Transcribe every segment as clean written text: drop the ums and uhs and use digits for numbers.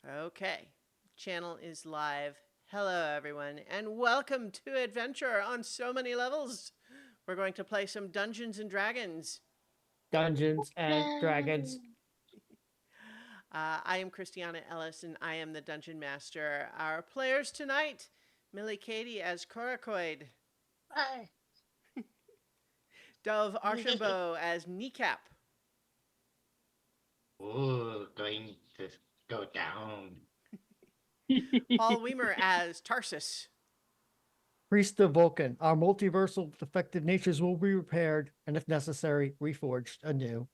Okay, channel is live. Hello, everyone, and welcome to Adventure on so many levels. We're going to play some Dungeons and Dragons. Dungeons and Dragons. I am Christiana Ellis, and I am the Dungeon Master. Our players tonight, Millie Katie as Coracoid, Hi. Dove Archambault as Kneecap, Ooh, going to go down. Paul Weimer as Tarsus, Priest of Vulcan. Our multiversal defective natures will be repaired and, if necessary, reforged anew.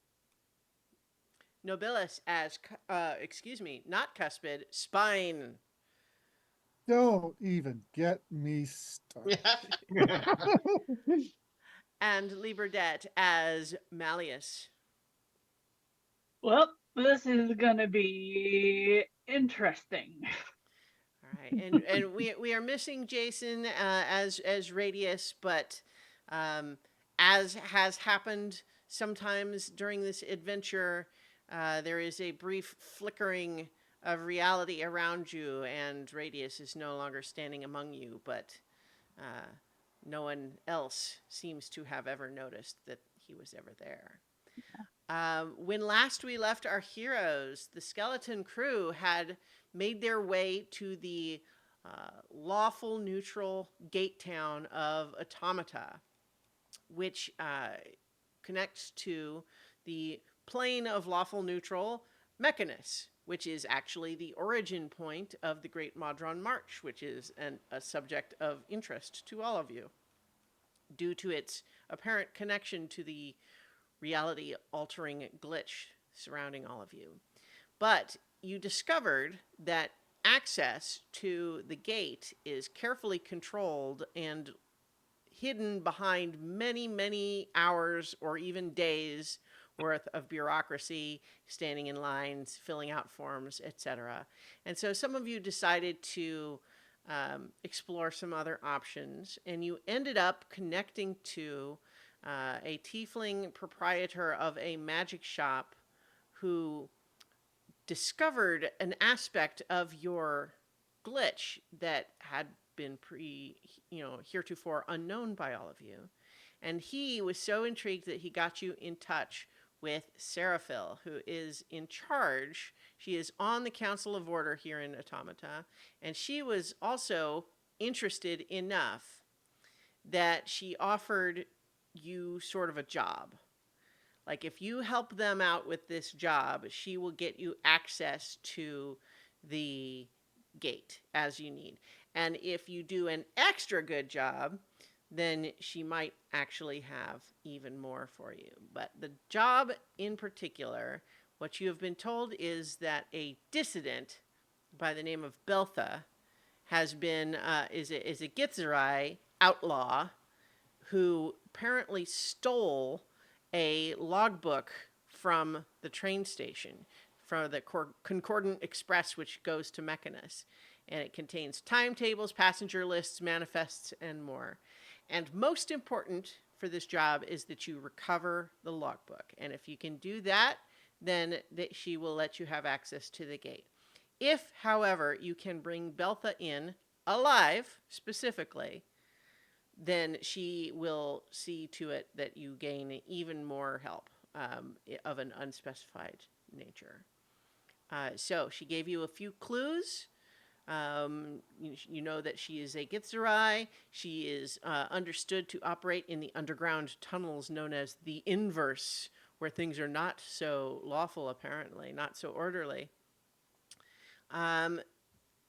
Nobilis as, not Cuspid, Spine, Don't even get me started. and Liberdette as Malleus. Well, this is gonna be interesting. All right, and we are missing Jason as Radius, but as has happened sometimes during this adventure, there is a brief flickering of reality around you, and Radius is no longer standing among you. But no one else seems to have ever noticed that he was ever there. When last we left our heroes, the skeleton crew had made their way to the lawful neutral gate town of Automata, which connects to the plane of lawful neutral Mechanus, which is actually the origin point of the Great Modron March, which is a subject of interest to all of you, due to its apparent connection to the reality altering glitch surrounding all of you. But you discovered that access to the gate is carefully controlled and hidden behind many, many hours or even days worth of bureaucracy, standing in lines, filling out forms, etc. And so some of you decided to explore some other options, and you ended up connecting to a tiefling proprietor of a magic shop who discovered an aspect of your glitch that had been heretofore unknown by all of you. And he was so intrigued that he got you in touch with Seraphil, who is in charge. She is on the Council of Order here in Automata, and she was also interested enough that she offered you sort of a job. Like, if you help them out with this job, she will get you access to the gate as you need. And if you do an extra good job, then she might actually have even more for you. But the job in particular, what you have been told is that a dissident by the name of Beltha has been is a Gitzerai outlaw who apparently stole a logbook from the train station, from the Concordant Express, which goes to Mechanus. And it contains timetables, passenger lists, manifests, and more. And most important for this job is that you recover the logbook. And if you can do that, then she will let you have access to the gate. If, however, you can bring Beltha in alive, specifically, then she will see to it that you gain even more help of an unspecified nature. So she gave you a few clues. You know that she is a Gitzerai. She is understood to operate in the underground tunnels known as the Inverse, where things are not so lawful, apparently, not so orderly.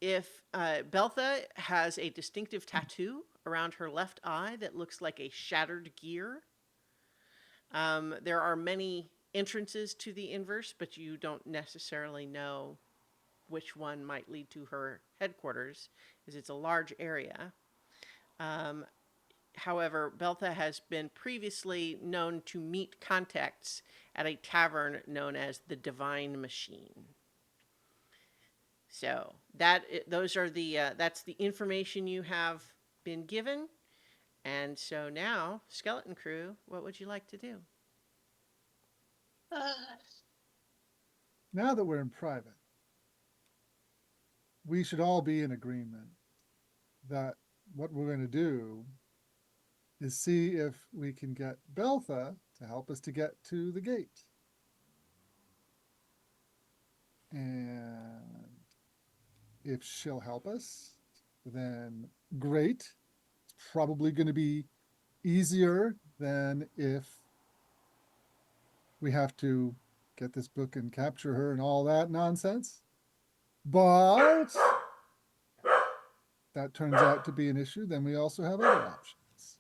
If Beltha has a distinctive tattoo around her left eye that looks like a shattered gear. There are many entrances to the Inverse, but you don't necessarily know which one might lead to her headquarters, as it's a large area. However, Beltha has been previously known to meet contacts at a tavern known as the Divine Machine. So that's the information you have been given. And so now, Skeleton Crew, what would you like to do? Now that we're in private, we should all be in agreement that what we're going to do is see if we can get Beltha to help us to get to the gate. And if she'll help us, then great. It's probably going to be easier than if we have to get this book and capture her and all that nonsense. But that turns out to be an issue, then we also have other options.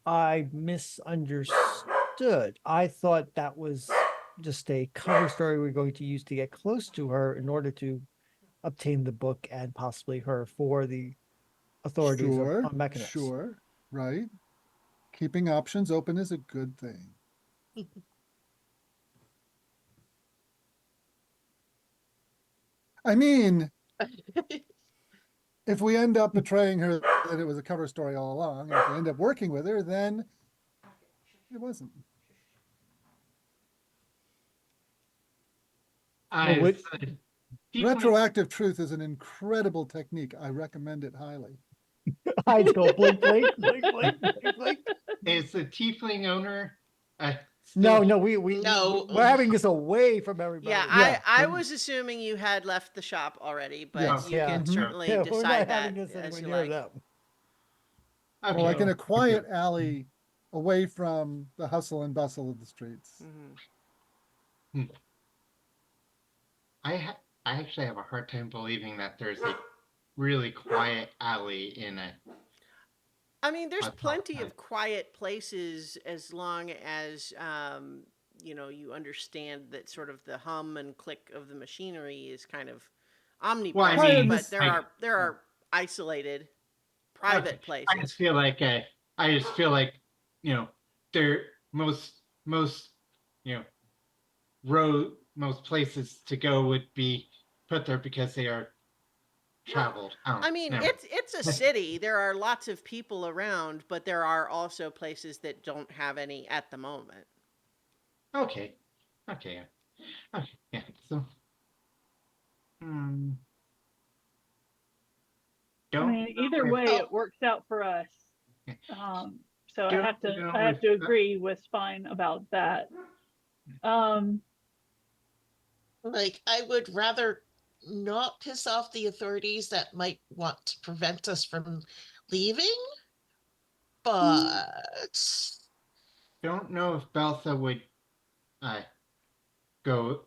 I misunderstood. I thought that was just a cover story we're going to use to get close to her in order to obtain the book and possibly her for the authorities Sure, on Mechanus. sure, right. Keeping options open is a good thing. I mean, if we end up betraying her that it was a cover story all along, and if we end up working with her, then it wasn't. I what- said, Retroactive truth is an incredible technique. I recommend it highly. Eyes go blink, blink, blink, blink, blink, blink. is the tiefling owner No, still- no, we're having this away from everybody. Yeah, Yeah, I but- was assuming you had left the shop already, but Yes. you Yeah. can Mhm. certainly Yeah, we're decide not having that this as anywhere you near like. them. Okay. Or like in a quiet alley away from the hustle and bustle of the streets. Mhm. I actually have a hard time believing that there's a really quiet alley in a. I mean, there's I thought plenty that- of quiet places as long as you understand that sort of the hum and click of the machinery is kind of omnipresent. mean, but there I- are isolated private Okay. places. I just feel like there most most places to go would be put there because they are traveled. I mean, never mind. it's a city. There are lots of people around, but there are also places that don't have any at the moment. Okay. Yeah. Okay. Yeah. So. I Don't mean, either know if- way, it works out for us. So I Don't have to know I have if to that- agree with Fine about that. Like, I would rather not piss off the authorities that might want to prevent us from leaving, but don't know if Beltha would go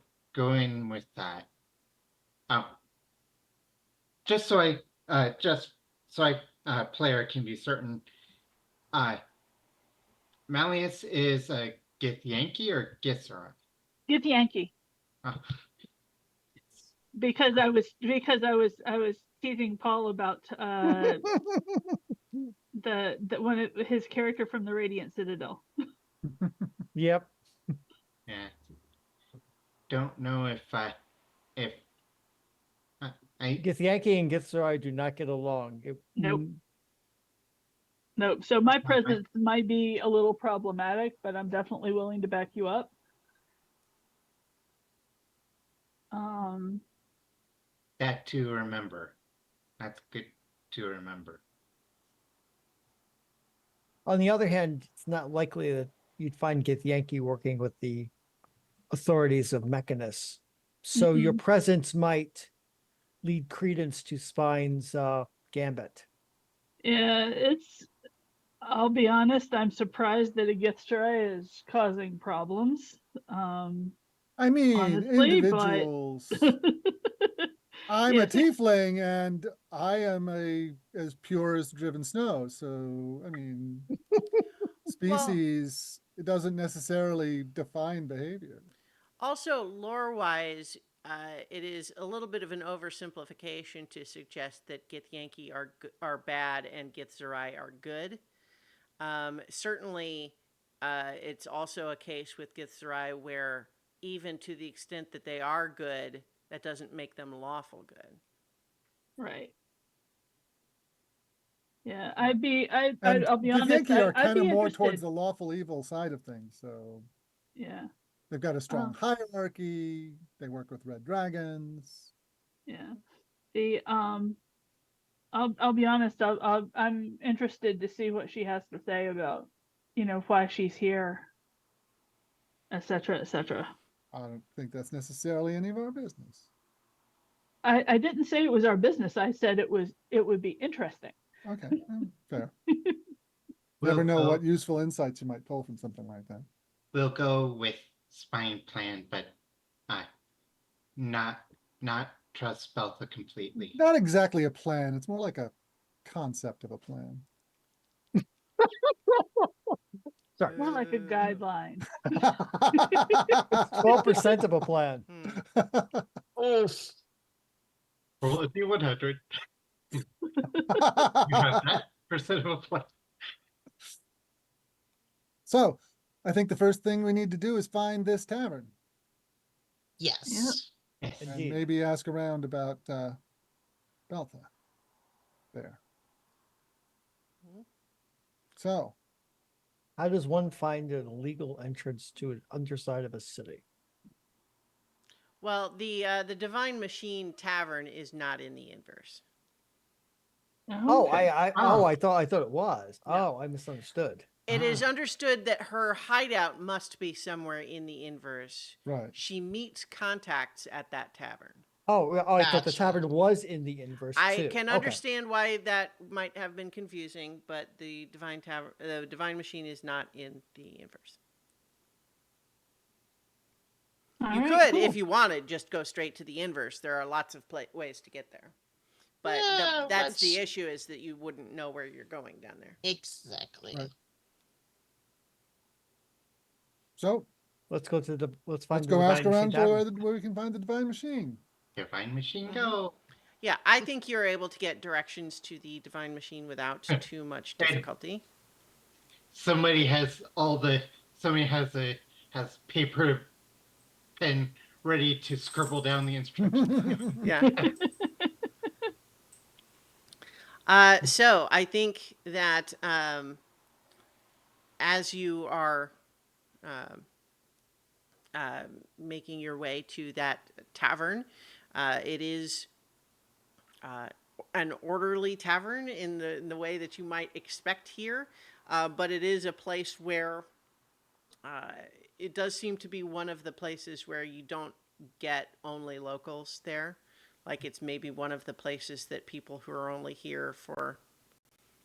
in with that. Just so player can be certain. Malleus is Gith Yankee or Githzerai? get Yankee Oh. because I was teasing Paul about his character from the Radiant Citadel. Yep. Yeah. Don't know if I Githyanki and Githzerai do not get along. Nope. Nope. So my presence might be a little problematic, but I'm definitely willing to back you up. that to remember. That's good to remember. On the other hand, it's not likely that you'd find Githyanki working with the authorities of Mechanus. So your presence might lead credence to Spine's gambit. Yeah, I'll be honest, I'm surprised that Agithra is causing problems. I mean, Honestly, individuals. I'm Yeah. a tiefling and I am as pure as driven snow. So, I mean, species, it doesn't necessarily define behavior. Also, lore-wise, it is a little bit of an oversimplification to suggest that Githyanki are bad and Githzerai are good. Certainly, it's also a case with Githzerai where even to the extent that they are good, that doesn't make them lawful good. Right. Yeah, I'll be And honest. Githyanki are I'd kind of be more towards interested. the lawful evil side of things. So Yeah. they've got a strong hierarchy. They work with red dragons. Yeah. The I'll be honest. I'm interested to see what she has to say about, why she's here, etc., etc. I don't think that's necessarily any of our business. I didn't say it was our business. I said it would be interesting. Okay, fair. We'll Never know go, what useful insights you might pull from something like that. we'll go with spine plan, but uh, not not trust Beltha completely. Not exactly a plan. It's more like a concept of a plan. Sorry. More like a guideline. 12% of a plan. Oof. Roll a D100. You have that percent of a plan. So, I think the first thing we need to do is find this tavern Yes. Yes. and Indeed. maybe ask around about Beltha there. So, How does one find an illegal entrance to an underside of a city? Well, the Divine Machine Tavern is not in the inverse. Oh, Okay. I thought it was. No. Oh, I misunderstood. It is Ah. understood that her hideout must be somewhere in the inverse. right. She meets contacts at that tavern. Oh, I thought the Gotcha. tavern was in the inverse I too. can Okay. understand why that might have been confusing, but the Divine Machine is not in the inverse. All You right, could, if cool. you wanted, just go straight to the inverse. There are lots of ways to get there, but Yeah, that's the let's- issue: is that you wouldn't know where you're going down there. Exactly. Right. So, Let's go to the let's find let's the go ask Divine Machine around for Tavern. where we can find the divine machine. Divine machine, Mhm. go. Yeah, I think you're able to get directions to the Divine Machine without too much difficulty. Somebody has has paper pen ready to scribble down the instructions. Yeah. So I think that as you are um, making your way to that tavern, it is an orderly tavern in the way that you might expect here, but it is a place where uh, it does seem to be one of the places where you don't get only locals there. Like it's maybe one of the places that people who are only here for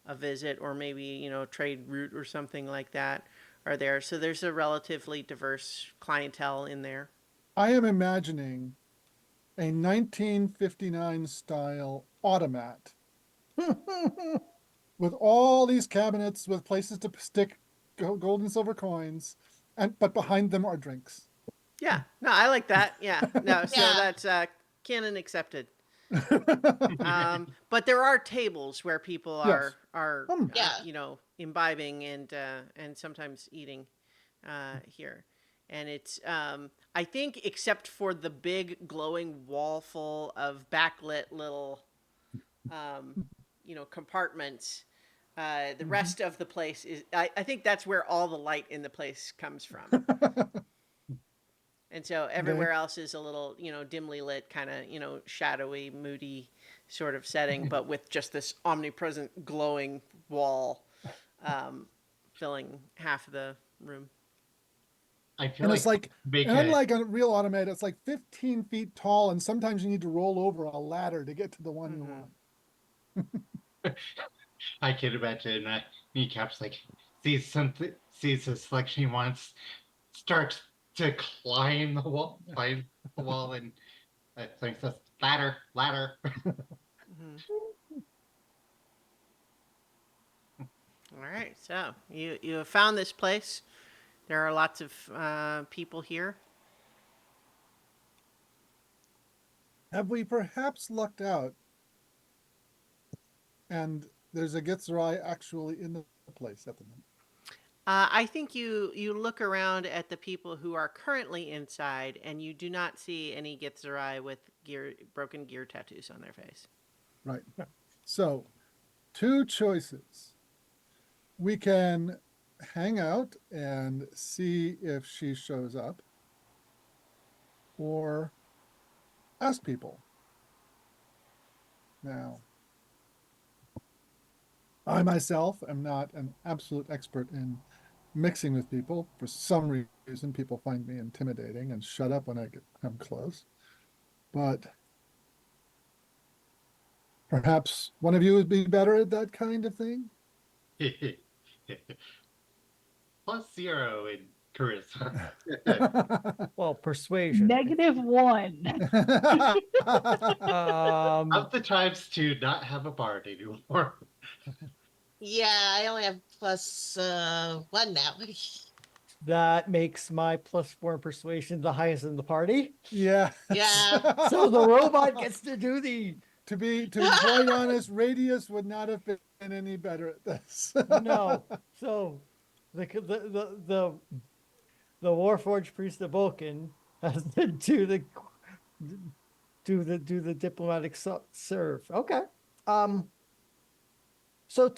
a visit or maybe, trade route or something like that are there. So there's a relatively diverse clientele in there. I am imagining a 1959 style automat with all these cabinets with places to stick gold and silver coins, but behind them are drinks. Yeah, no, I like that. Yeah, no, so Yeah. that's canon accepted. But there are tables where people Yes. are Yeah. imbibing and sometimes eating here, and it's I think except for the big glowing wall full of backlit little compartments. The rest of the place is, I think that's where all the light in the place comes from. And so everywhere else is a little, dimly lit, kind of, shadowy, moody sort of setting, but with just this omnipresent glowing wall filling half of the room. I feel And like it's like, make and a, unlike a real automat, it's like 15 feet tall, and sometimes you need to roll over a ladder to get to the one you want. I can imagine kneecaps like sees a selection he wants, starts to climb the wall, and so he says, ladder, ladder. Mm-hmm. All right, so you have found this place. There are lots of people here. Have we perhaps lucked out and there's a Gitzerai actually in the place at the moment? I think you look around at the people who are currently inside, and you do not see any Gitzerai with broken gear tattoos on their face. Right. So, two choices. We can hang out and see if she shows up, or ask people. Now, I myself am not an absolute expert in mixing with people. For some reason, people find me intimidating and shut up when I come close. But perhaps one of you would be better at that kind of thing. +0 in charisma. Well, persuasion. -1. Of the times to not have a bard anymore. Yeah, I only have +1 now. That makes my +4 in persuasion the highest in the party. Yeah. Yeah. So the robot gets to do the To be quite honest, Radius would not have been any better at this. no. So the Warforged priest of Vulcan has to do the diplomatic serve. Okay. So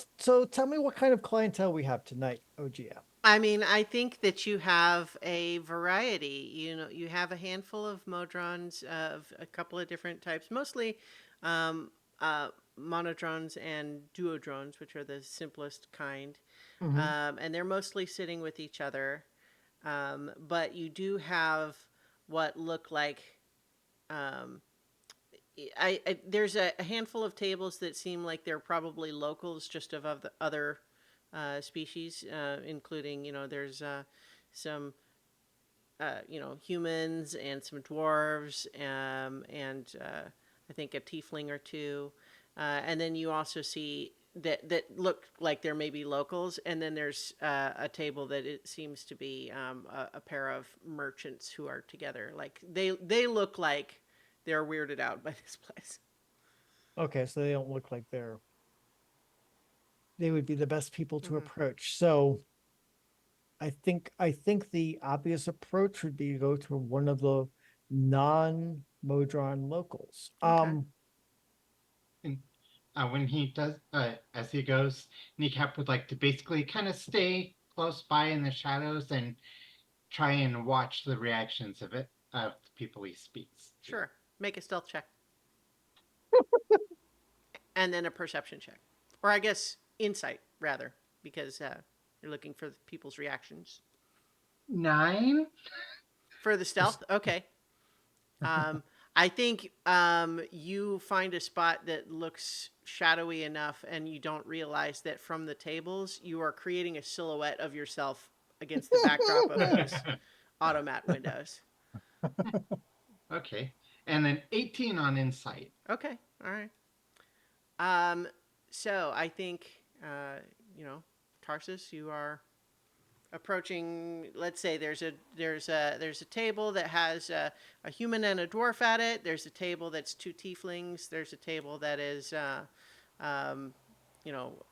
tell me what kind of clientele we have tonight, OGM. I mean, I think that you have a variety. You know, you have a handful of Modrons of a couple of different types, mostly um, monodrons and duodrons, which are the simplest kind. And they're mostly sitting with each other. But you do have what look like um, there's a handful of tables that seem like they're probably locals, just of other species, including there's some humans and some dwarves, and I think a tiefling or two, and then you also see that look like they're maybe locals, and then there's a table that it seems to be a pair of merchants who are together. Like they look like they're weirded out by this place. Okay, so they don't look like they would be the best people to Mhm. approach. So I think the obvious approach would be to go to one of the non-Modron locals. Okay. And when he does, as he goes, Kneecap would like to basically kind of stay close by in the shadows and try and watch the reactions of the people he speaks to. Sure. Make a stealth check. And then a perception check. Or I guess insight, rather, because you're looking for people's reactions. 9. For the stealth? Okay. I think you find a spot that looks shadowy enough, and you don't realize that from the tables, you are creating a silhouette of yourself against the backdrop of those automat windows. Okay, and then 18 on insight. Okay. All right. Um, so I think, Tarsus, you are approaching. Let's say there's a table that has a human and a dwarf at it. There's a table that's two tieflings. There's a table that is,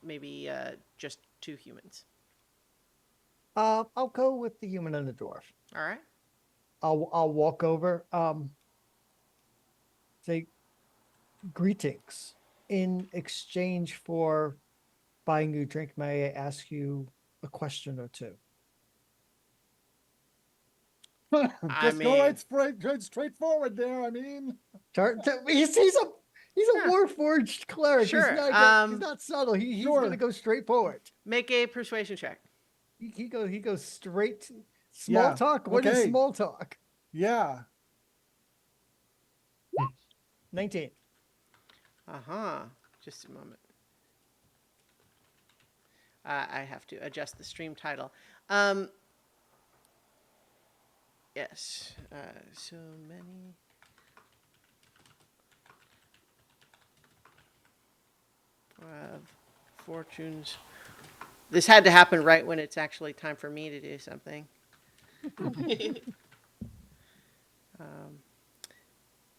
maybe just two humans. I'll go with the human and the dwarf. All right. I'll walk over. Say greetings. In exchange for buying you a drink, may I ask you a question or two? Just go mean- right straight forward there. I mean, He's a Yeah. Warforged cleric. Sure, He's not subtle. He's Sure. gonna go straight forward. Make a persuasion check. He goes straight small Yeah, talk. What is okay. small talk? yeah. 19. Just a moment. I have to adjust the stream title. Yes. So many. Fortunes. This had to happen right when it's actually time for me to do something.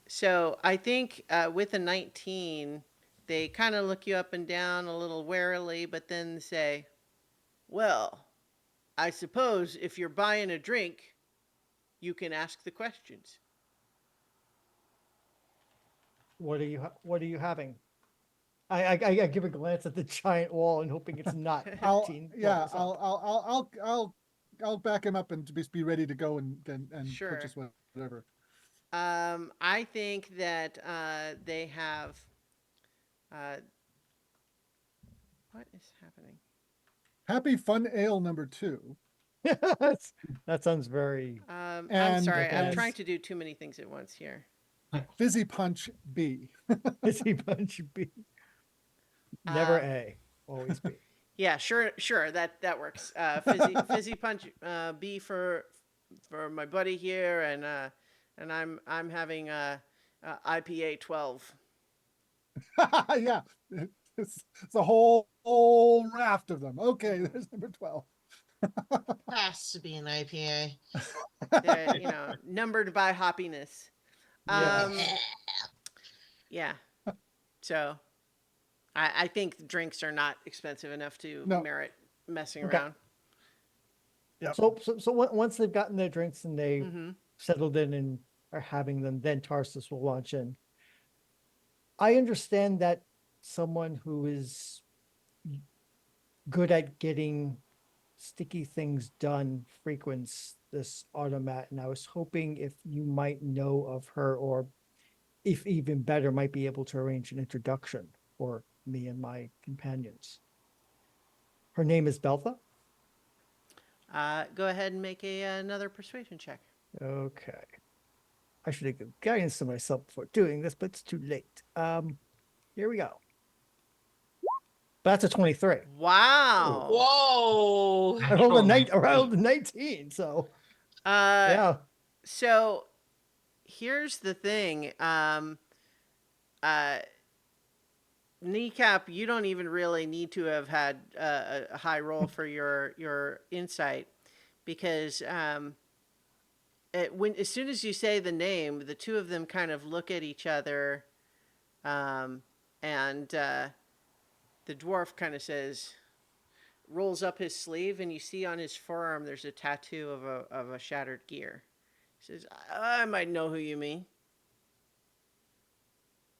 So I think with a 19, they kind of look you up and down a little warily, but then say, well, I suppose if you're buying a drink, you can ask the questions. What are you having? I give a glance at the giant wall and hoping it's not 15 levels up. I'll back him up and just be ready to go and Sure. purchase whatever. I think that they have Uh, what is happening? Happy Fun Ale number 2. That sounds very I'm And sorry. I'm then- trying to do too many things at once here. Fizzy Punch B. busy bunch of B. Never Uh, A, always B. Yeah, sure, that works. Fizzy punch B for my buddy here, and I'm having IPA 12. Yeah, it's a whole raft of them. Okay, there's number 12. Has to be an IPA. They're numbered by hoppiness. Yes. Yeah. So I think drinks are not expensive enough to No. merit messing Okay. around. Yep. So once they've gotten their drinks and they Mm-hmm. settled in and are having them, then Tarsus will launch in. I understand that someone who is good at getting sticky things done frequents this automat, and I was hoping if you might know of her, or if even better, might be able to arrange an introduction for me and my companions. Her name is Beltha. Go ahead and make another persuasion check. Okay. I should have given guidance to myself before doing this, but it's too late. Here we go. That's a 23. Wow. Whoa. I rolled a Natural around 19, so Uh, yeah. So here's the thing. Kneecap, you don't even really need to have had a high roll for your insight, because as soon as you say the name, the two of them kind of look at each other, and the dwarf kind of rolls up his sleeve, and you see on his forearm there's a tattoo of a shattered gear. He says, "I might know who you mean.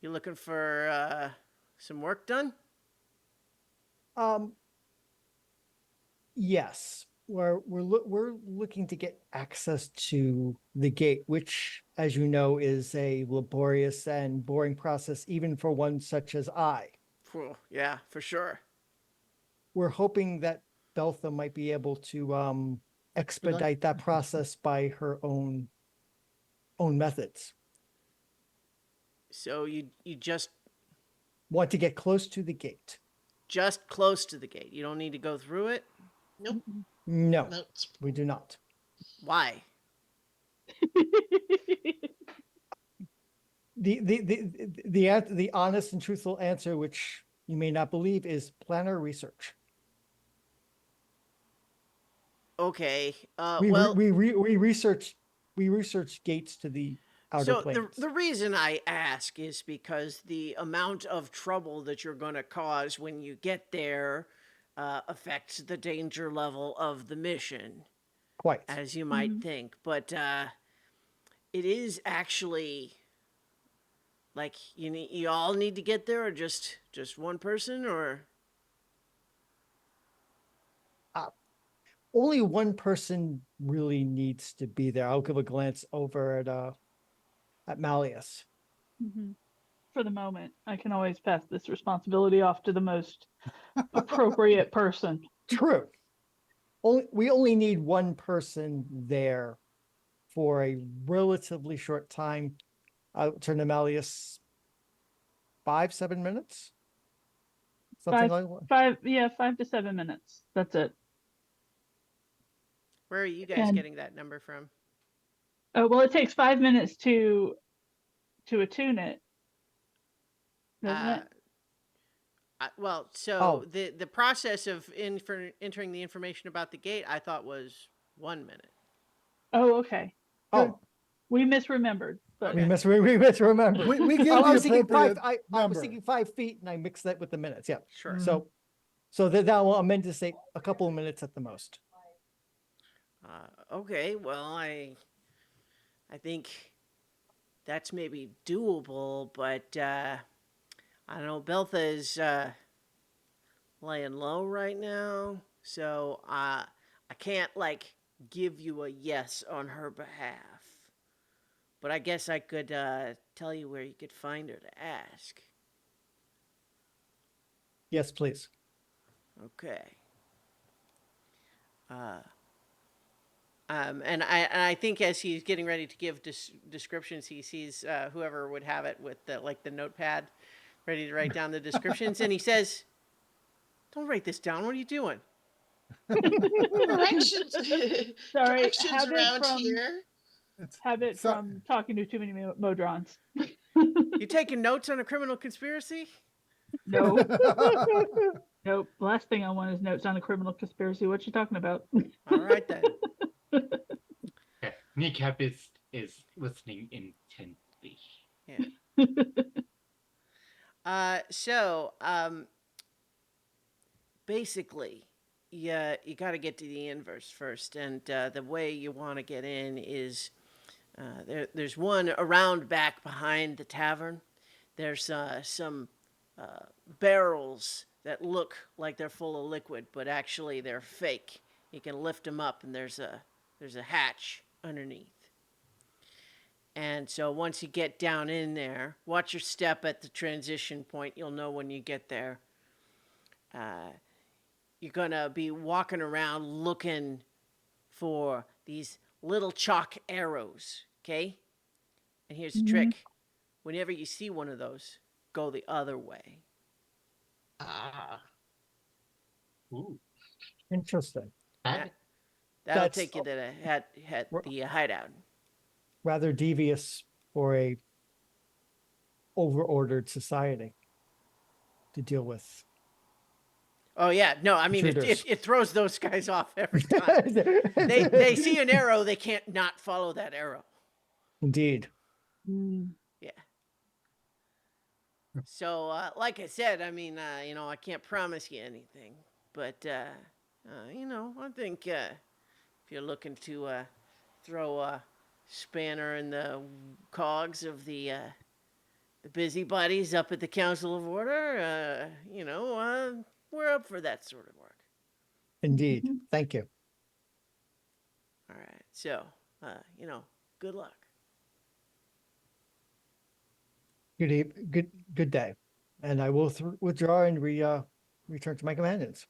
You looking for some work done?" Um, yes, we're looking to get access to the gate, which, as you know, is a laborious and boring process, even for one such as I. Phew, yeah, for sure. We're hoping that Beltha might be able to expedite that process by her own methods. So you Want to get close to the gate? just close to the gate. You don't need to go through it. Nope. No, Nope. we do not. Why? The honest and truthful answer, which you may not believe, is planner research. Okay. We research gates to the outer So planes. the reason I ask is because the amount of trouble that you're going to cause when you get there affects the danger level of the mission, Quite. as you might Mhm. think. But it is actually like you all need to get there, or just one person, or Only one person really needs to be there. I'll give a glance over at Malleus. Mhm. For the moment, I can always pass this responsibility off to the most appropriate person. True. We only need one person there for a relatively short time. I'll turn to Malleus 5-7 minutes. Something like that. 5 to 7 minutes. That's it. where are you guys And getting that number from? well, it takes 5 minutes to attune it, doesn't Uh, it? well, so Oh. the process of entering the information about the gate, I thought was 1 minute. Oh, okay. Good. Oh, We misremembered, but Okay. we misremembered. We give I the was thinking appropriate I was number. thinking 5 feet, and I mixed that with the minutes. Yeah. Sure. So that will amend to say a couple of minutes at the most. Okay. Well, I think that's maybe doable, but I don't know. Beltha is laying low right now, so I can't like give you a yes on her behalf. But I guess I could tell you where you could find her to ask. Yes, please. Okay. And I think as he's getting ready to give descriptions, he sees whoever would have it with the notepad, ready to write down the descriptions, and he says, "Don't write this down. What are you doing?" Directions, Sorry, directions around here. have it So- from talking to too many Modrons. You taking notes on a criminal conspiracy? No, nope. The last thing I want is notes on a criminal conspiracy. What you talking about? All right then. Okay. Kneecap is listening intently. Yeah. Basically, you got to get to the inverse first, and the way you want to get in is there's one around back behind the tavern. There's some barrels that look like they're full of liquid, but actually they're fake. You can lift them up, and there's a hatch underneath. And so once you get down in there, watch your step at the transition point. You'll know when you get there. You're going to be walking around looking for these little chalk arrows, okay? And here's the trick. Whenever you see one of those, go the other way. Ah, Ooh. Interesting. That'll That's- take you to the hideout. Rather devious for a overordered society to deal with. Oh yeah, no, I mean Intruders. it throws those guys off every time. they see an arrow, they can't not follow that arrow. Indeed. Yeah. So, like I said, I mean, I can't promise you anything, but I think if you're looking to throw a spanner in the cogs of the busybodies up at the Council of Order, we're up for that sort of work. Indeed. Thank you. All right. So, good luck. Good day. And I will withdraw and return to my companions.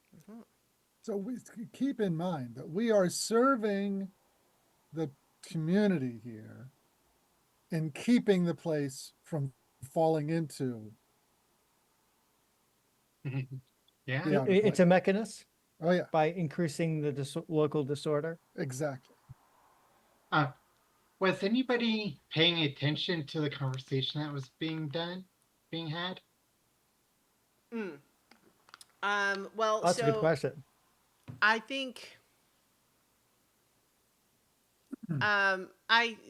So we keep in mind that we are serving the community here and keeping the place from falling into Yeah. the outer It's a plane. mechanism Oh yeah, by increasing the local disorder. exactly. Was anybody paying attention to the conversation that was being had? Well, That's a good so question. I think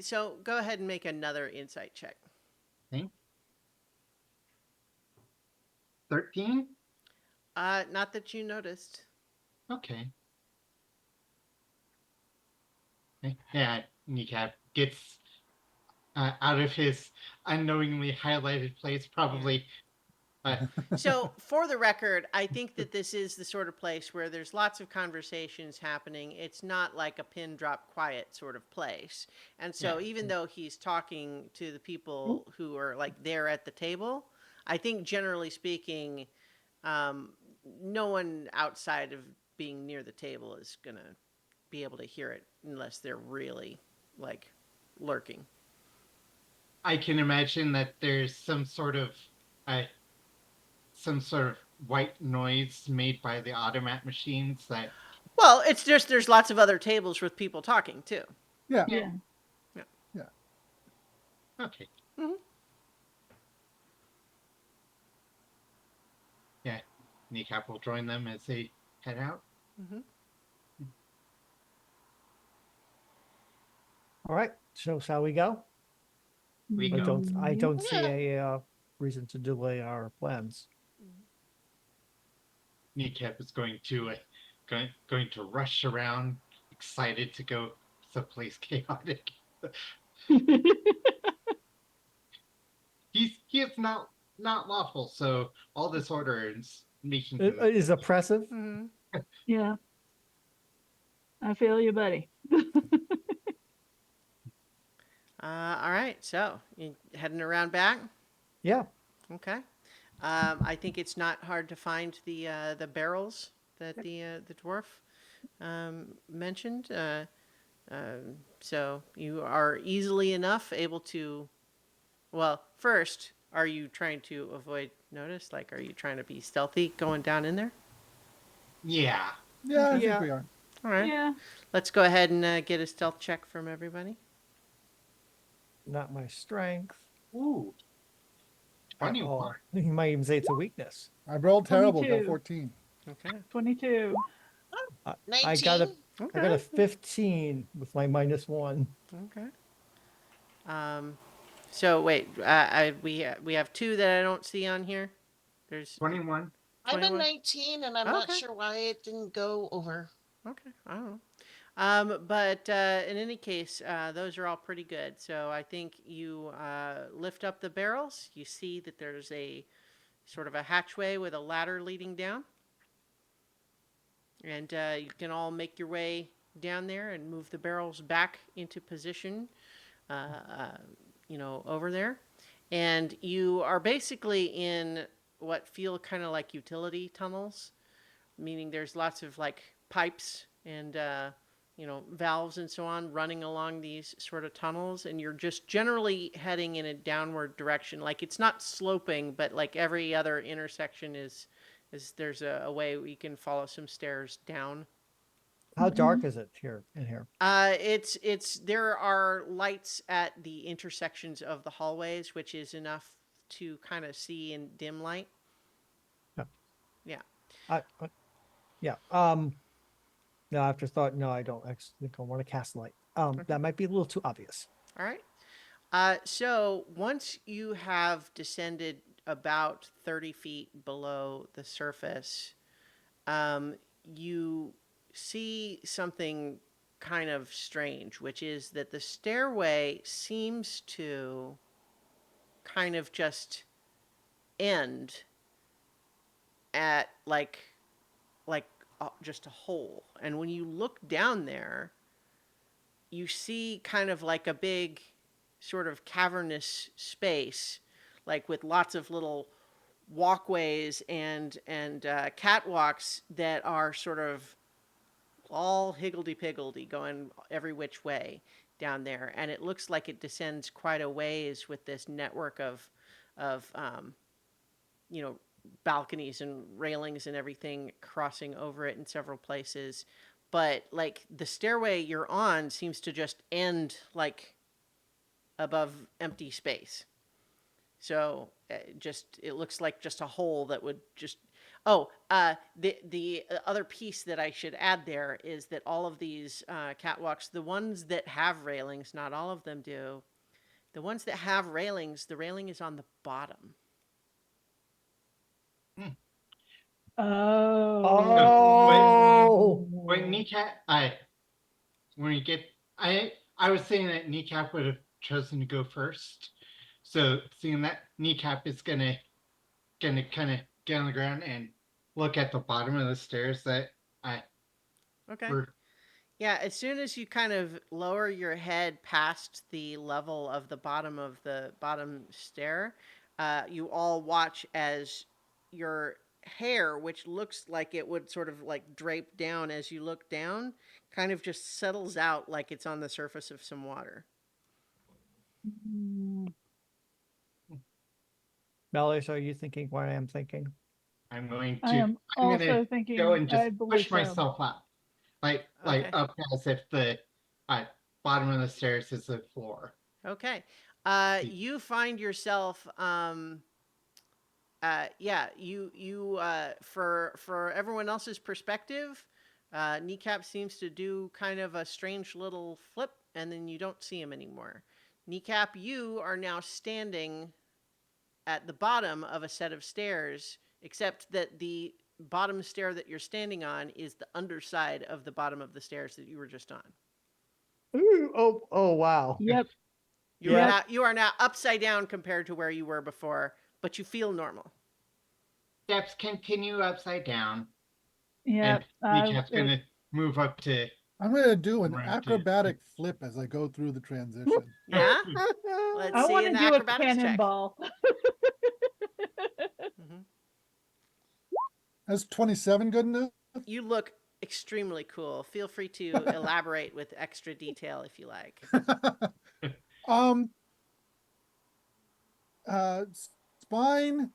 so go ahead and make another insight check. Okay. 13? Not that you noticed. Okay. Yeah, Kneecap gets out of his unknowingly highlighted place, probably. So, for the record, I think that this is the sort of place where there's lots of conversations happening. It's not like a pin drop quiet sort of place. And so, Yeah. even though he's talking to the people who are like there at the table, I think generally speaking, no one outside of being near the table is going to be able to hear it unless they're really like lurking. I can imagine that there's some sort of white noise made by the automat machines that. Well, it's just there's lots of other tables with people talking too. Yeah. Yeah. Okay. Mhm. Yeah, Kneecap will join them as they head out. Mm-hmm. All right. So shall we go? We I go. don't see a reason to delay our plans. Kneecap is going to rush around, excited to go someplace chaotic. He is not lawful, so all this order is making him. Is oppressive. Mm-hmm. Yeah. I feel you, buddy. All right, so you heading around back? Yeah. Okay. I think it's not hard to find the barrels that the dwarf mentioned. So you are easily enough able to. Well, first, are you trying to avoid notice? Like, are you trying to be stealthy going down in there? Yeah. Yeah, I Okay. think Yeah. we are. All right. Yeah. Let's go ahead and get a stealth check from everybody. Not my strength Ooh. at 21. all. You might even say it's a weakness. I rolled terrible, got 22. 14. Okay. 22. I got a 19. I got a Okay. 15 with my -1. Okay. So wait, we have two that I don't see on here. There's 21. I'm a 21. 19 and I'm not Okay. sure why it didn't go over. Okay. I don't know. But in any case, those are all pretty good. So I think you lift up the barrels. You see that there's a sort of a hatchway with a ladder leading down. And you can all make your way down there and move the barrels back into position, uh, uh, over there. And you are basically in what feel kind of like utility tunnels, meaning there's lots of like pipes and valves and so on running along these sort of tunnels, and you're just generally heading in a downward direction. Like it's not sloping, but like every other intersection is there's a way we can follow some stairs down. How Mhm. dark is it here in here? It's there are lights at the intersections of the hallways, which is enough to kind of see in dim light. Yeah. Yeah. I yeah. No, after thought, no, I don't actually think I want to cast light. Okay. That might be a little too obvious. All right. So once you have descended about 30 feet below the surface, you see something kind of strange, which is that the stairway seems to kind of just end at like just a hole. And when you look down there, you see kind of like a big sort of cavernous space, like with lots of little walkways and catwalks that are sort of all higgledy-piggledy going every which way down there, and it looks like it descends quite a ways with this network of you know balconies and railings and everything crossing over it in several places. But like the stairway you're on seems to just end like above empty space. So just it looks like just a hole that would just. Oh, the other piece that I should add there is that all of these catwalks, the ones that have railings, not all of them do. The ones that have railings, the railing is on the bottom. Oh. Oh, When kneecap, when we get, I was saying that kneecap would have chosen to go first. So seeing that kneecap is gonna kind of get on the ground and look at the bottom of the stairs that I Okay. were. Yeah, as soon as you kind of lower your head past the level of the bottom stair, you all watch as your hair, which looks like it would sort of like drape down as you look down, kind of just settles out like it's on the surface of some water. Mm, Mallory, so are you thinking what I am thinking? I'm going I to. am I'm gonna also go thinking, and just I believe push so. myself up, like Okay. up as if the bottom of the stairs is the floor. Okay. You find yourself for everyone else's perspective, Kneecap seems to do kind of a strange little flip, and then you don't see him anymore. Kneecap, you are now standing at the bottom of a set of stairs, except that the bottom stair that you're standing on is the underside of the bottom of the stairs that you were just on. Ooh, oh, wow. Yep. Yeah. You are now upside down compared to where you were before, but you feel normal. Steps continue upside down, and Yep. kneecap's gonna move up to I'm gonna do an around to. acrobatic flip as I go through the transition. Yeah? Let's I see want an to do a acrobatics check. cannonball. Is 27 good enough? You look extremely cool. Feel free to elaborate with extra detail if you like. um, Spine,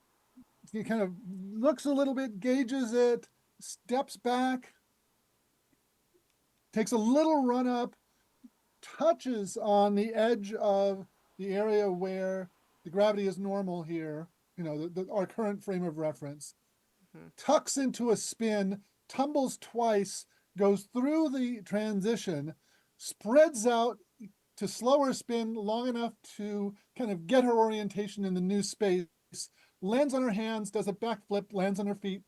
he kind of looks a little bit, gauges it, steps back, takes a little run up, touches on the edge of the area where the gravity is normal here, our current frame of reference, tucks into a spin, tumbles twice, goes through the transition, spreads out to slower spin long enough to kind of get her orientation in the new space, lands on her hands, does a backflip, lands on her feet,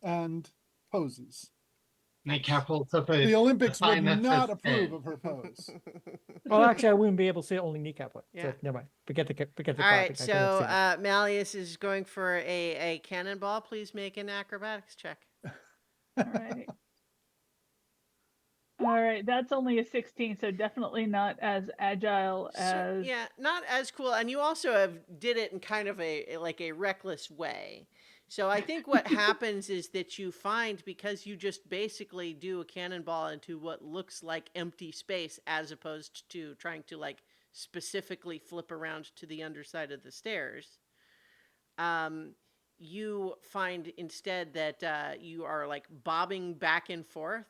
and poses. Kneecap holds up The Olympics would sign that not says approve "Ed." of her pose. Well, actually, I wouldn't be able to see it. Only kneecap would. Yeah. So never mind. Forget the All clapping. right, I couldn't so see it. Malleus is going for a cannonball. Please make an acrobatics check. All right. All right, that's only a 16, so definitely not as agile So, as. yeah, not as cool, and you also have did it in kind of a reckless way. So I think what happens is that you find, because you just basically do a cannonball into what looks like empty space, as opposed to trying to like specifically flip around to the underside of the stairs. You find instead that you are like bobbing back and forth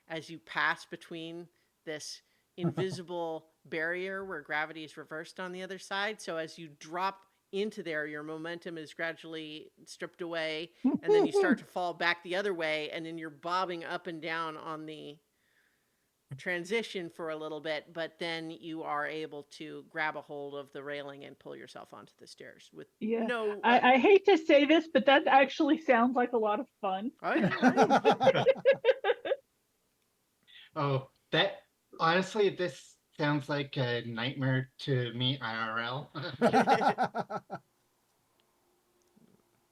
as you pass between this invisible barrier where gravity is reversed on the other side. So as you drop into there, your momentum is gradually stripped away, and then you start to fall back the other way, and then you're bobbing up and down on the transition for a little bit, but then you are able to grab a hold of the railing and pull yourself onto the stairs with Yeah. no like. I hate to say this, but that actually sounds like a lot of fun. Oh yeah. Oh, that honestly, this sounds like a nightmare to me IRL.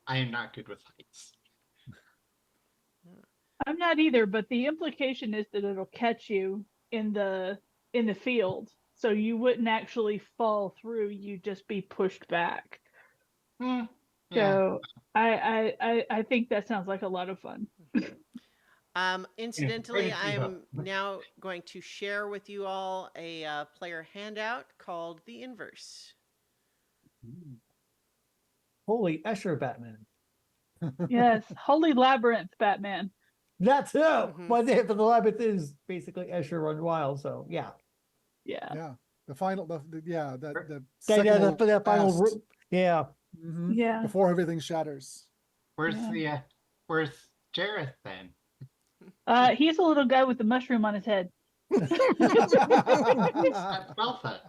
I am not good with heights. I'm not either, but the implication is that it'll catch you in the field, so you wouldn't actually fall through. You'd just be pushed back. Hmm, yeah. So I think that sounds like a lot of fun. Incidentally, Great to see you. I'm now going to share with you all a player handout called the Inverse. Holy Escher Batman. Yes, Holy Labyrinth, Batman. That too. Mhm. But the labyrinth is basically Escher run wild. So yeah. Yeah. Yeah, the final, the Yeah, yeah, second the final. last, Yeah. Yeah. before everything shatters. Where's Yeah. the where's Jareth then? He's a little guy with the mushroom on his head. That's Beltha.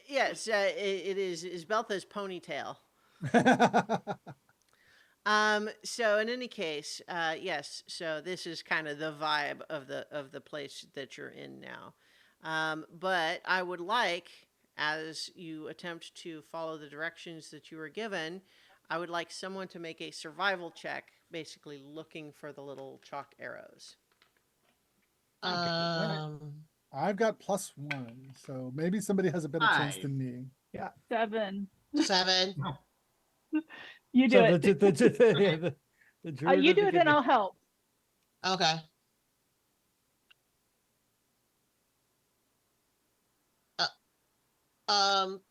Yes, it is Beltha's ponytail. So in any case, yes. So this is kind of the vibe of the place that you're in now. But I would like, as you attempt to follow the directions that you were given, I would like someone to make a survival check, basically looking for the little chalk arrows. I've got +1, so maybe somebody has a better chance 5. than me. 7. 7. You do So it. the druid You of do the it, and I'll help. Okay.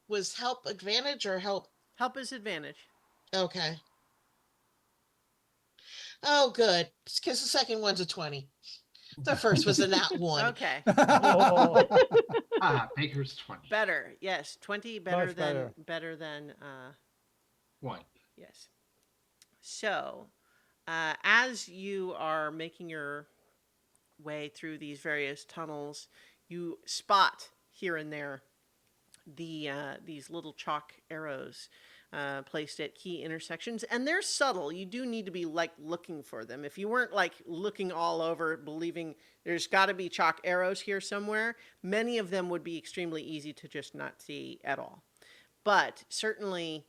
Was help advantage or help? Help is advantage. Okay. Oh, good. Because the second one's a 20. The first was a nat 1. Okay, Oh, Baker's 20. better. Yes, 20 better Much than better. 1. yes. So, as you are making your way through these various tunnels, you spot here and there these little chalk arrows placed at key intersections, and they're subtle. You do need to be like looking for them. If you weren't like looking all over, believing there's got to be chalk arrows here somewhere, many of them would be extremely easy to just not see at all. But certainly,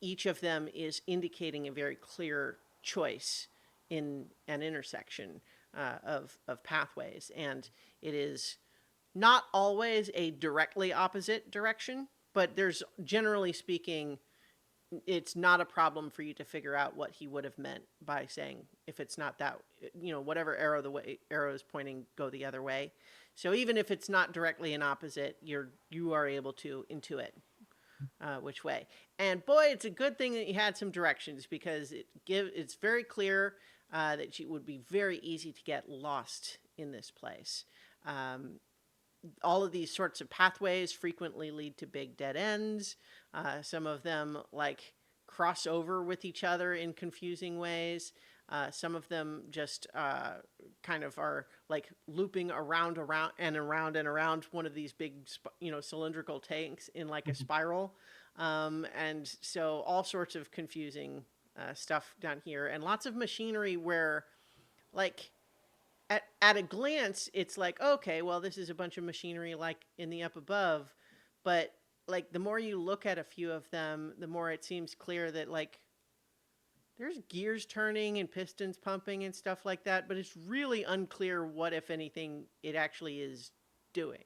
each of them is indicating a very clear choice in an intersection of pathways, and it is not always a directly opposite direction, but there's, generally speaking, it's not a problem for you to figure out what he would have meant by saying, if it's not that, whatever arrow the way arrow is pointing, go the other way. So even if it's not directly an opposite, you are able to intuit which way. And boy, it's a good thing that you had some directions, because it's very clear that it would be very easy to get lost in this place. All of these sorts of pathways frequently lead to big dead ends. Some of them like cross over with each other in confusing ways. Some of them just kind of are like looping around and around one of these big, cylindrical tanks in like a spiral. And so all sorts of confusing stuff down here, and lots of machinery where, like, at a glance, it's like, okay, well, this is a bunch of machinery like in the up above. But like the more you look at a few of them, the more it seems clear that like there's gears turning and pistons pumping and stuff like that, but it's really unclear what, if anything, it actually is doing.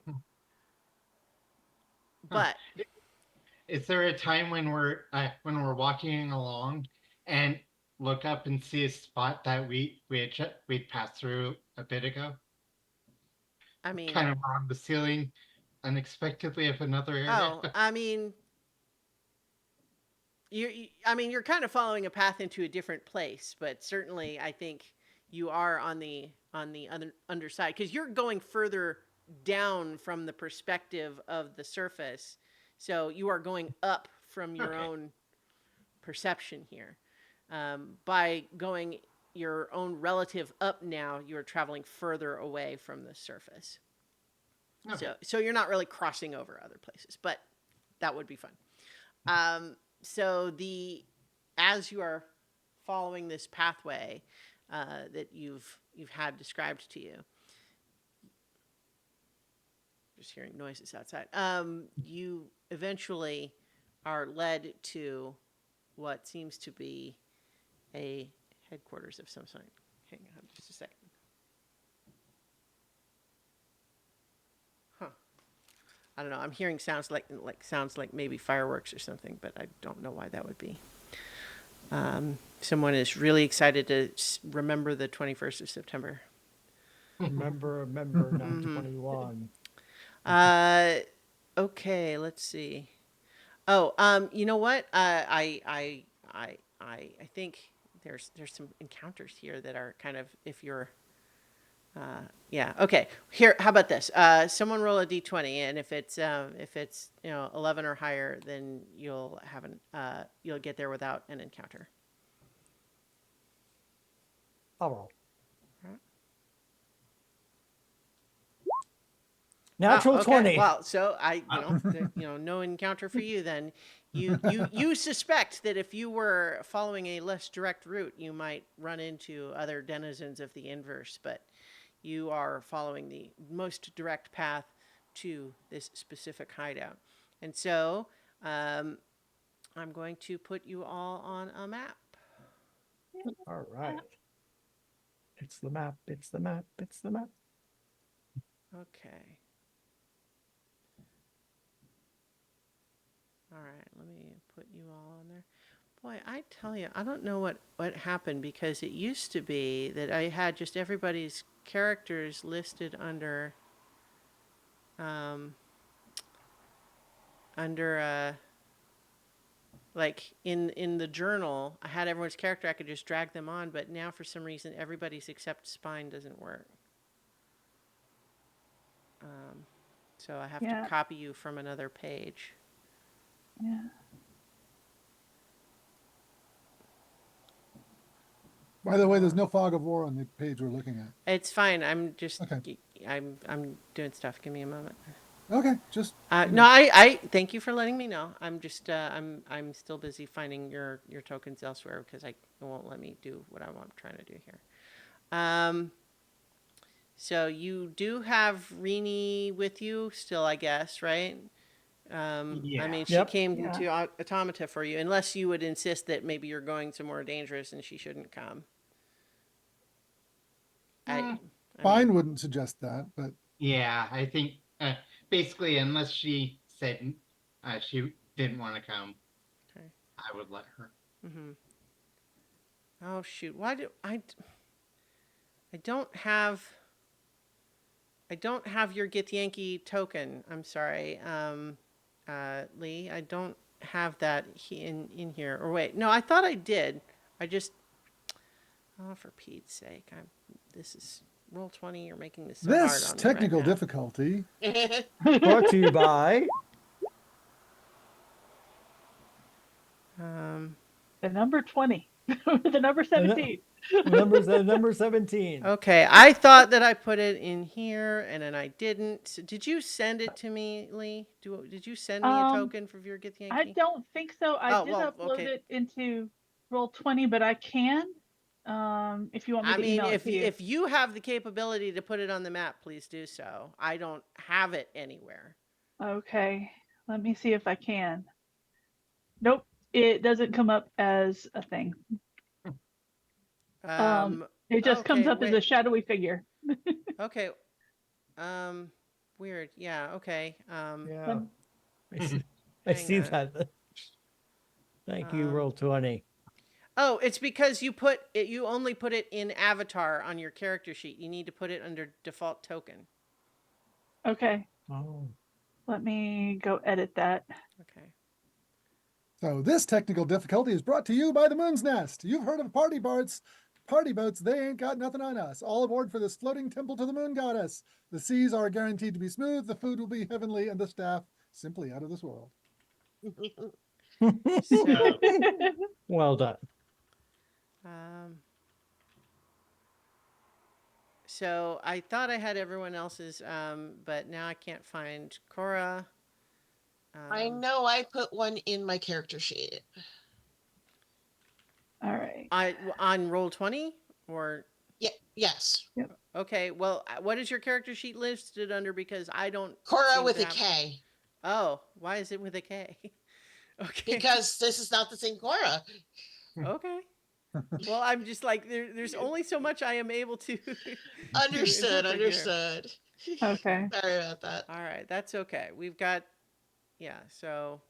But Is there a time when we're walking along and look up and see a spot that we'd passed through a bit ago, I mean, kind of on the ceiling unexpectedly of another area? I mean, you're kind of following a path into a different place, but certainly I think you are on the other underside, because you're going further down from the perspective of the surface, so you are going up from your Okay. own perception here. By going your own relative up now, you are traveling further away from the surface. Okay. So you're not really crossing over other places, but that would be fun. So as you are following this pathway that you've had described to you, just hearing noises outside, you eventually are led to what seems to be a headquarters of some sort. Hang on just a second. Huh. I don't know. I'm hearing sounds like maybe fireworks or something, but I don't know why that would be. Someone is really excited to remember the 21st of September. Remember, not 21. Okay, let's see. Oh, you know what? I think there's some encounters here that are kind of, if you're, yeah. Okay. Here, how about this? Someone roll a d20, and if it's 11 or higher, then you'll get there without an encounter. I'll roll. Right. Natural okay. 20. Well, so no encounter for you then. You suspect that if you were following a less direct route, you might run into other denizens of the inverse, but you are following the most direct path to this specific hideout. And so I'm going to put you all on a map. All right. It's the map. It's the map. It's the map. Okay. All right, let me put you all on there. Boy, I tell you, I don't know what happened, because it used to be that I had just everybody's characters listed under like in the journal. I had everyone's character, I could just drag them on, but now for some reason everybody's except Spine doesn't work. So I have to copy you from another page. Yeah. By the way, there's no fog of war on the page we're looking at. It's fine. I'm just Okay. I'm doing stuff. Give me a moment. Okay, just No, I thank you for letting me know. I'm just I'm still busy finding your tokens elsewhere, because it won't let me do what I'm trying to do here. So you do have Rini with you still, I guess, right? I Yeah. mean, she Yep. came Yeah. to Automata for you, unless you would insist that maybe you're going somewhere dangerous and she shouldn't come. I Fine mean, wouldn't suggest that, but Yeah, I think basically, unless she said she didn't want to come. okay. I would let her. Mm-hmm. Oh shoot! Why do I don't have your Githyanki token. I'm sorry, Lee. I don't have that in here. Or wait, no, I thought I did. I just oh, for Pete's sake, this is Roll20. You're making this so hard This on me right technical now. difficulty Brought to you by The number 20. The number 17. number 17. Okay, I thought that I put it in here and then I didn't. So did you send it to me, Lee? Did you send me a Um, token for your Githyanki? I don't think so. I Oh did well, upload okay. it into Roll20, but I can, if you want me I to mean, email it to you. if you have the capability to put it on the map, please do so. I don't have it anywhere. Okay, let me see if I can. Nope, it doesn't come up as a thing. Um. It just comes Okay. up as a Wait. shadowy figure. Okay. Um. Weird. Yeah. Okay. Yeah, Lem- I see, I Hang see on. that. Thank you, Um. Roll20. Oh, it's because you put it. You only put it in Avatar on your character sheet. You need to put it under default token. Okay, Oh. let me go edit that. Okay. So this technical difficulty is brought to you by the Moon's Nest. You've heard of party boats. Party boats, they ain't got nothing on us. All aboard for this floating temple to the moon goddess. The seas are guaranteed to be smooth, the food will be heavenly, and the staff simply out of this world. So. Well done. Um. So I thought I had everyone else's, but now I can't find Cora. I know I put one in my character sheet. All right. I on Roll20 or Yeah, yes. okay. Well, what is your character sheet listed under? Because I don't Cora seem with to a have. K, Oh, why is it with a K? Okay. because this is not the same Cora. Okay. Well, I'm just like there's only so much I am able to Understood, interpret here. understood. Okay. Sorry about that. All right, that's okay. We've got yeah. So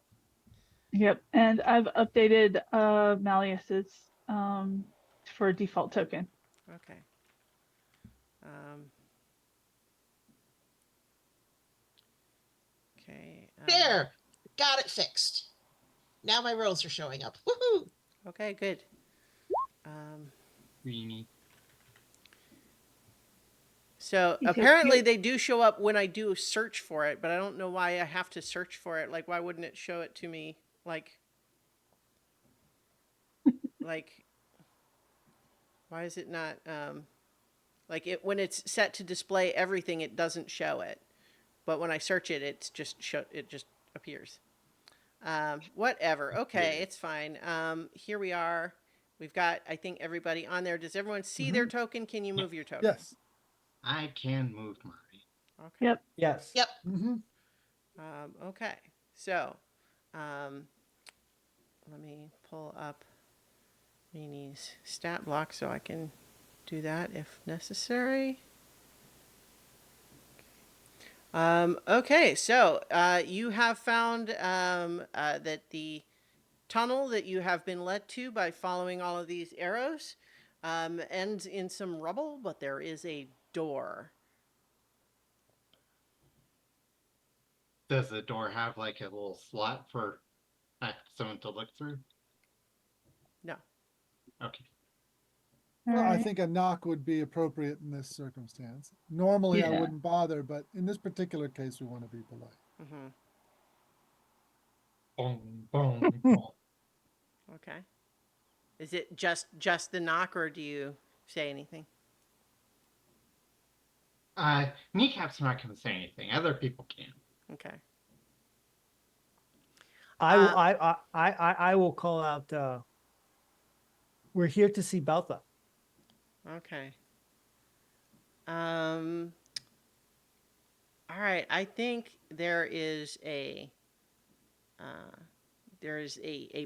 Yep, and I've updated Malleus's for default token. okay. Um, okay. There, got it fixed. Now my rolls are showing up. Woohoo! Okay. Good. Um, Weenie. So He's so apparently cute. they do show up when I do search for it, but I don't know why I have to search for it. Like, why wouldn't it show it to me? Like, why is it not? Like it when it's set to display everything, it doesn't show it, but when I search it, it just appears. Whatever. Okay, Yeah. it's fine. Here we are. We've got I think everybody on there. Does everyone see their token? Can you move your token? Yes. I can move mine. Okay. Yep. Yes. Yep. Okay. So, um, let me pull up Rini's stat block so I can do that if necessary. Okay, so you have found that the tunnel that you have been led to by following all of these arrows ends in some rubble, but there is a door. Does the door have like a little slot for someone to look through? No. Okay. Well, I Alright. think a knock would be appropriate in this circumstance. Normally, I Yeah. wouldn't bother, but in this particular case, we want to be polite. Mm-hmm. Boom, boom, boom. Okay. Is it just the knock, or do you say anything? Kneecap's not going to say anything. Other people can. Okay. I will call out. We're here to see Beltha. Okay. All right. I think there is a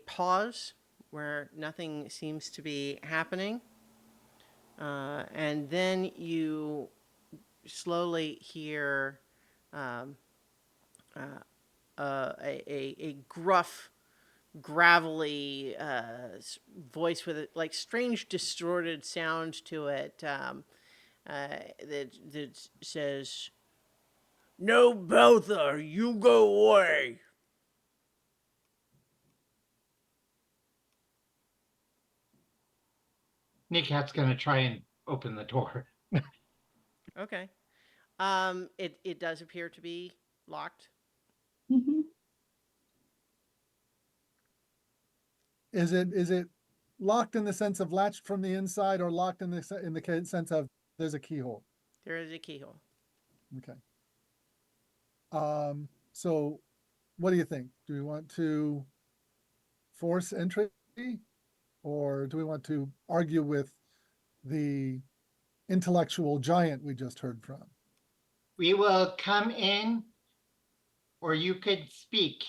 pause where nothing seems to be happening, and then you slowly hear um, a gruff gravelly voice with like strange distorted sound to it, that says, "No, Belther, you go away." Kneecap's gonna try and open the door. Okay. It does appear to be locked. Hmm. Is it locked in the sense of latched from the inside, or locked in the sense of there's a keyhole? There is a keyhole. Okay. So what do you think? Do we want to force entry, or do we want to argue with the intellectual giant we just heard from? We will come in, or you could speak.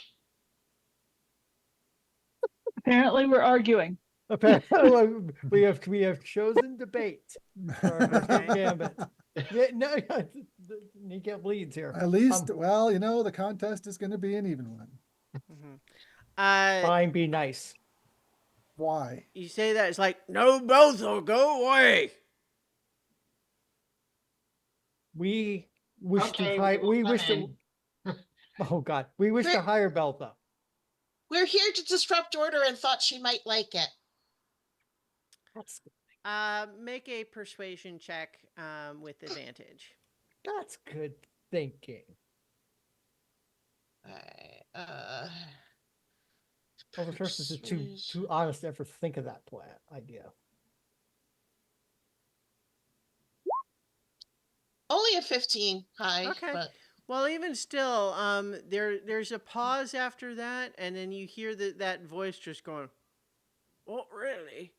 Apparently, we're arguing. Apparently, we have chosen debate for our first Okay. gambit. Yeah, no, the kneecap leads here. At least, well, the contest is going to be an even one. Mhm. Uh, Fine, be nice. Why? you say that it's like, "No, Belther, go away." We wish to Okay, we hire. will We come wish to. in. Oh God, we wish to We're- hire Beltha. We're here to disrupt order and thought she might like it. Make a persuasion check with advantage. That's good thinking. Alright, Well, the person is too honest to ever think of that plan idea. only a 15 high, Okay. but Well, even still, there's a pause after that, and then you hear that voice just going, "Oh, really?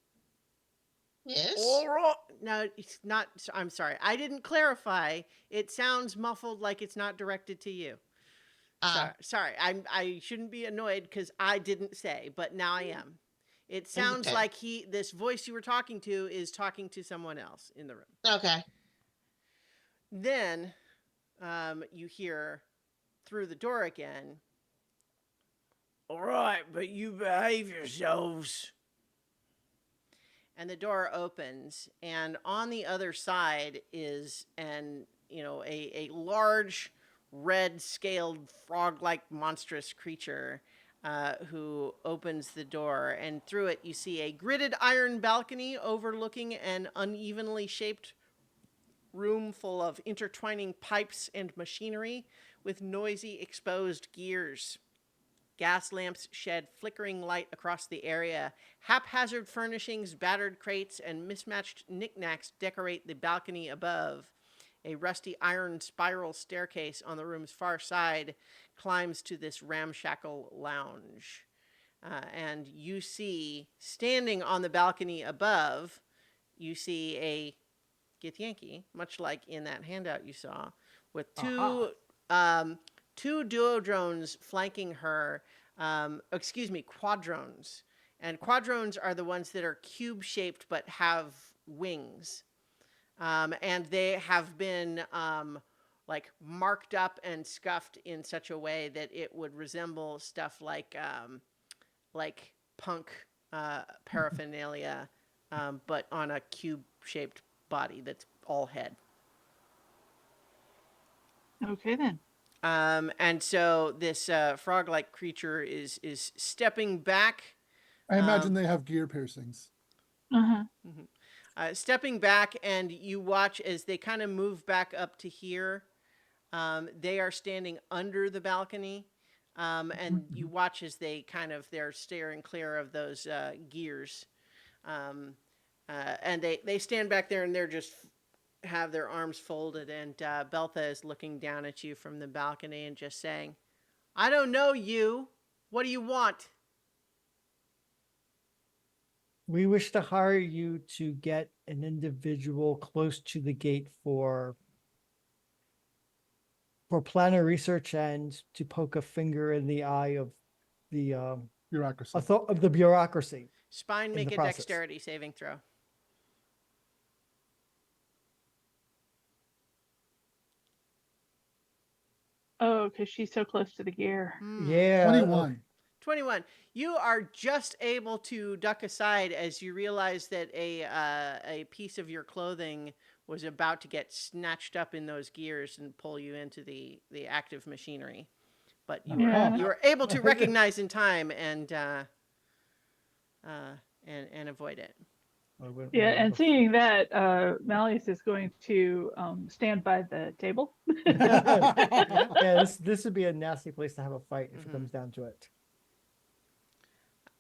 yes. All right." No, it's not. I'm sorry. I didn't clarify. It sounds muffled, like it's not directed to you. Sorry. I shouldn't be annoyed because I didn't say, but now I am. It sounds Okay. like this voice you were talking to is talking to someone else in the room. Okay. Then, you hear through the door again, "All right, but you behave yourselves." And the door opens, and on the other side is a large red scaled frog like monstrous creature, who opens the door, and through it you see a gridded iron balcony overlooking an unevenly shaped room full of intertwining pipes and machinery with noisy exposed gears. Gas lamps shed flickering light across the area. Haphazard furnishings, battered crates, and mismatched knickknacks decorate the balcony above. A rusty iron spiral staircase on the room's far side climbs to this ramshackle lounge. And you see, standing on the balcony above, you see a Githyanki, much like in that handout you saw, with two duodrones flanking her. Quadrones. And quadrones are the ones that are cube shaped but have wings. And they have been like marked up and scuffed in such a way that it would resemble stuff like punk paraphernalia, but on a cube shaped body that's all head. Okay, then. And so this frog-like creature is stepping back, I imagine they have gear piercings. Uh-huh. stepping back, and you watch as they kind of move back up to here. They are standing under the balcony, and you watch as they're staring clear of those gears, and they stand back there, and they're just have their arms folded, and Beltha is looking down at you from the balcony and just saying, "I don't know you. What do you want?" We wish to hire you to get an individual close to the gate for planner research and to poke a finger in the eye of the Bureaucracy. of the bureaucracy. Spine, In make the a process. dexterity saving throw. Oh, because she's so close to the gear. Hmm. Yeah. 21. 21. You are just able to duck aside as you realize that a piece of your clothing was about to get snatched up in those gears and pull you into the active machinery. But Yeah. you were able to recognize in time and avoid it. Yeah, and seeing that, Malleus is going to stand by the table. Yeah, this would be a nasty place to have a fight if it comes down to it.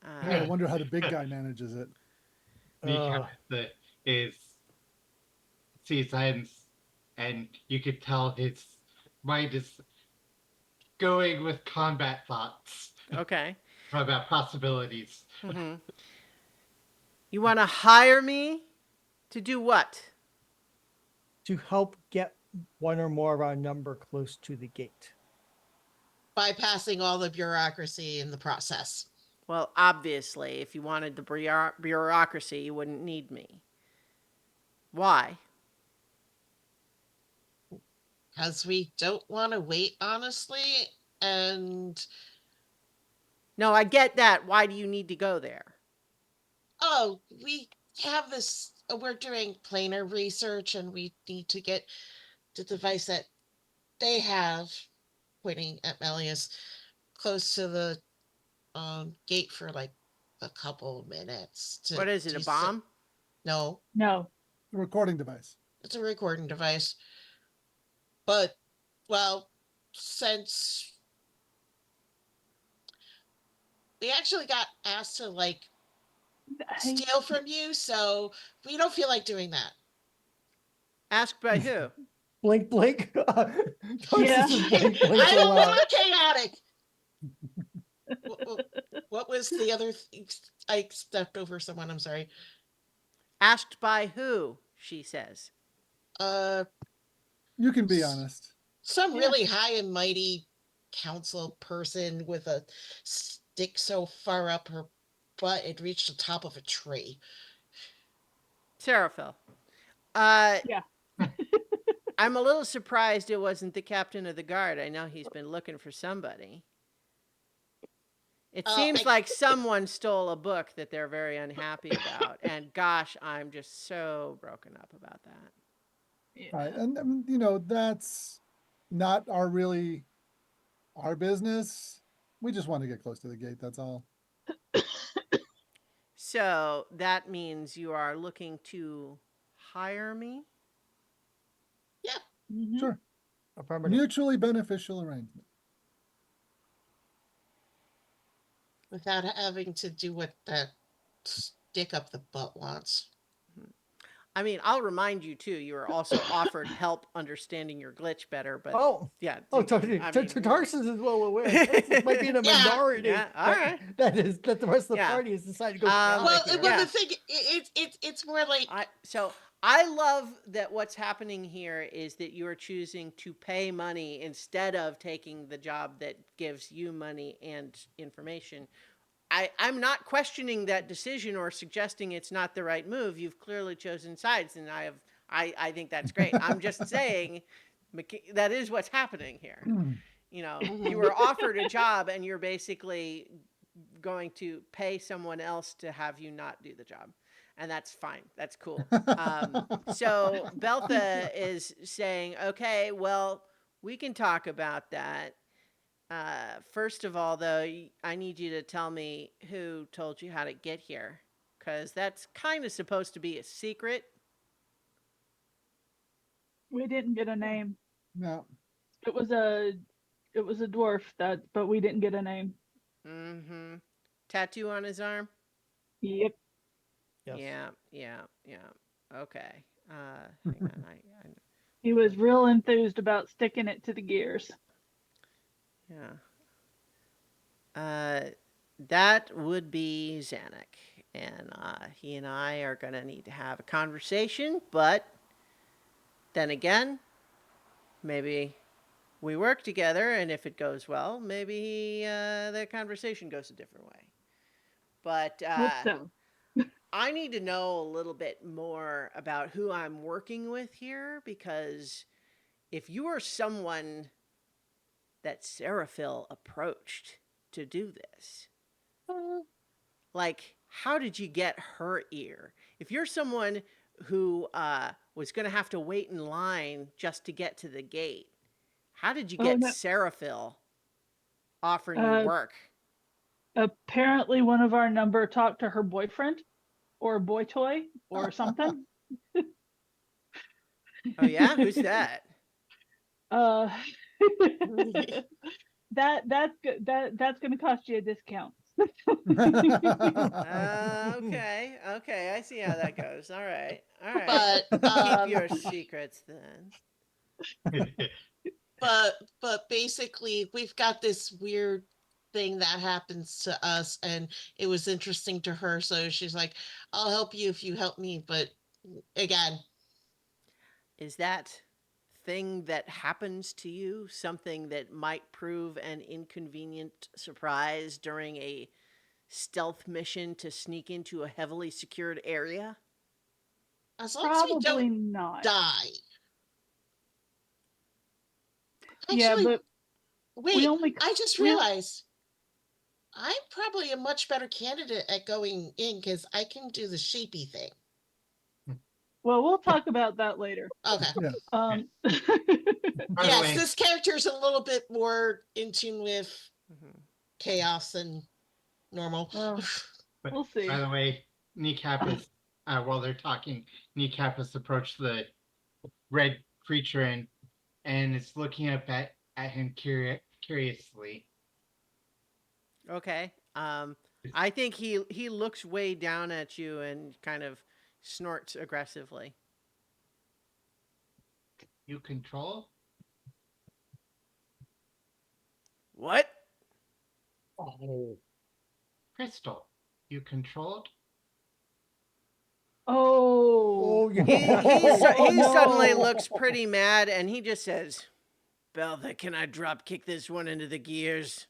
I gotta wonder how the big guy manages it. Kneecap is sees and you could tell his mind is going with combat thoughts Okay. about possibilities. Mm-hmm. You want to hire me to do what? To help get one or more of our number close to the gate. Bypassing all the bureaucracy in the process. Well, obviously, if you wanted the bureaucracy, you wouldn't need me. Why? Because we don't want to wait, honestly. And, No, I get that. Why do you need to go there? oh, we have this, we're doing planar research and we need to get the device that they have, pointing at Malleus, close to the gate for like a couple of minutes. What is it, a bomb? No, No. The recording device. it's a recording device. But, well, since we actually got asked to like steal from you, so we don't feel like doing that. Asked by who? Blink, blink. Yeah. Blink, blink I don't aloud. want chaotic. What was the other thing? I stepped over someone. I'm sorry. Asked by who? She says. You can be honest. Some really high and mighty council person with a stick so far up her butt it reached the top of a tree. Seraphil. Yeah. I'm a little surprised it wasn't the captain of the guard. I know he's been looking for somebody. It seems like someone stole a book that they're very unhappy about. And gosh, I'm just so broken up about that. Yeah. Right. And that's not our business. We just want to get close to the gate, that's all. So that means you are looking to hire me? Yeah. Mhm. Sure. Affirmative. Mutually beneficial arrangement. Without having to do what that stick up the butt wants. I mean, I'll remind you too, you were also offered help understanding your glitch better, but Yeah. I Tarsus is well aware. Tarsus might be in a Yeah. minority. Yeah, all right. That the rest of the Yeah. party has decided to go. Well, chaotic well, here. the thing it's more like I love that what's happening here is that you are choosing to pay money instead of taking the job that gives you money and information. I'm not questioning that decision or suggesting it's not the right move. You've clearly chosen sides, and I think that's great. I'm just saying that is what's happening here. You were offered a job, and you're basically going to pay someone else to have you not do the job. And that's fine. That's cool. So Beltha is saying, okay, well, we can talk about that. First of all, though, I need you to tell me who told you how to get here, because that's kind of supposed to be a secret. We didn't get a name. No. It was a dwarf but we didn't get a name. Mm-hmm. Tattoo on his arm? Yep. Yes. Yeah. Okay. Hang on. He was real enthused about sticking it to the gears. Yeah. That would be Zanuck. And he and I are going to need to have a conversation, but then again, maybe we work together, and if it goes well, maybe the conversation goes a different way. But Hope so. I need to know a little bit more about who I'm working with here, because if you are someone that Seraphil approached to do this, Like, how did you get her ear? If you're someone who was going to have to wait in line just to get to the gate, how did you Oh get no. Seraphil offering you Uh, work? apparently one of our number talked to her boyfriend or boy toy or something. Oh yeah, who's that? uh, that's gonna cost you a discount. Okay, okay, I see how that goes. All right, all right. But Keep your secrets then. but basically we've got this weird thing that happens to us, and it was interesting to her, so she's like, I'll help you if you help me. But again, Is that thing that happens to you something that might prove an inconvenient surprise during a stealth mission to sneak into a heavily secured area? as long as we Probably don't not. die. Yeah, Actually, but we wait, only I just we realized I'm probably a much better candidate at going in because I can do the shapey thing. well, we'll talk about that later. Okay. Yeah. Um, By the Yes, way, this character is a little bit more in tune with Mm-hmm. chaos than normal. well, but we'll see. by the way, Kneecap is while they're talking, Kneecap has approached the red creature and is looking up at him curiously. Okay. I think he looks way down at you and kind of snorts aggressively. You control? What? Oh. Crystal, you controlled? Oh, Oh, yeah. He suddenly no. looks pretty mad and he just says, "Beltha, can I drop kick this one into the gears?"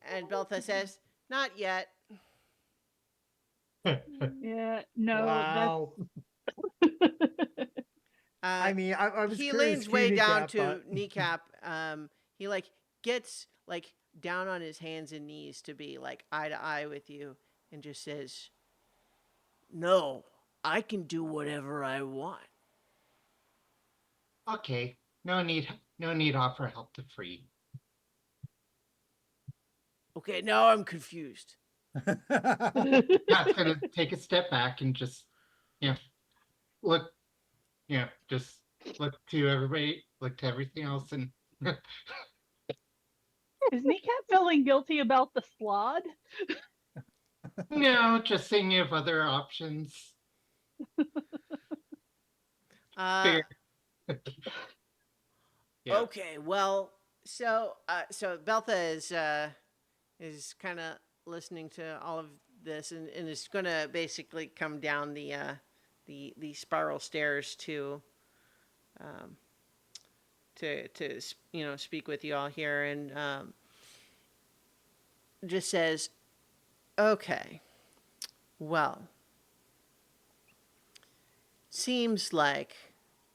And Beltha says, "Not yet." Yeah, no, that's Wow. Uh, I mean, I was he curious leans too, way down Kneecap, to but Kneecap. He like gets like down on his hands and knees to be like eye to eye with you and just says, "No, I can do whatever I want." Okay, no need offer help to free. Okay, now I'm confused. Pat's gonna take a step back and just, you know, look, just look to everybody, look to everything else, and is Kneecap feeling guilty about the slod? no, just thinking of other options. Uh, Figure, yeah. okay, well, so Beltha is kind of listening to all of this and is going to basically come down the spiral stairs um, to speak with you all here and just says, "Okay, well, seems like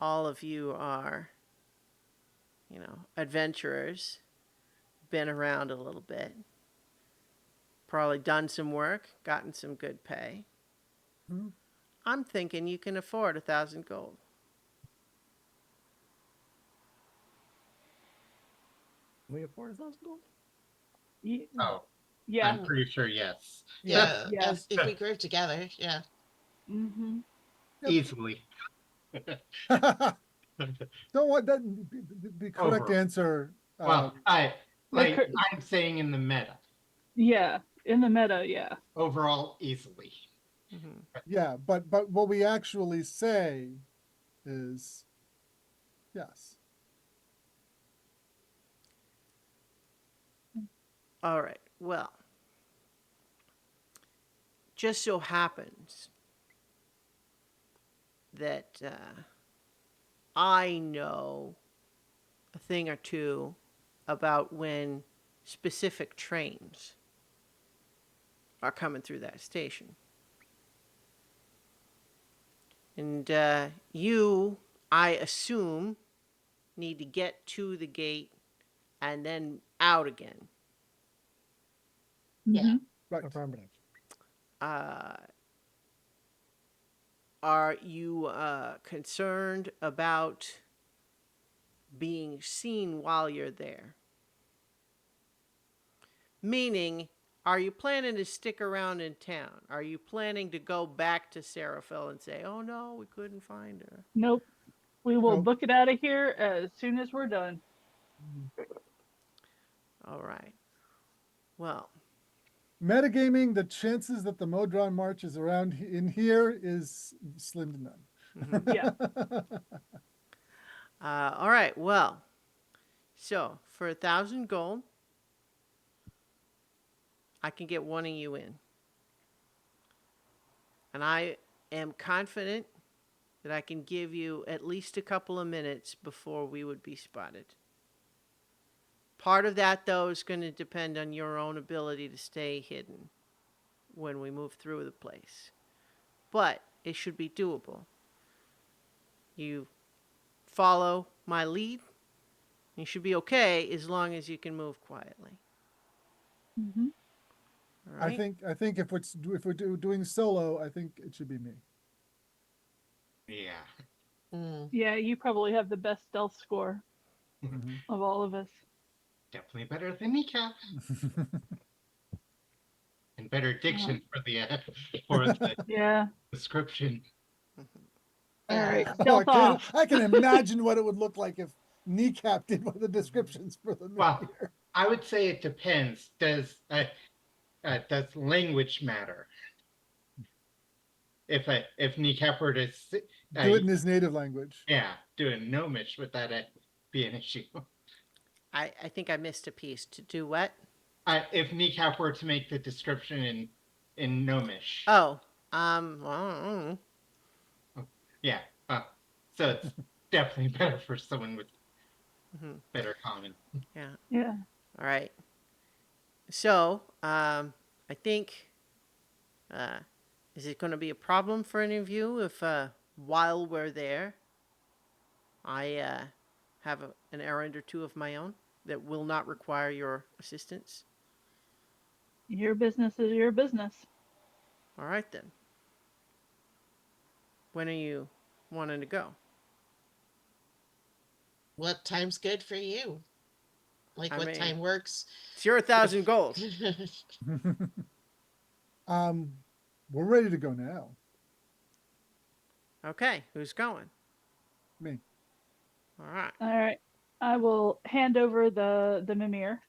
all of you are, adventurers, been around a little bit, probably done some work, gotten some good pay. Hmm. I'm thinking you can afford 1,000 gold." we afford 1,000 gold? Oh, Yeah, I'm pretty sure yes. Yeah. Yeah, yeah. as if we group together, yeah. Mm-hmm. Yep. Easily. Don't want that. The correct Overall. answer. Well, The like cur- I'm saying in the meta, yeah, in the meta, yeah. overall easily. Mm-hmm. Yeah, but what we actually say is yes. All right, well, just so happens that I know a thing or two about when specific trains are coming through that station. And you, I assume, need to get to the gate and then out again. Yeah. Mhm. Right. Affirmative. Uh, are you concerned about being seen while you're there? Meaning, are you planning to stick around in town? Are you planning to go back to Seraphil and say, "Oh no, we couldn't find her"? Nope. We will Nope. book it out of here as soon as we're done. All right. Well, Metagaming, the chances that the Modron March is around in here is slim to none. Yeah. all right. Well, so for 1,000 gold, I can get one of you in, and I am confident that I can give you at least a couple of minutes before we would be spotted. Part of that, though, is going to depend on your own ability to stay hidden when we move through the place. But it should be doable. You follow my lead, you should be okay as long as you can move quietly. Hmm. All right? I think if we're doing solo, I think it should be me. Yeah. Mm. Yeah, you probably have the best stealth score Mhm. of all of us. Definitely better than kneecap. And better diction for the Yeah. description. All right. Yeah. Oh, Stealth off. I can imagine what it would look like if Kneecap did one of the descriptions for the Well, mirror. I would say it depends. Does language matter? If kneecap were to Do it in his native language. yeah, doing gnomish, would that be an issue? I think I missed a piece. To do what? If kneecap were to make the description in gnomish. Oh, well, I don't know. Yeah. So it's definitely better for someone with Mhm. better common. Yeah. Yeah. All right. So, I think, uh, is it going to be a problem for any of you if, while we're there, I have an errand or two of my own that will not require your assistance? Your business is your business. All right, then. When are you wanting to go? What time's good for you? Like I what mean, time works? it's your 1,000 gold. um, we're ready to go now. Okay, who's going? Me. All right. All right. I will hand over the mimir.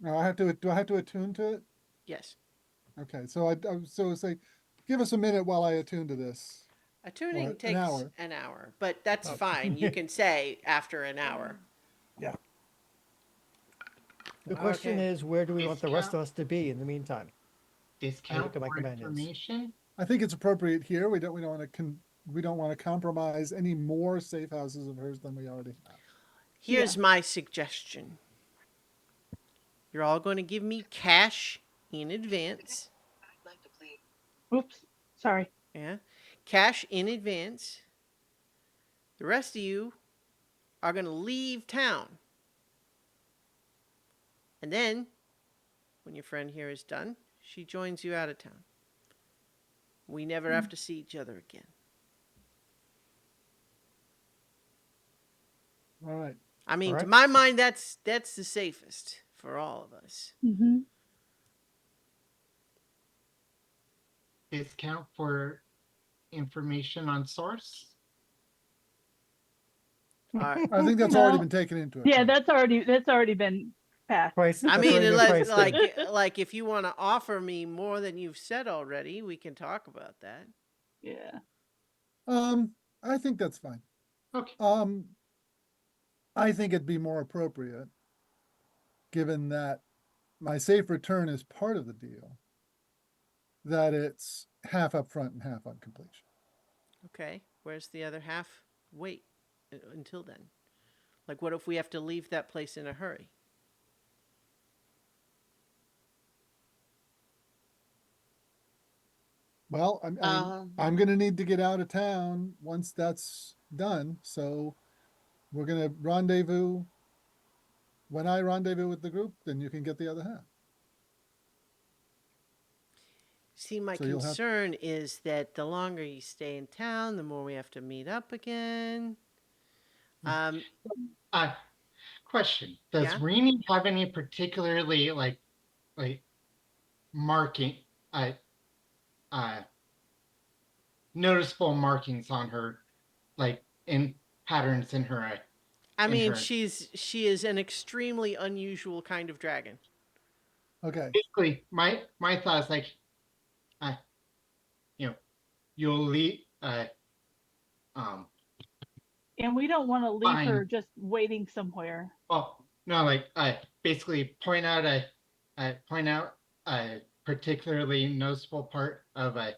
Now do I have to attune to it? Yes. Okay, so I so say, give us a minute while I attune to this. Attuning Or takes an hour. an hour, but that's Oh. fine. You can say after an hour. Yeah. The question Okay. is, where do we want the rest of Discount? us to be in the meantime? Discount look at my for companions. information. I think it's appropriate here. We don't want to compromise any more safe houses of hers than we already have. Here's my suggestion. You're all going to give me cash in advance. Oops. Sorry. Yeah. Cash in advance. The rest of you are going to leave town. And then, when your friend here is done, she joins you out of town. We never have to see each other again. All right. I mean, All to right. my mind, that's the safest for all of us. Mm-hmm. Discount for information on source. All right. I think that's No. already been taken into account. Yeah, that's already been passed. Price. I that's mean, already been unless priced in. like if you want to offer me more than you've said already, we can talk about that. Yeah. I think that's fine. Okay. I think it'd be more appropriate, given that my safe return is part of the deal, that it's half up front and half on completion. Okay. Where's the other half? Wait until then. Like, what if we have to leave that place in a hurry? Well, I'm gonna need to get out of town once that's done, so we're gonna rendezvous. When I rendezvous with the group, then you can get the other half. See, my So you'll have- concern is that the longer you stay in town, the more we have to meet up again. Um, Uh, question: Does Yeah? Rini have any particularly like marking uh noticeable markings on her, like in patterns in her I in mean, her? she is an extremely unusual kind of dragon. Okay. Basically, my thought is like, uh, you know, you'll leave um And we don't want to leave fine. her just waiting somewhere. Well, no, like basically point out a particularly noticeable part of a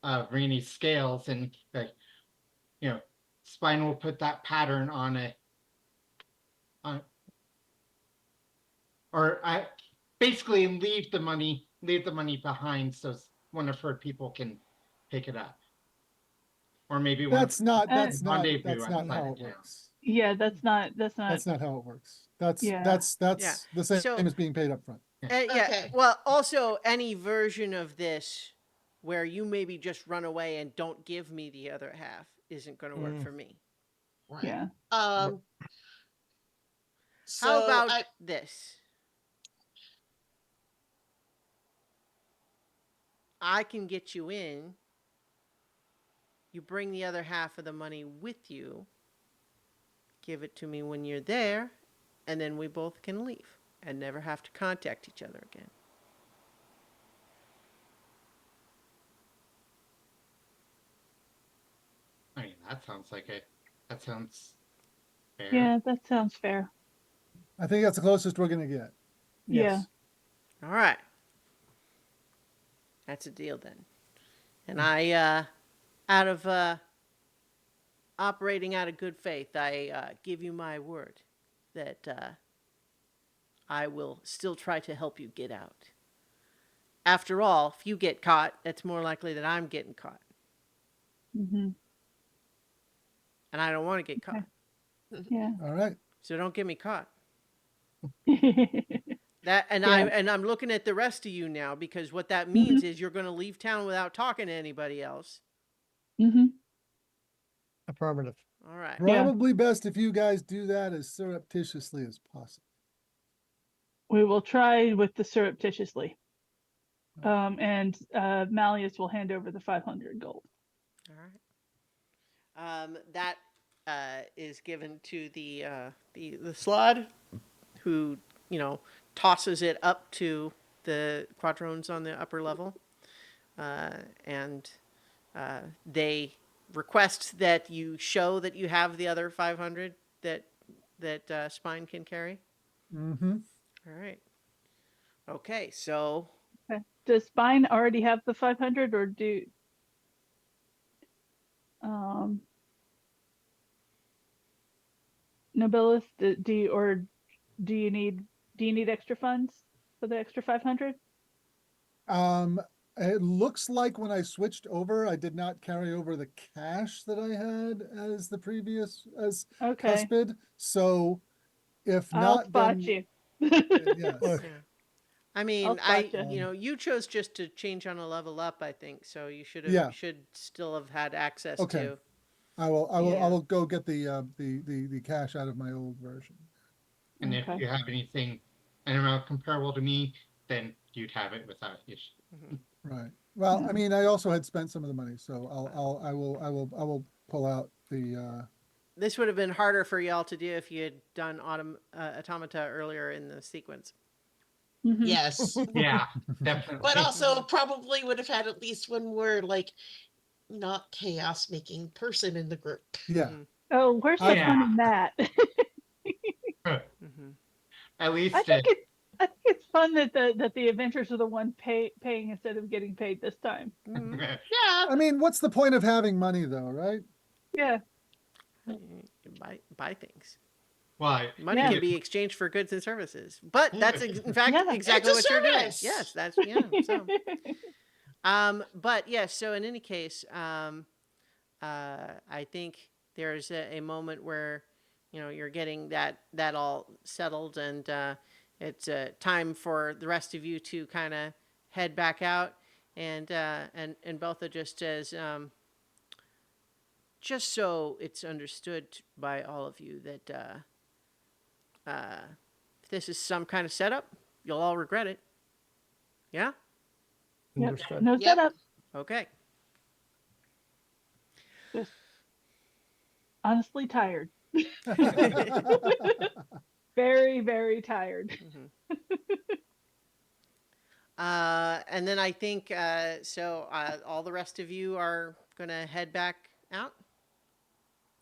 Rini's scales, and you know, Spine will put that pattern on on or I basically leave the money behind so one of her people can pick it up, or maybe one of That's not, Uh, rendezvous that's not outside how of it town. works. Yeah, that's not, That's not how it works. That's, Yeah. that's, Yeah. that's the same So- as being paid up front. Yeah. Okay. Well, also any version of this where you maybe just run away and don't give me the other half isn't going to work Mm. for me. Right. yeah. How So about I this? I can get you in. You bring the other half of the money with you. Give it to me when you're there, and then we both can leave and never have to contact each other again. I mean, that sounds fair. Yeah, that sounds fair. I think that's the closest we're gonna get. Yes. All right. That's a deal then. And out of operating out of good faith, I give you my word that I will still try to help you get out. After all, if you get caught, it's more likely that I'm getting caught. Hmm. And I don't want to get Okay. caught. Yeah. All right. So don't get me caught. Hmm. That and Yeah. I'm looking at the rest of you now because what that means is you're going to leave town without talking to anybody else. Affirmative. All right. Yeah. Probably best if you guys do that as surreptitiously as possible. We will try with the surreptitiously. And Malleus will hand over the 500 gold. All right. That is given to the Slod, who tosses it up to the quadrones on the upper level, and they request that you show that you have the other 500 that Spine can carry. Mm-hmm. All right. Okay, so Okay. Does Spine already have the 500 or do um Nobilis, do you or do you need extra funds for the extra 500? It looks like when I switched over, I did not carry over the cash that I had as the previous, as Okay. Cuspid. So if I'll not, spot then you. yes. Look, yeah. I mean, I'll spot ya. you chose just to change on a level up, I think, so you Yeah. should still have had access Okay. to. I will Yeah. go get the cash out of my old version. And if Okay. you have anything, I don't know, comparable to me, then you'd have it without issue. Mhm. Right. Well, Yeah. I mean, I also had spent some of the money, so I will pull out the This would have been harder for y'all to do if you had done automata earlier in the sequence. Mhm. yes, Yeah, definitely. but also probably would have had at least one more like not chaos making person in the group. yeah. Mhm. Oh, where's the Yeah. fun in that? Mhm. At I least think it's fun that the adventures are the one paying instead of getting paid this time. Mhm. Yeah, I mean, what's the point of having money though, right? Yeah. You can buy things. why? Money Yeah. can be exchanged for goods and services, but that's in fact Yeah. exactly It's a what you're doing. service. Yes, that's yeah. So, but yes. So in any case, I think there's a moment where you're getting that all settled, and it's time for the rest of you to kind of head back out. and Beltha just says, just so it's understood by all of you that if this is some kind of setup, you'll all regret it. Yeah. Yep. Understood. No Yep. setup. Okay. Just honestly tired. Very, very tired. And then I think so. All the rest of you are gonna head back out.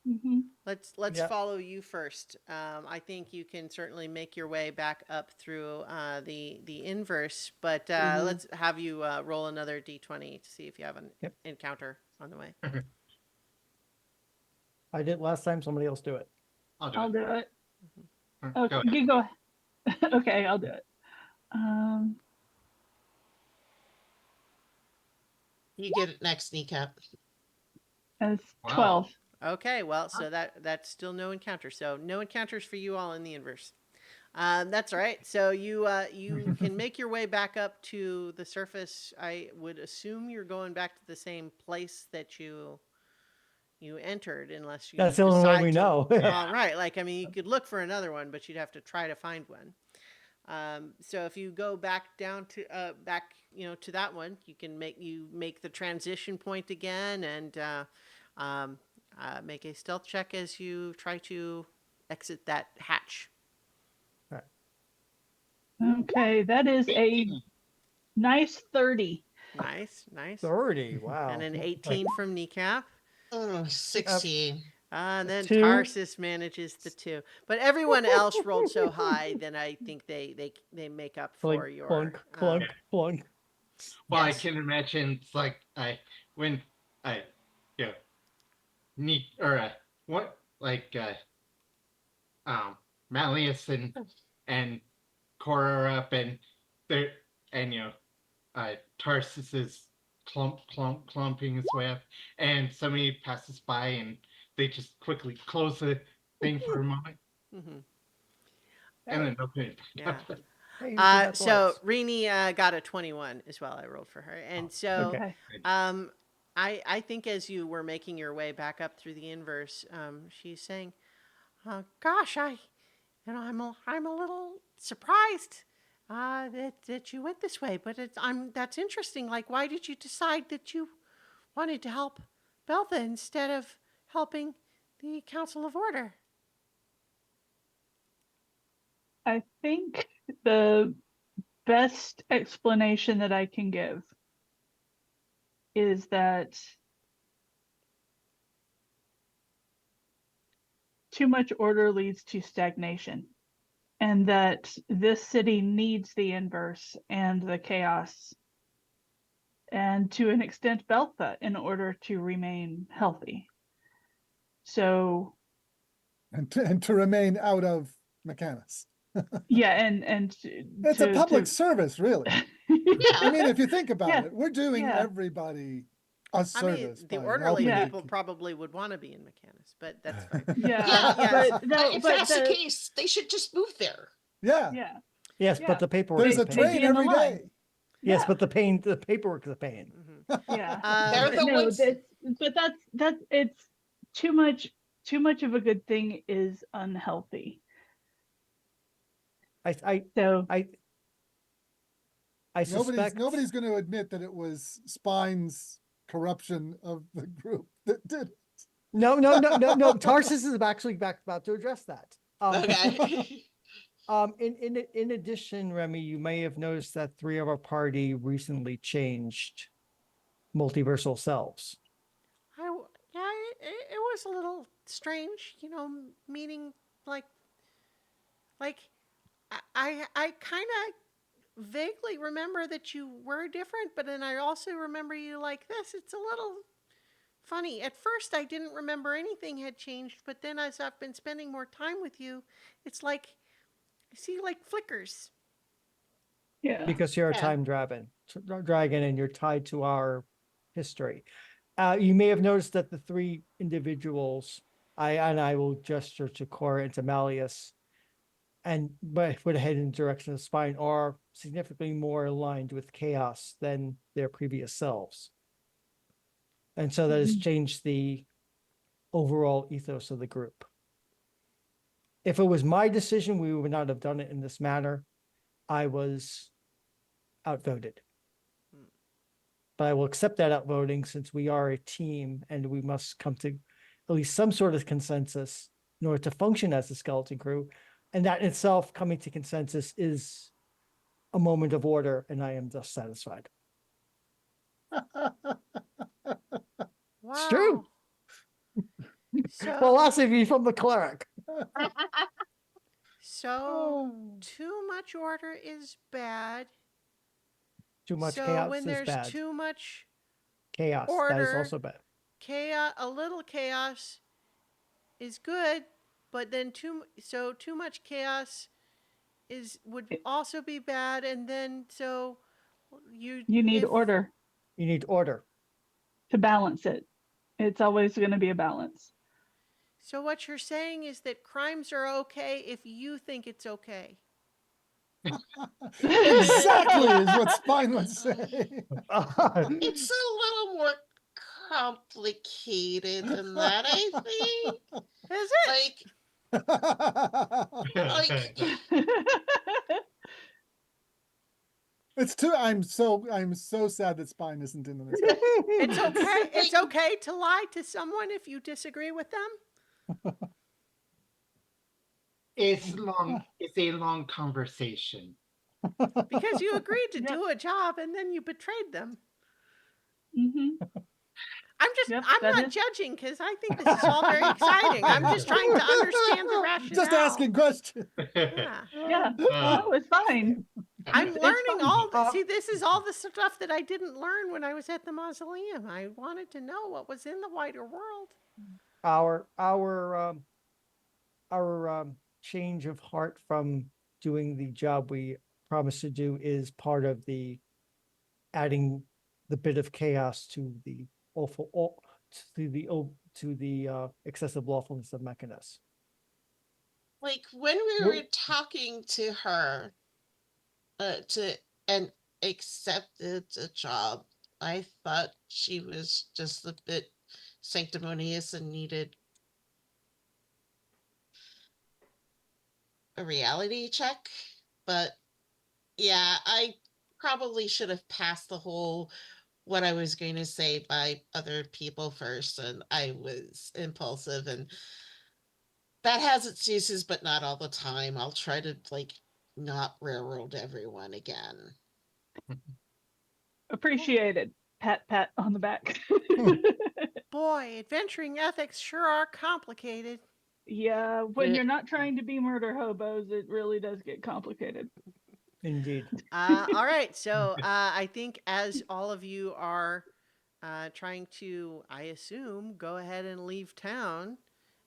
Hmm. Let's Yeah. follow you first. I think you can certainly make your way back up through the inverse, but let's have you roll another d20 to see if you have an Yep. encounter on the way. I did last time, somebody else do it. I'll do it. Go Okay, ahead. you go. Okay, I'll do it. You get it next, Kneecap. It's Wow. 12. Okay, well, so that's still no encounter. So no encounters for you all in the inverse. That's all right. So you can make your way back up to the surface. I would assume you're going back to the same place that you entered, unless you That's the only one decide we to- know. Well, right. Like, I mean, you could look for another one, but you'd have to try to find one. So if you go back down to back, to that one, you can make the transition point again, and make a stealth check as you try to exit that hatch. Okay, that is a nice 30. Nice, nice. 30. Wow. And an 18 from Kneecap. Oh, 16. And then Two. Tarsus manages the 2. But everyone else rolled so high, then I think they make up for Clunk, your clunk, clunk, clunk. Well, Yes. I can imagine it's like when I you know neat or what like Malleus and Cora are up and they're and Tarsus is clumping his way up and somebody passes by and they just quickly close the thing for a moment hmm and then open it Yeah. back up. Hey, you can have So lights. Rini got a 21 as well. I rolled for her, and so Okay. I think as you were making your way back up through the inverse, she's saying, "Gosh, I'm a little surprised that you went this way, but that's interesting. Like, why did you decide that you wanted to help Beltha instead of helping the Council of Order?" I think the best explanation that I can give is that too much order leads to stagnation, and that this city needs the inverse and the chaos, and to an extent, Beltha, in order to remain healthy. So, and to remain out of Mechanus. yeah, and It's a public service, really. I mean, if you think about Yeah, it, we're doing yeah. everybody a I service. mean, the by orderly helping people keep- probably would want to be in Mechanus, but that's fine. Yeah, Yes. but no, If but that's the case, they should just move there. Yeah, yeah, Yes, yeah. but the paperwork. there's is a pain. They'd train be in the every line. day. Yes, Yeah. but the paperwork is a pain. Yeah, They're but the no, ones- but that's it's too much of a good thing is unhealthy. I So suspect Nobody's going to admit that it was Spine's corruption of the group that did it. no. Tarsus is actually about to address that. Okay. In addition, Remy, you may have noticed that 3 of our party recently changed multiversal selves. Yeah, it was a little strange, meaning like I kind of vaguely remember that you were different, but then I also remember you like this. It's a little funny. At first, I didn't remember anything had changed, but then as I've been spending more time with you, it's like I see like flickers. yeah, Because you're a Yeah. time dragon and you're tied to our history. You may have noticed that the 3 individuals, I will gesture to Cora and to Malleus, but would head in the direction of spine are significantly more aligned with chaos than their previous selves. And so that has changed the overall ethos of the group. If it was my decision, we would not have done it in this manner. I was outvoted. But I will accept that outvoting since we are a team and we must come to at least some sort of consensus in order to function as a skeleton crew. And that in itself, coming to consensus, is a moment of order, and I am thus satisfied. It's true. Wow. So, Philosophy from the cleric. so too much order is bad. Too much So chaos when is there's bad. too much Chaos, that is order, also bad. chaos, a little chaos is good, but then too much chaos would also be bad, and then so you You need if order You need order. to balance it. It's always going to be a balance. so what you're saying is that crimes are okay if you think it's okay. Exactly is what Spine would say. It's a little more complicated than that, I think. Is it? Like, It's too. I'm so sad that Spine isn't in this. It's okay. It's Like- okay to lie to someone if you disagree with them. It's a long conversation. Because you agreed to Yep. do a job and then you betrayed them. Hmm. Yep, I'm that not is- judging because I think this is all very exciting. I'm just trying to understand the rationale. Just asking questions. Yeah. Yeah. No, it's fine. I'm It's learning fine. all the, see, this is all the stuff that I didn't learn when I was at the mausoleum. I wanted to know what was in the wider world. Our change of heart from doing the job we promised to do is part of the adding the bit of chaos to the excessive lawfulness of Mechanus. like when we were talking to her to and accepted the job, I thought she was just a bit sanctimonious and needed a reality check. But yeah, I probably should have passed the whole what I was going to say by other people first, and I was impulsive, and that has its uses, but not all the time. I'll try to like not railroad everyone again. Appreciated. Pat, pat on the back. Boy, adventuring ethics sure are complicated. Yeah, when Yeah. you're not trying to be murder hobos, it really does get complicated. Indeed. All right. So I think as all of you are trying to, I assume, go ahead and leave town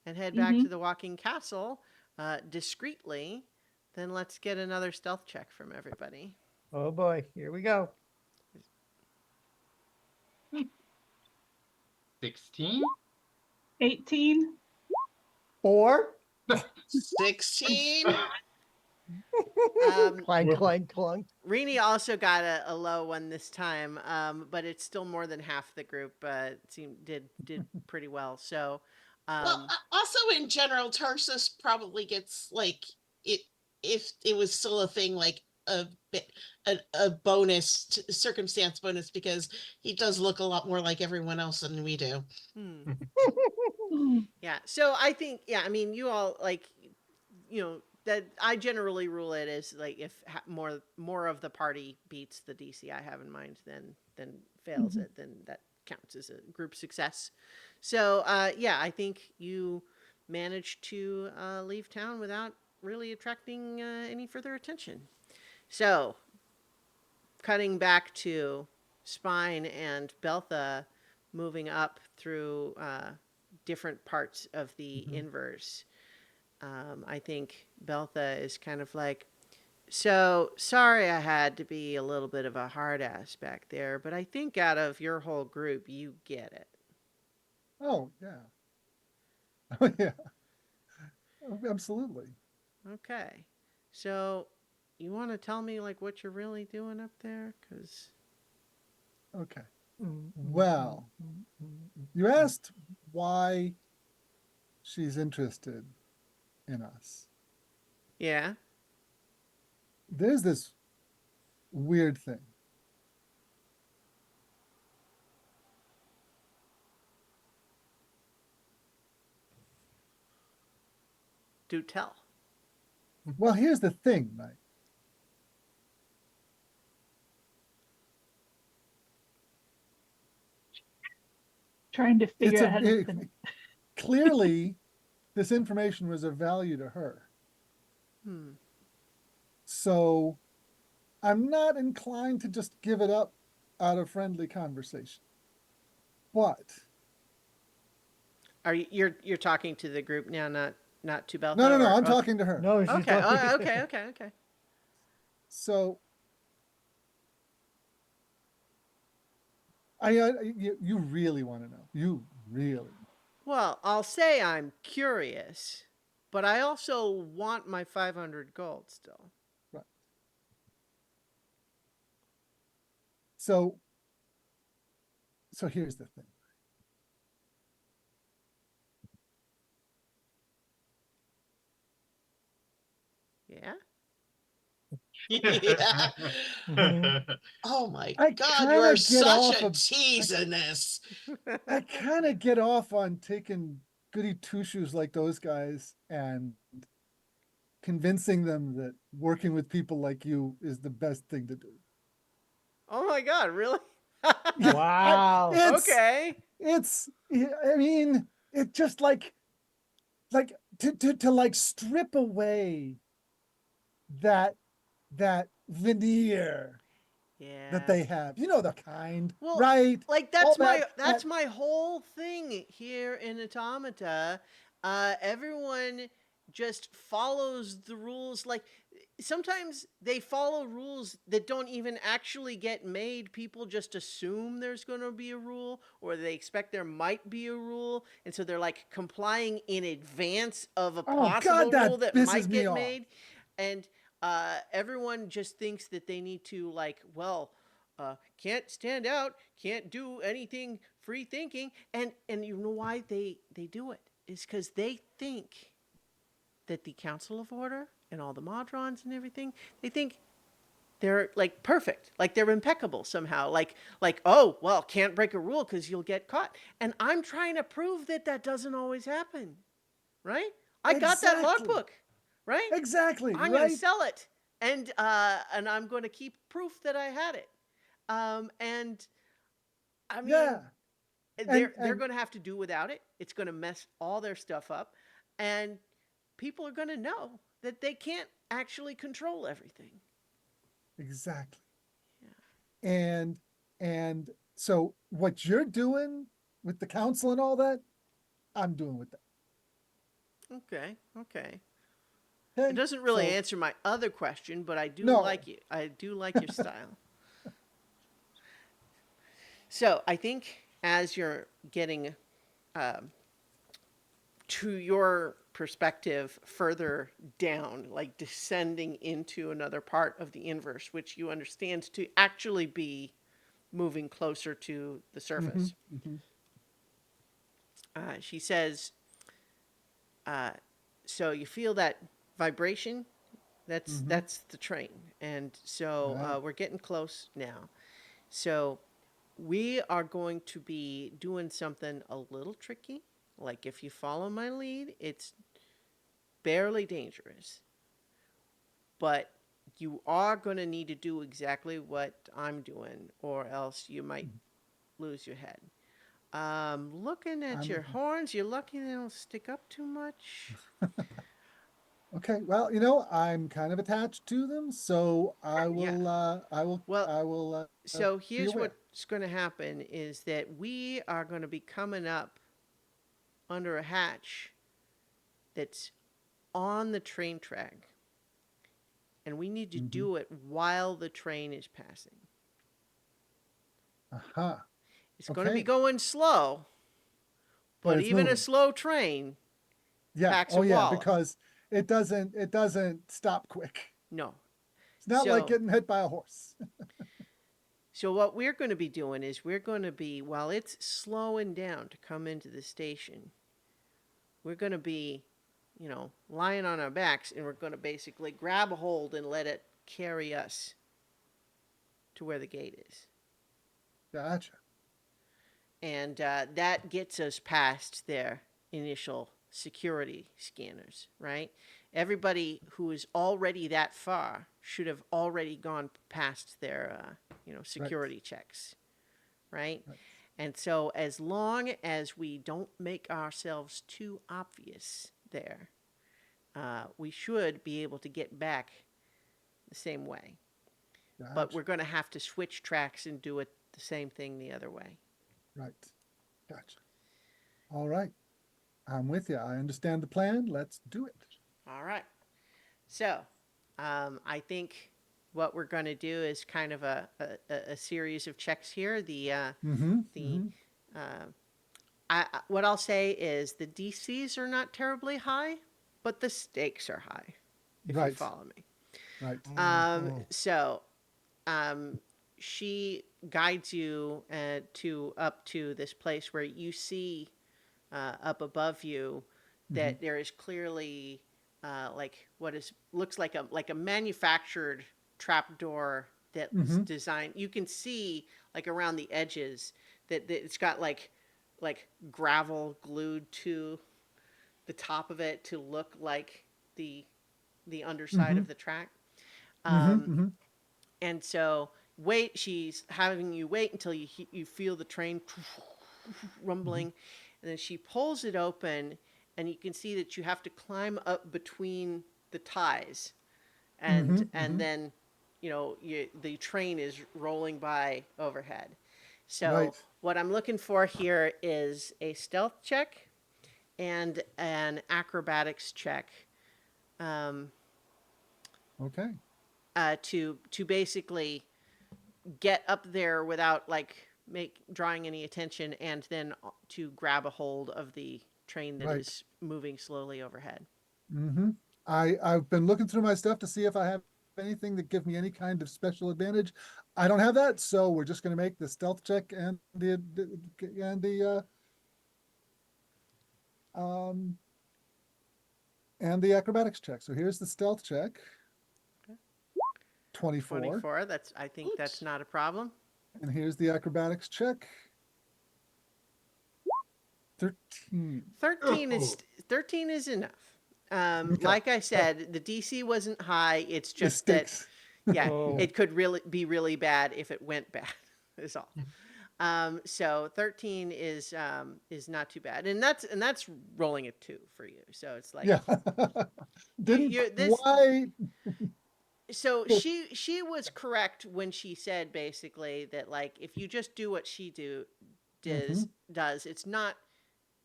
and head back to the Walking Castle discreetly, then let's get another stealth check from everybody. Oh boy, here we go. 16? 18. 4. 16. Clank, clank, clank. Rini also got a low one this time, but it's still more than half the group. Did pretty well. So, Well, also in general, Tarsus probably gets like it if it was still a thing, like a bit a bonus circumstance bonus, because he does look a lot more like everyone else than we do. yeah. So I think, yeah. I mean, you all like, that I generally rule it as like if more of the party beats the DC I have in mind, then fails it, then that counts as a group success. So yeah, I think you managed to leave town without really attracting any further attention. So cutting back to Spine and Beltha moving up through different parts of the inverse. I think Beltha is kind of like, so sorry I had to be a little bit of a hard ass back there, but I think out of your whole group, you get it. Oh yeah. Oh yeah. Oh, absolutely. Okay. So, you want to tell me like what you're really doing up there? Because Okay. Well, you asked why she's interested in us. yeah, There's this weird thing. do tell. Well, here's the thing, right? Trying to It's figure a out how to it, finish. clearly this information was of value to her. Hmm. So I'm not inclined to just give it up out of friendly conversation. But Are you're talking to the group now, not to Beltha? no, Or I'm okay. talking to her. No, she's Okay. talking. Okay. So you really want to know. You really. Well, I'll say I'm curious, but I also want my 500 gold still. Right. So here's the thing. Yeah. Yeah. Mhm. Oh my I God, you kind are of get such off a of tease in this. I kind of get off on taking goody two shoes like those guys and convincing them that working with people like you is the best thing to do. Oh my God! Really? Yeah, Wow. Okay. I mean, it just like to like strip away that that veneer that Yeah. they have. You know the kind, Well, right? like All that's my whole thing here in Automata. Everyone just follows the rules. Like sometimes they follow rules that don't even actually get made. People just assume there's going to be a rule, or they expect there might be a rule, and so they're like complying in advance of a Oh God, possible rule that that pisses might me get off. made. And everyone just thinks that they need to like, well, can't stand out, can't do anything free thinking, and you know why they do it is because they think that the Council of Order and all the Modrons and everything, they think they're like perfect, like they're impeccable somehow, like oh well, can't break a rule because you'll get caught, and I'm trying to prove that that doesn't always happen, right? I got that Exactly. logbook, right? Exactly, I'm gonna right? sell it, and I'm going to keep proof that I had it. And I mean, Yeah. And they're going to have to do without it. It's going to mess all their stuff up, and people are going to know that they can't actually control everything. exactly. Yeah. And so what you're doing with the council and all that, I'm doing with that. Okay. Okay. It Okay. doesn't really So answer my other question, but I do no. like you. I do like your style. So I think as you're getting um, to your perspective further down, like descending into another part of the inverse, which you understand to actually be moving closer to the Mm-hmm, surface. mm-hmm, She says, uh, so you feel that vibration? mm-hmm. That's the train. And so Right. we're getting close now. So we are going to be doing something a little tricky. Like if you follow my lead, it's barely dangerous. But you are going to need to do exactly what I'm doing, or else you might lose your head. Looking at I'm your horns, you're lucky they don't stick up too much. okay. Well, I'm kind of attached to them, so I Yeah. will Well, I will so be here's aware. what's going to happen is that we are going to be coming up under a hatch that's on the train track, and we need to Mm-hmm. do it while the train is passing. Uh-huh. It's going to be Okay. going slow, But but it's even a moving. slow train Yeah. packs Oh a yeah, wallop. because it doesn't stop quick. No. It's not like So- getting hit by a horse. So what we're going to be doing is we're going to be, while it's slowing down to come into the station, we're going to be, lying on our backs, and we're going to basically grab a hold and let it carry us to where the gate is. Gotcha. And that gets us past their initial security scanners, right? Everybody who is already that far should have already gone past their, security checks, right? Right. And so as long as we don't make ourselves too obvious there, we should be able to get back the same way. But Gotcha. we're going to have to switch tracks and do it the same thing the other way. Right. Gotcha. All right. I'm with you. I understand the plan. Let's do it. All right. So, I think what we're going to do is kind of a series of checks here. Mm-hmm. The what I'll say is the DCs are not terribly high, but the stakes are high. If you Right. follow me. Right. So, she guides you up to this place where you see up above you that there is clearly like looks like a manufactured trapdoor that's designed. You can see like around the edges that it's got like gravel glued to the top of it to look like the underside of the track. And so she's having you wait until you feel the train rumbling, and then she pulls it open, and you can see that you have to climb up between the ties, and then the train is rolling by overhead. So Right. what I'm looking for here is a stealth check and an acrobatics check. Okay. To basically get up there without drawing any attention, and then to grab a hold of the train that is Right. moving slowly overhead. Mm-hmm. I've been looking through my stuff to see if I have anything that give me any kind of special advantage. I don't have that, so we're just going to make the stealth check and um the acrobatics check. So here's the stealth check. 24. 24. I think Oops. that's not a problem. And here's the acrobatics check. 13. 13 is enough. Okay. Like I said, the DC wasn't high. It's The just that, stakes. yeah, Oh. it could be really bad if it went bad. Is all. So 13 is not too bad, and that's rolling a 2 for you. So it's like, Yeah. Didn't this- quite. so she was correct when she said basically that, like, if you just do what she does, it's not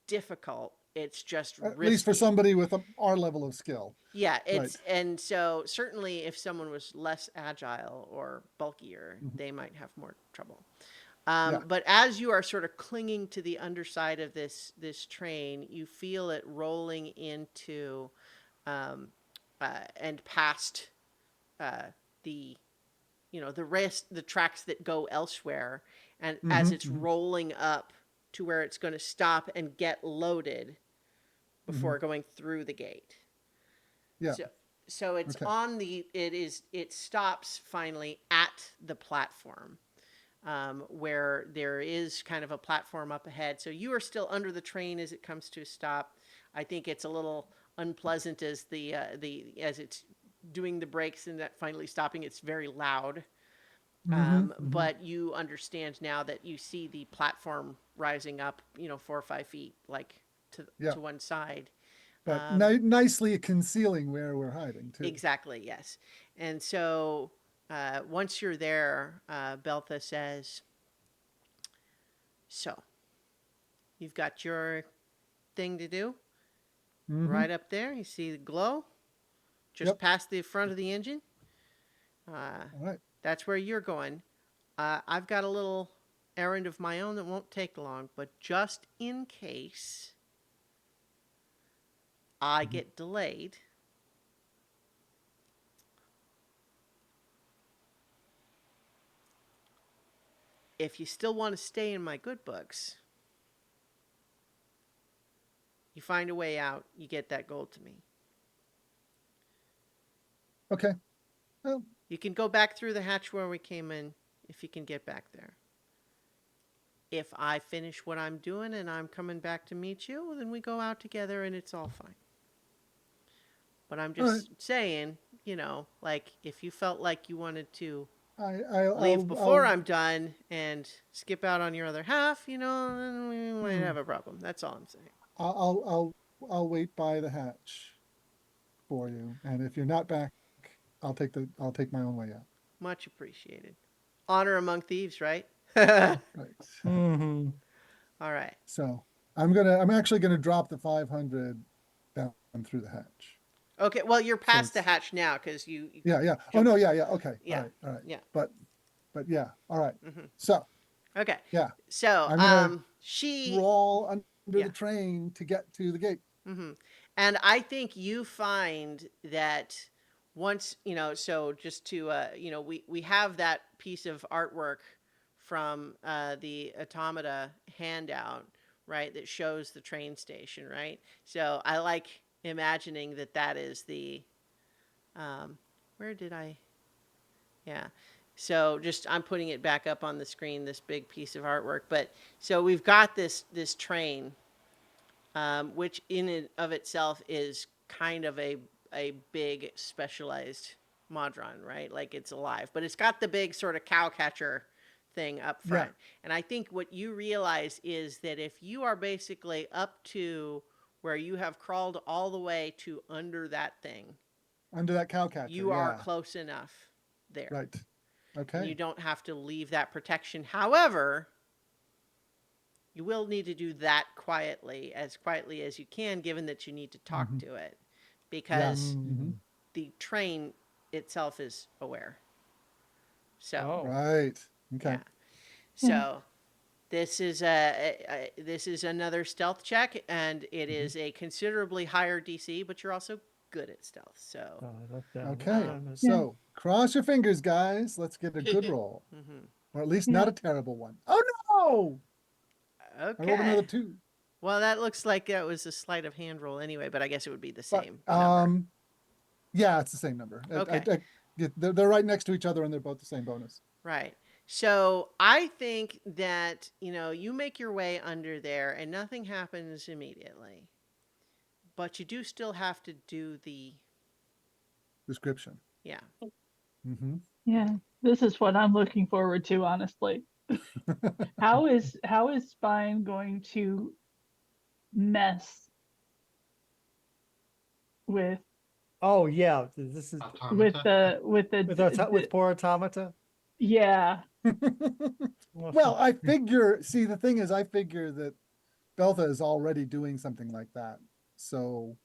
difficult. It's just At risky. least for somebody with our level of skill. Yeah, and so certainly if someone was less agile or bulkier, they might have more trouble. Yeah. But as you are sort of clinging to the underside of this train, you feel it rolling into and past the the tracks that go elsewhere, and as it's rolling up to where it's going to stop and get loaded before going through the gate. Yeah. So it's Okay. it stops finally at the platform, where there is kind of a platform up ahead. So you are still under the train as it comes to a stop. I think it's a little unpleasant as as it's doing the brakes and that finally stopping. It's very loud. But you understand now that you see the platform rising up, 4 or 5 feet, like to one side. But nicely concealing where we're hiding too. Exactly, yes. And so once you're there, Beltha says, "So, you've got your thing to do right up there. You see the glow just past the front of the engine. All right. That's where you're going. I've got a little errand of my own that won't take long, but just in case I get delayed, if you still want to stay in my good books, you find a way out, you get that gold to me. Okay. Well, You can go back through the hatch where we came in if you can get back there. If I finish what I'm doing and I'm coming back to meet you, then we go out together and it's all fine. But I'm all right. just saying, like if you felt like you wanted to I'll, leave before I'll, I'm done and skip out on your other half, then we might have a problem. That's all I'm saying. I'll wait by the hatch for you. And if you're not back, I'll take my own way out. Much appreciated. Honor among thieves, right? Right. Mm-hmm. All right. So I'm actually gonna drop the 500 down through the hatch. Okay. Well, you're past the it's- hatch now because you. Yeah, yeah. Oh Jump- no, yeah, yeah. Okay. Yeah. All right. Yeah. But yeah, all right. Mhm. So Okay. yeah, So, I'm gonna she. roll under Yeah. the train to get to the gate. Hmm. And I think you find that once, so just to, we have that piece of artwork from the Automata handout, right, that shows the train station, right? So I like imagining that that is the, where did I, yeah. So just, I'm putting it back up on the screen, this big piece of artwork. But so we've got this train, which in and of itself is kind of a big specialized modron, right? Like it's alive, but it's got the big sort of cow catcher thing up Yeah. front. And I think what you realize is that if you are basically up to where you have crawled all the way to under that thing, Under that cow catcher. you are Yeah. close enough there. Right. And you Okay. don't have to leave that protection. However, you will need to do that quietly as you can, given that you need to talk Mhm. to it, Yeah. because Mhm. the train itself is aware. So, Oh. Right. Okay. yeah. So this is this is another stealth check, and it Mhm. is a considerably higher DC, but you're also good at stealth. So, Okay. Um, So cross your fingers, guys. Let's get a good roll, mhm. or at least Yeah. not a terrible one. Oh no! I rolled another Okay. 2. Well, that looks like that was a sleight of hand roll anyway, but I guess it would be the But same number. yeah, it's the same number. Okay. Yeah, they're right next to each other, and they're both the same bonus. Right. So I think that, you make your way under there and nothing happens immediately. But you do still have to do the, Description. yeah. Mm-hmm. Yeah, this is what I'm looking forward to, honestly. How is Spine going to mess with Oh yeah, this is Automata. with poor automata. yeah. Well, I figure. See, the thing is, I figure that Beltha is already doing something like that. So,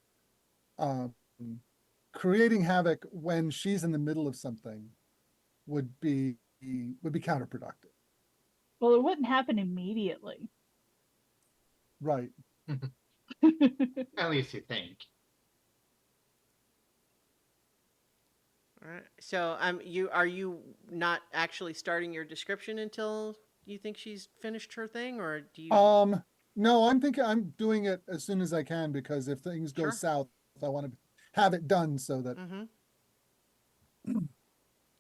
um, creating havoc when she's in the middle of something would be counterproductive. Well, it wouldn't happen immediately. Right. At least you think. All right. So are you not actually starting your description until you think she's finished her thing, or do you? No, I'm thinking I'm doing it as soon as I can, because if things go Sure. south, I want to have it done so that Mm-hmm.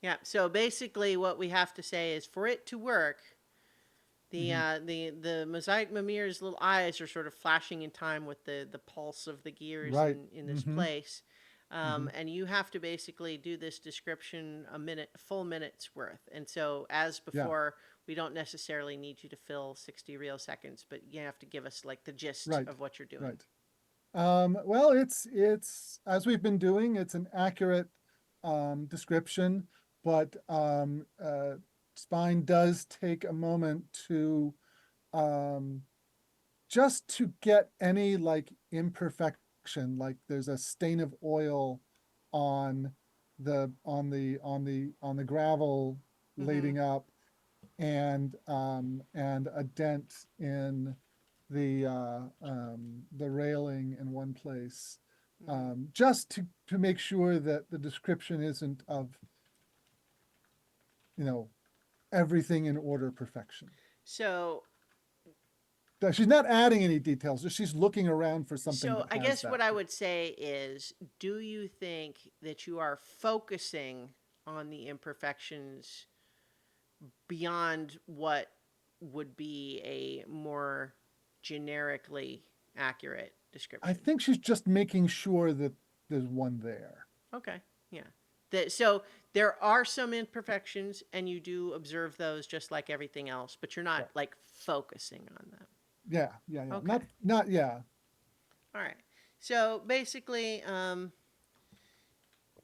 Yeah. So basically, what we have to say is, for it to work, the mosaic Mimir's little eyes are sort of flashing in time with the pulse of the gears Right. in this Mhm. place. And you have to basically do this description full minute's worth. And so, as before, we don't necessarily need you to fill 60 real seconds, but you have to give us like the gist Right. of what you're doing. Right. Well, it's as we've been doing, it's an accurate description, but Spine does take a moment to just to get any like imperfection, like there's a stain of oil on the gravel Mhm. lading up, and a dent in the railing in one place, just to make sure that the description isn't of, you know, everything in order perfection. So, She's not adding any details, just she's looking around for something so that I has guess that. what I would say is, do you think that you are focusing on the imperfections beyond what would be a more generically accurate I description? think she's just making sure that there's one there. Okay, yeah. So there are some imperfections, and you do observe those just like everything else, but you're not Right. like focusing on them. Yeah, yeah, yeah. Okay. Not, yeah. All right. So basically,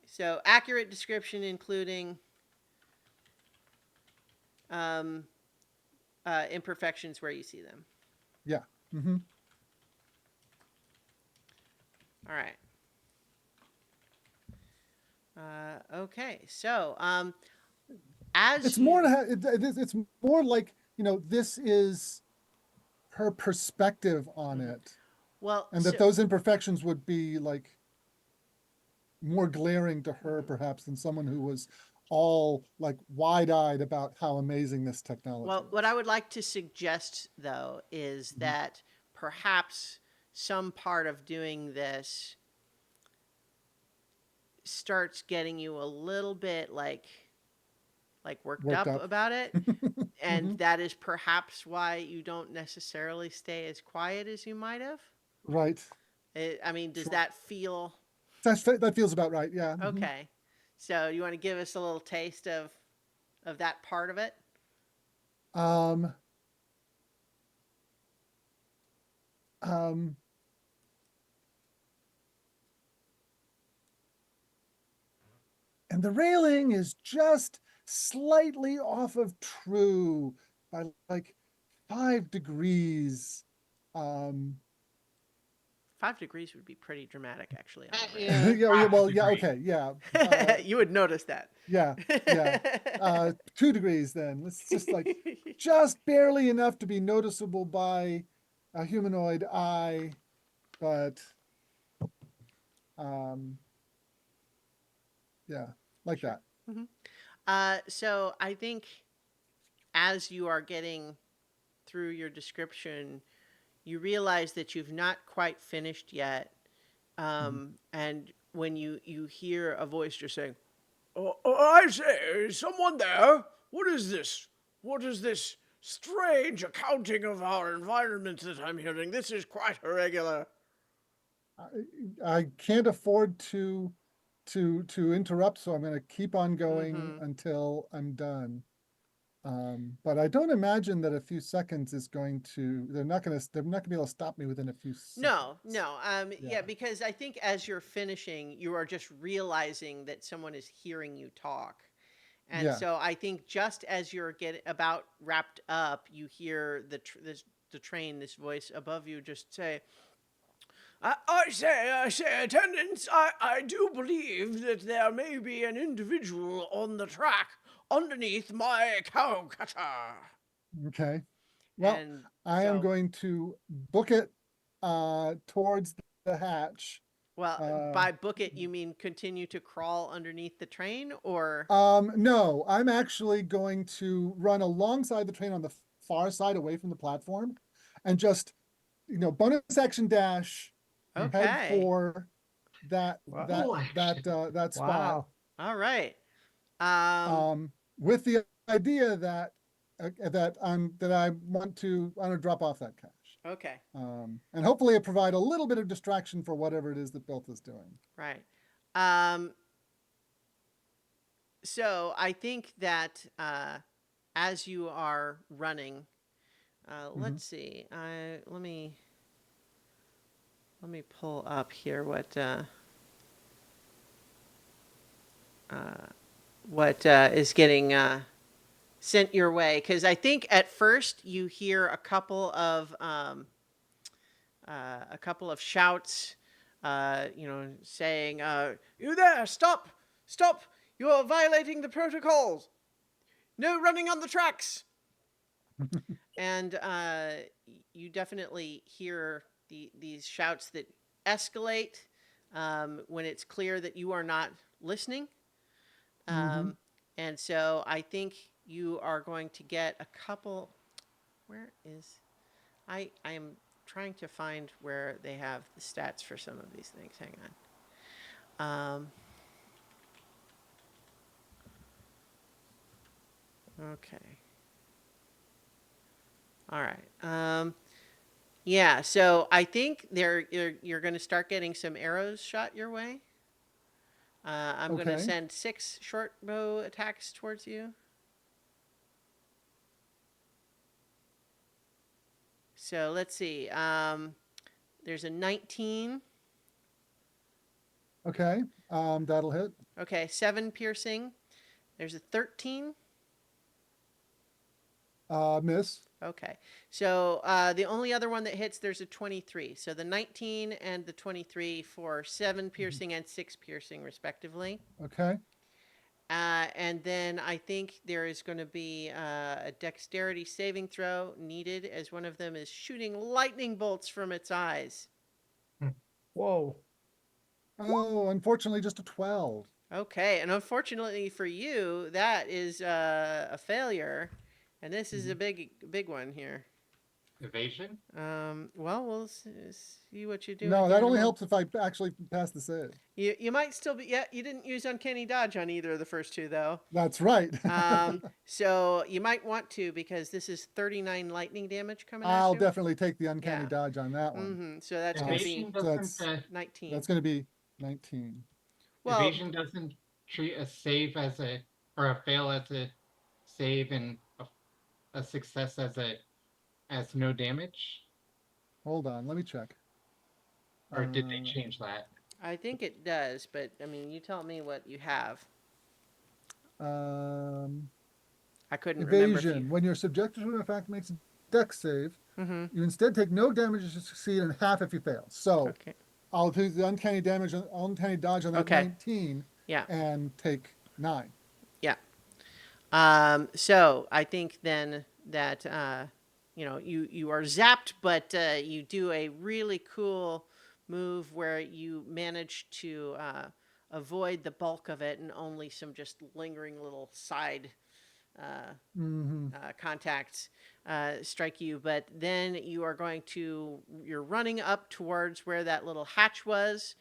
so accurate description, including um, imperfections where you see them. Yeah. Mm-hmm. All right. Okay. So as It's you, more to it's more like, this is her perspective on Mhm. it. well, And so that those imperfections would be like more glaring to her Mhm. perhaps than someone who was all like wide-eyed about how amazing this technology well, is. what I would like to suggest though is Mhm. that perhaps some part of doing this starts getting you a little bit like worked Worked up up. about it. And Mhm. that is perhaps why you don't necessarily stay as quiet as you might have. Right. I mean, does Sure. that feel That feels about right. Yeah. Mhm. okay? So you want to give us a little taste of that part of it? Um, um, and the railing is just slightly off of true by like 5 degrees. Um, 5 degrees would be pretty dramatic, actually, on the Yeah. railing. yeah, Half a well, yeah, degree. okay, yeah, You would notice that. yeah, yeah. 2 degrees then. It's just like just barely enough to be noticeable by a humanoid eye, but um, yeah, like Sure. that. hmm so I think as you are getting through your description, you realize that you've not quite finished yet. Mhm. And when you hear a voice just saying, "Oh, I say, is someone there? What is this? What is this strange accounting of our environment that I'm hearing? This is quite irregular." I can't afford to interrupt, so I'm going to keep on going Mm-hmm. until I'm done. But I don't imagine that a few seconds is going to. They're not going to be able to stop me within a few No, seconds. no. Yeah. Yeah, because I think as you're finishing, you are just realizing that someone is hearing you talk. And Yeah. so I think just as you're getting about wrapped up, you hear the train, this voice above you just say, I say, attendants, I do believe that there may be an individual on the track underneath my cow cutter." Okay. Well, And I am so, going to book it towards the hatch. well, Uh, by book it, you mean continue to crawl underneath the train or? no, I'm actually going to run alongside the train on the far side away from the platform and just, bonus action dash, head Okay. for that Wow. Full action. that spot. Wow. All right. Um, With the idea that that I want to drop off that cash. okay. And hopefully it provide a little bit of distraction for whatever it is that Bilt is doing. Right. Um, so I think that as you are running, Mhm. let's see. Let me pull up here uh, what is getting sent your way, because I think at first you hear a couple of shouts, saying, "You there! Stop! Stop! You are violating the protocols! No running on the tracks!" And you definitely hear these shouts that escalate when it's clear that you are not listening. Mhm. And so I think you are going to get a couple. Where is I am trying to find where they have the stats for some of these things. Hang on. Okay. All right. Yeah. So I think you're going to start getting some arrows shot your way. I'm going to Okay. send 6 short bow attacks towards you. So let's see. There's a 19. Okay. That'll hit. Okay, 7 piercing. There's a 13. Miss. Okay. So the only other one that hits, there's a 23. So the 19 and the 23 for 7 piercing and 6 piercing, respectively. Okay. And then I think there is going to be a dexterity saving throw needed, as one of them is shooting lightning bolts from its eyes. Whoa. Oh, unfortunately, just a 12. Okay, and unfortunately for you, that is a failure, and this is a big one here. Evasion? Well, we'll see what you do. No, here that in a only moment. helps if I actually pass the save. You might still be. Yeah, you didn't use uncanny dodge on either of the first two though. That's right. So you might want to, because this is 39 lightning damage coming at I'll you. definitely take the uncanny Yeah. dodge on that one. So that's going to be Evasion So doesn't. 19. That's going to be 19. Well, Evasion doesn't treat a save as a or a fail as a save and a success as no damage. Hold on, let me check. Or did they change that? I think it does, but I mean, you tell me what you have. I couldn't remember if Evasion. you. When your subjective in fact makes a dex save, you instead take no damage to succeed and half if you fail. So Okay. I'll do the uncanny dodge on that Okay. 19 Yeah. and take 9. Yeah. So I think then that you are zapped, but you do a really cool move where you manage to avoid the bulk of it, and only some just lingering little side contacts strike you. But then you're running up towards where that little hatch was.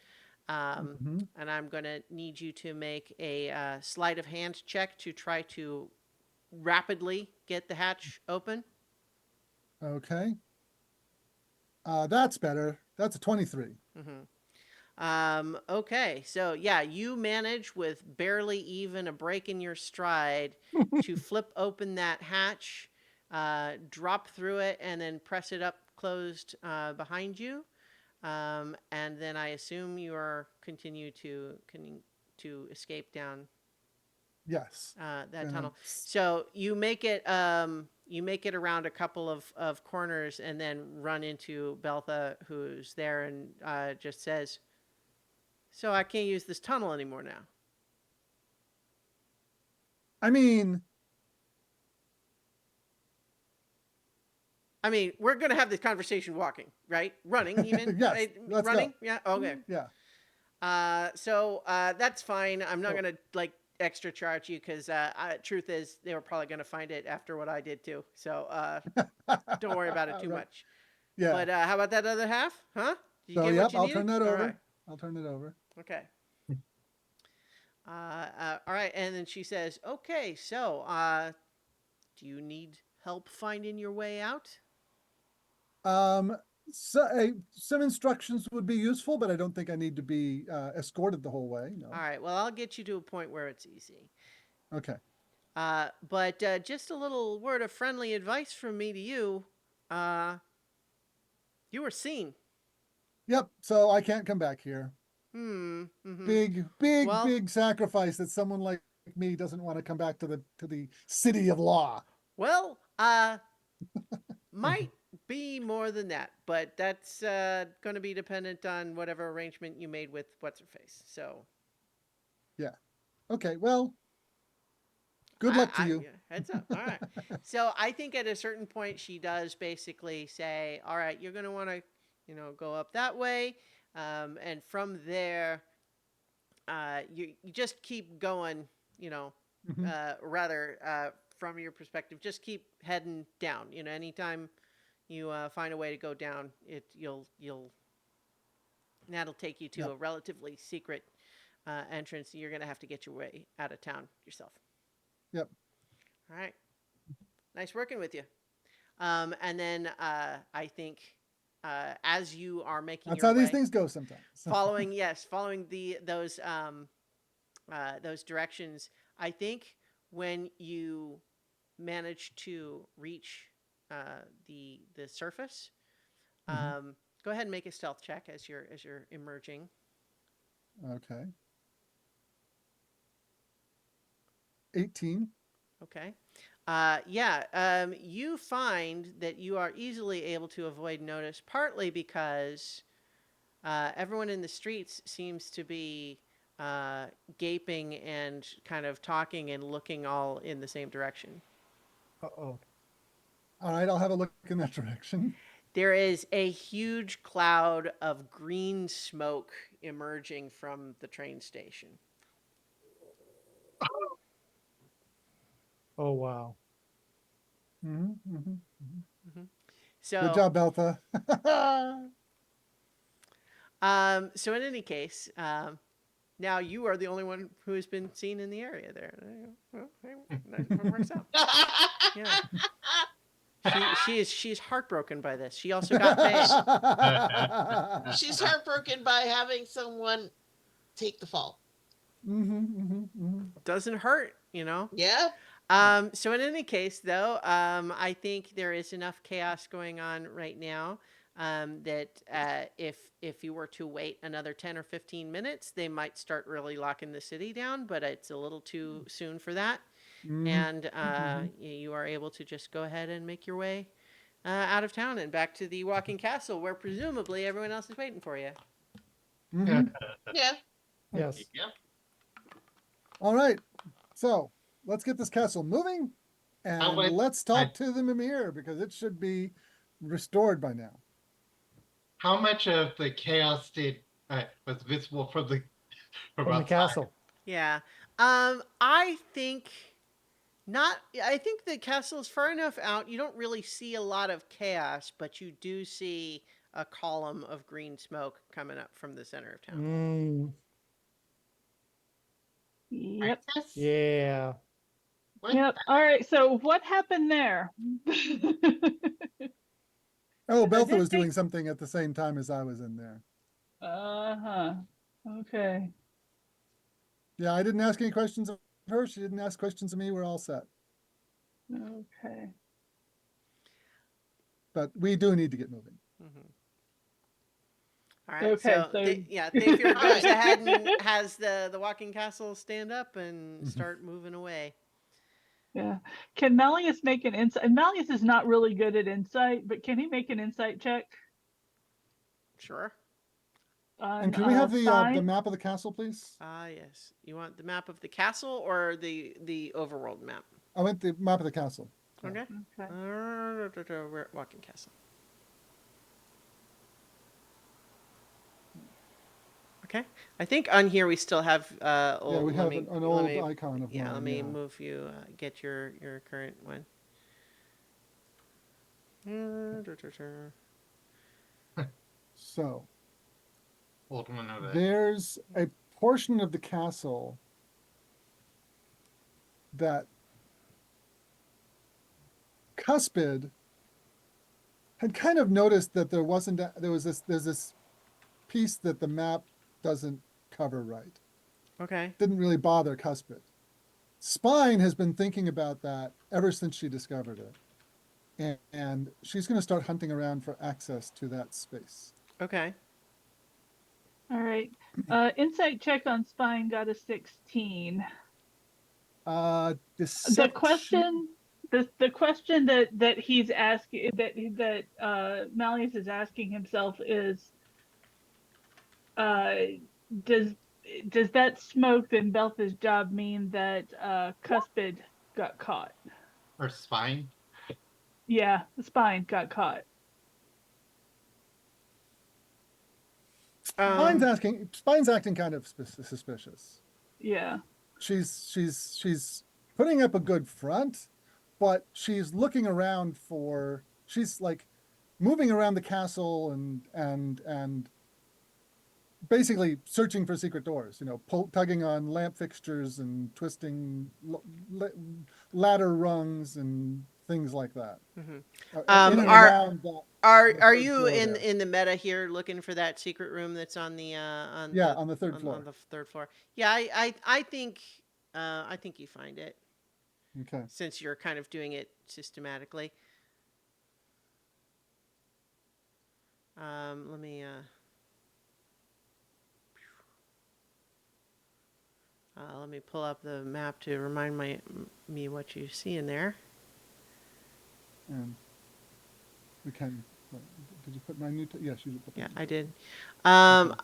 And I'm going to need you to make a sleight of hand check to try to rapidly get the hatch open. Okay. That's better. That's a 23. Okay, so yeah, you manage with barely even a break in your stride to flip open that hatch, drop through it, and then press it up closed behind you. And then I assume you are continue to escape down Yes. that tunnel. So you make it around a couple of corners, and then run into Beltha, who's there, and just says, "So I can't use this tunnel anymore now." I mean, we're gonna have this conversation walking, right? Running, even. Yes, right? let's go. Running. Yeah. Okay. yeah. So that's fine. I'm not gonna extra charge you, because truth is, they were probably gonna find it after what I did too. So don't worry about it too Right. much. Yeah. But how about that other half? Huh? Did you So get yep, what you I'll needed? turn that All over. right. I'll turn it over. Okay. All right. And then she says, "Okay, so do you need help finding your way out?" So, some instructions would be useful, but I don't think I need to be escorted the whole way. No. All right. Well, I'll get you to a point where it's easy. Okay. But just a little word of friendly advice from me to you. You were seen. Yep. So I can't come back here. Mm-hmm. Big sacrifice that someone like me doesn't want to come back to the city of law. Well, might be more than that, but that's going to be dependent on whatever arrangement you made with what's her face. So Yeah. Okay. Well, good luck to you. Yeah, heads up. All right. So I think at a certain point she does basically say, "All right, you're going to want to, go up that way, and from there, you just keep going, rather from your perspective, just keep heading down. You know, anytime you find a way to go down, you'll that'll take you to Yep. a relatively secret entrance. You're gonna have to get your way out of town yourself. Yep. All right. Nice working with you. And then I think as you are making That's your how these way, things go sometimes. following those directions, I think when you manage to reach the surface, Mhm. go ahead and make a stealth check as you're emerging. Okay. 18. Okay. Yeah, you find that you are easily able to avoid notice, partly because everyone in the streets seems to be gaping and kind of talking and looking all in the same direction. Uh-oh. All right, I'll have a look in that direction. There is a huge cloud of green smoke emerging from the train station. Oh, wow. hmm hmm So, Good job, Beltha. so in any case, now you are the only one who has been seen in the area there. Well, hey, that works out. Yeah. She's heartbroken by this. She also got paid. She's heartbroken by having someone take the fall. Doesn't hurt, you know. Yeah. So in any case, though, I think there is enough chaos going on right now that if you were to wait another 10 or 15 minutes, they might start really locking the city down. But it's a little too soon for that, and you are able to just go ahead and make your way out of town and back to the Walking Castle, where presumably everyone else is waiting for you. Yeah. Yes. Yep. All right, so let's get this castle moving, and wait, let's talk to the Mimir because it should be restored by now. How much of the chaos did was visible from the From the outside? castle. Yeah. I think not. I think the castle is far enough out. You don't really see a lot of chaos, but you do see a column of green smoke coming up from the center of town. Mm, Yep. Princess? yeah. What? Yep. All right. So what happened there? Oh, I Beltha did was doing think- something at the same time as I was in there. Uh-huh. Okay. Yeah, I didn't ask any questions of her. She didn't ask questions of me. We're all set. Okay. But we do need to get moving. All right. Okay, So, so- Thafer All goes right. ahead and has the Walking Castle stand up and start moving away. Yeah. Can Malleus make an insight? Malleus is not really good at insight, but can he make an insight check Sure. on And can we have the Stein? map of the castle, please? Ah, yes. You want the map of the castle or the overworld map? I want the map of the castle. Okay. Okay. We're at Walking Castle. Okay. I think on here we still have old. Yeah, we let have me- an let old me- icon of Yeah, mine. let me yeah. move you. Get your current one. So Old one of it. there's a portion of the castle that Cuspid had kind of noticed that there's this piece that the map doesn't cover right. Okay. Didn't really bother Cuspid. Spine has been thinking about that ever since she discovered it. And she's going to start hunting around for access to that space. Okay. All right. Insight check on Spine got a 16. The Deception. question that he's asking that Malleus is asking himself is does that smoke in Beltha's job mean that Cuspid got caught? Or spine? Yeah, the Spine got caught. Spine's acting kind of suspicious. Yeah. She's putting up a good front, but she's looking around she's like moving around the castle and basically searching for secret doors, tugging on lamp fixtures and twisting ladder rungs and things like that. Mhm. In and Are around that. are the are third you floor in there. in the meta here looking for that secret room that's on the Yeah, on the third on floor. the third floor? Yeah, I think you find it Okay. since you're kind of doing it systematically. Let me let me pull up the map to remind me what you see in there. And we can. Did you put my new? Yes, you put. Yeah, the I new did. Okay.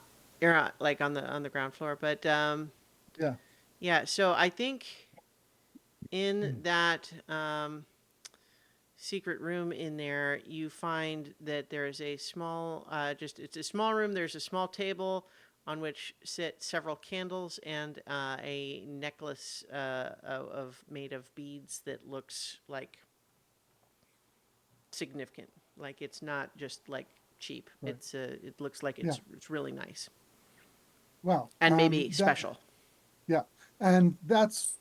You're like on the ground floor, but Yeah. yeah. So I think in Hmm. that secret room in there, you find that there's a small, it's a small room. There's a small table on which sit several candles and a necklace of made of beads that looks like significant. Like it's not just like cheap. Right. It looks like Yeah. it's really nice Well, and maybe that. special. Yeah, and that's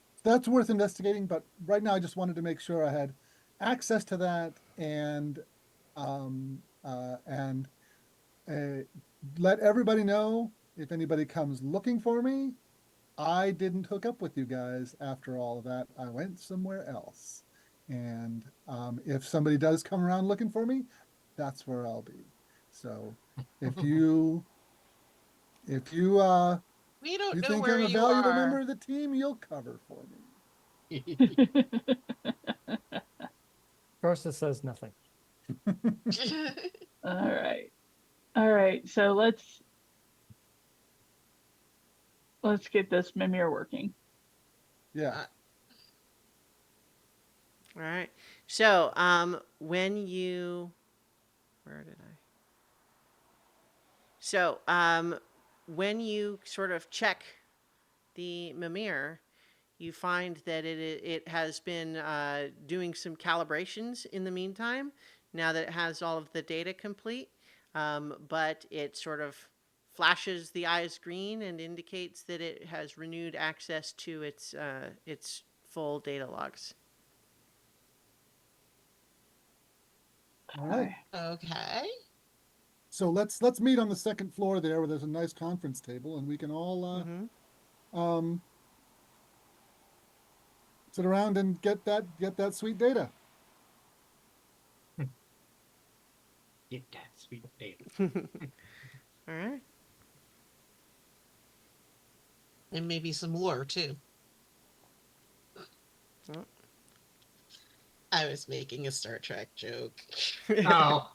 worth investigating. But right now, I just wanted to make sure I had access to that and uh, let everybody know if anybody comes looking for me. I didn't hook up with you guys after all of that. I went somewhere else. And if somebody does come around looking for me, that's where I'll be. So if you if you We don't you know think where I'm a you valuable member are. of the team, you'll cover for me. Garza says nothing. All right. All right. So let's get this Mimir working. Yeah. Uh, All right. So when you where did I? So when you sort of check the Mimir, you find that it has been doing some calibrations in the meantime. Now that it has all of the data complete, but it sort of flashes the eyes green and indicates that it has renewed access to its full data logs. All right. okay. So let's meet on the second floor there where there's a nice conference table and we can all Mm-hmm. um sit around and get that sweet data. Get that sweet data. All right. And maybe some lore too. Well. I was making a Star Trek joke. Oh,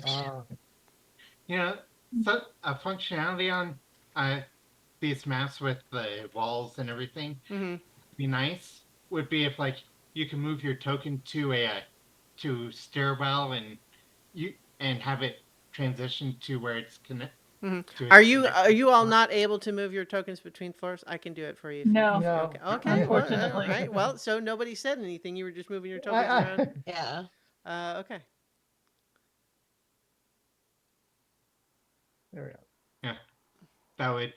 Uh, you know, so a functionality on uh, these maps with the walls and everything Mm-hmm. be nice would be if like you can move your token to a to stairwell and you and have it transition to where it's connect Mm-hmm. to Are its you connection. all not able to move your tokens between floors? I can do it for you. If No, you no, okay. Okay. Well, all unfortunately. right. Well, so nobody said anything. You were just moving your tokens I, around. Yeah. Okay. there we go. Yeah, that would.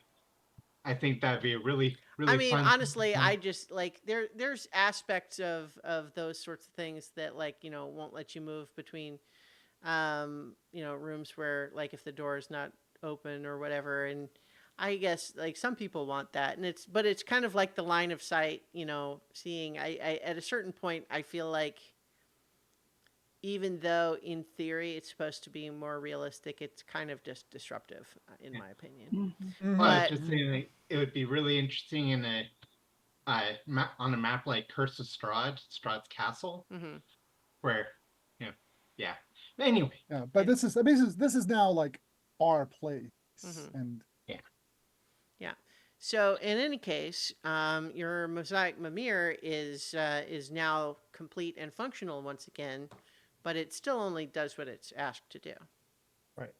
I think that'd be a really I really mean, fun. honestly, I just like there's aspects of those sorts of things that like, won't let you move between rooms where like if the door is not open or whatever, and I guess like some people want that, and it's kind of like the line of sight, seeing I at a certain point I feel like even though in theory it's supposed to be more realistic, it's kind of just disruptive in my opinion. Mhm. Well, I was But just saying like, it would be really interesting in a map on a map like Curse of Strahd's castle, mhm, where yeah. Anyway, Yeah, but it, this is now like our place mhm. and yeah. Yeah. So in any case, your mosaic Mimir is now complete and functional once again, but it still only does what it's asked to do. Right.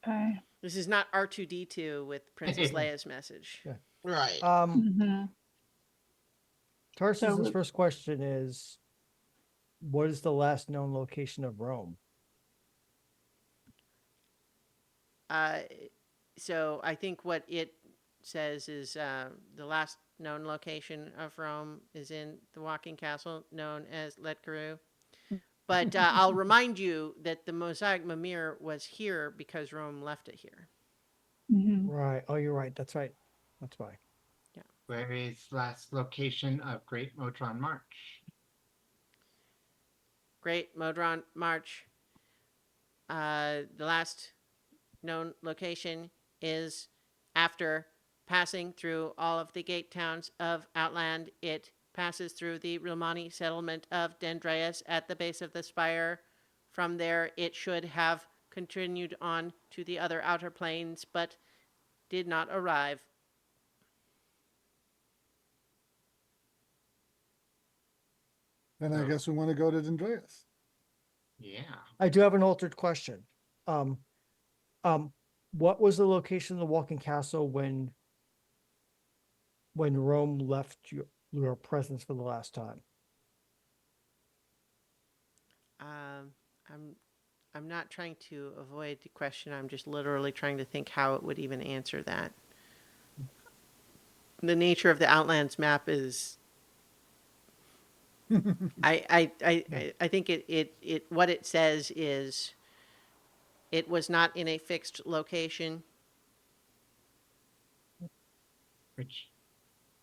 Okay. This is not R2D2 with Princess Leia's message. Yeah. Right. Mm-hmm. Mhm. Tarsus's So- first question is, what is the last known location of Rome? Uh, so I think what it says is the last known location of Rome is in the walking castle known as Letcaru. But I'll remind you that the mosaic Mimir was here because Rome left it here. Mhm. Right. Oh, you're right. That's right. That's why. Where is last location of Great Motron March? Great Modron March. The last known location is after passing through all of the gate towns of Outland. It passes through the Romani settlement of Dendreus at the base of the spire. From there, it should have continued on to the other outer planes, but did not arrive. Then I So- guess we want to go to Dendreus. Yeah. I do have an altered question. Um, what was the location of the walking castle when Rome left your presence for the last time? I'm I'm not trying to avoid the question. I'm just literally trying to think how it would even answer that. The nature of the Outlands map is I think it what it says is it was not in a fixed location. Which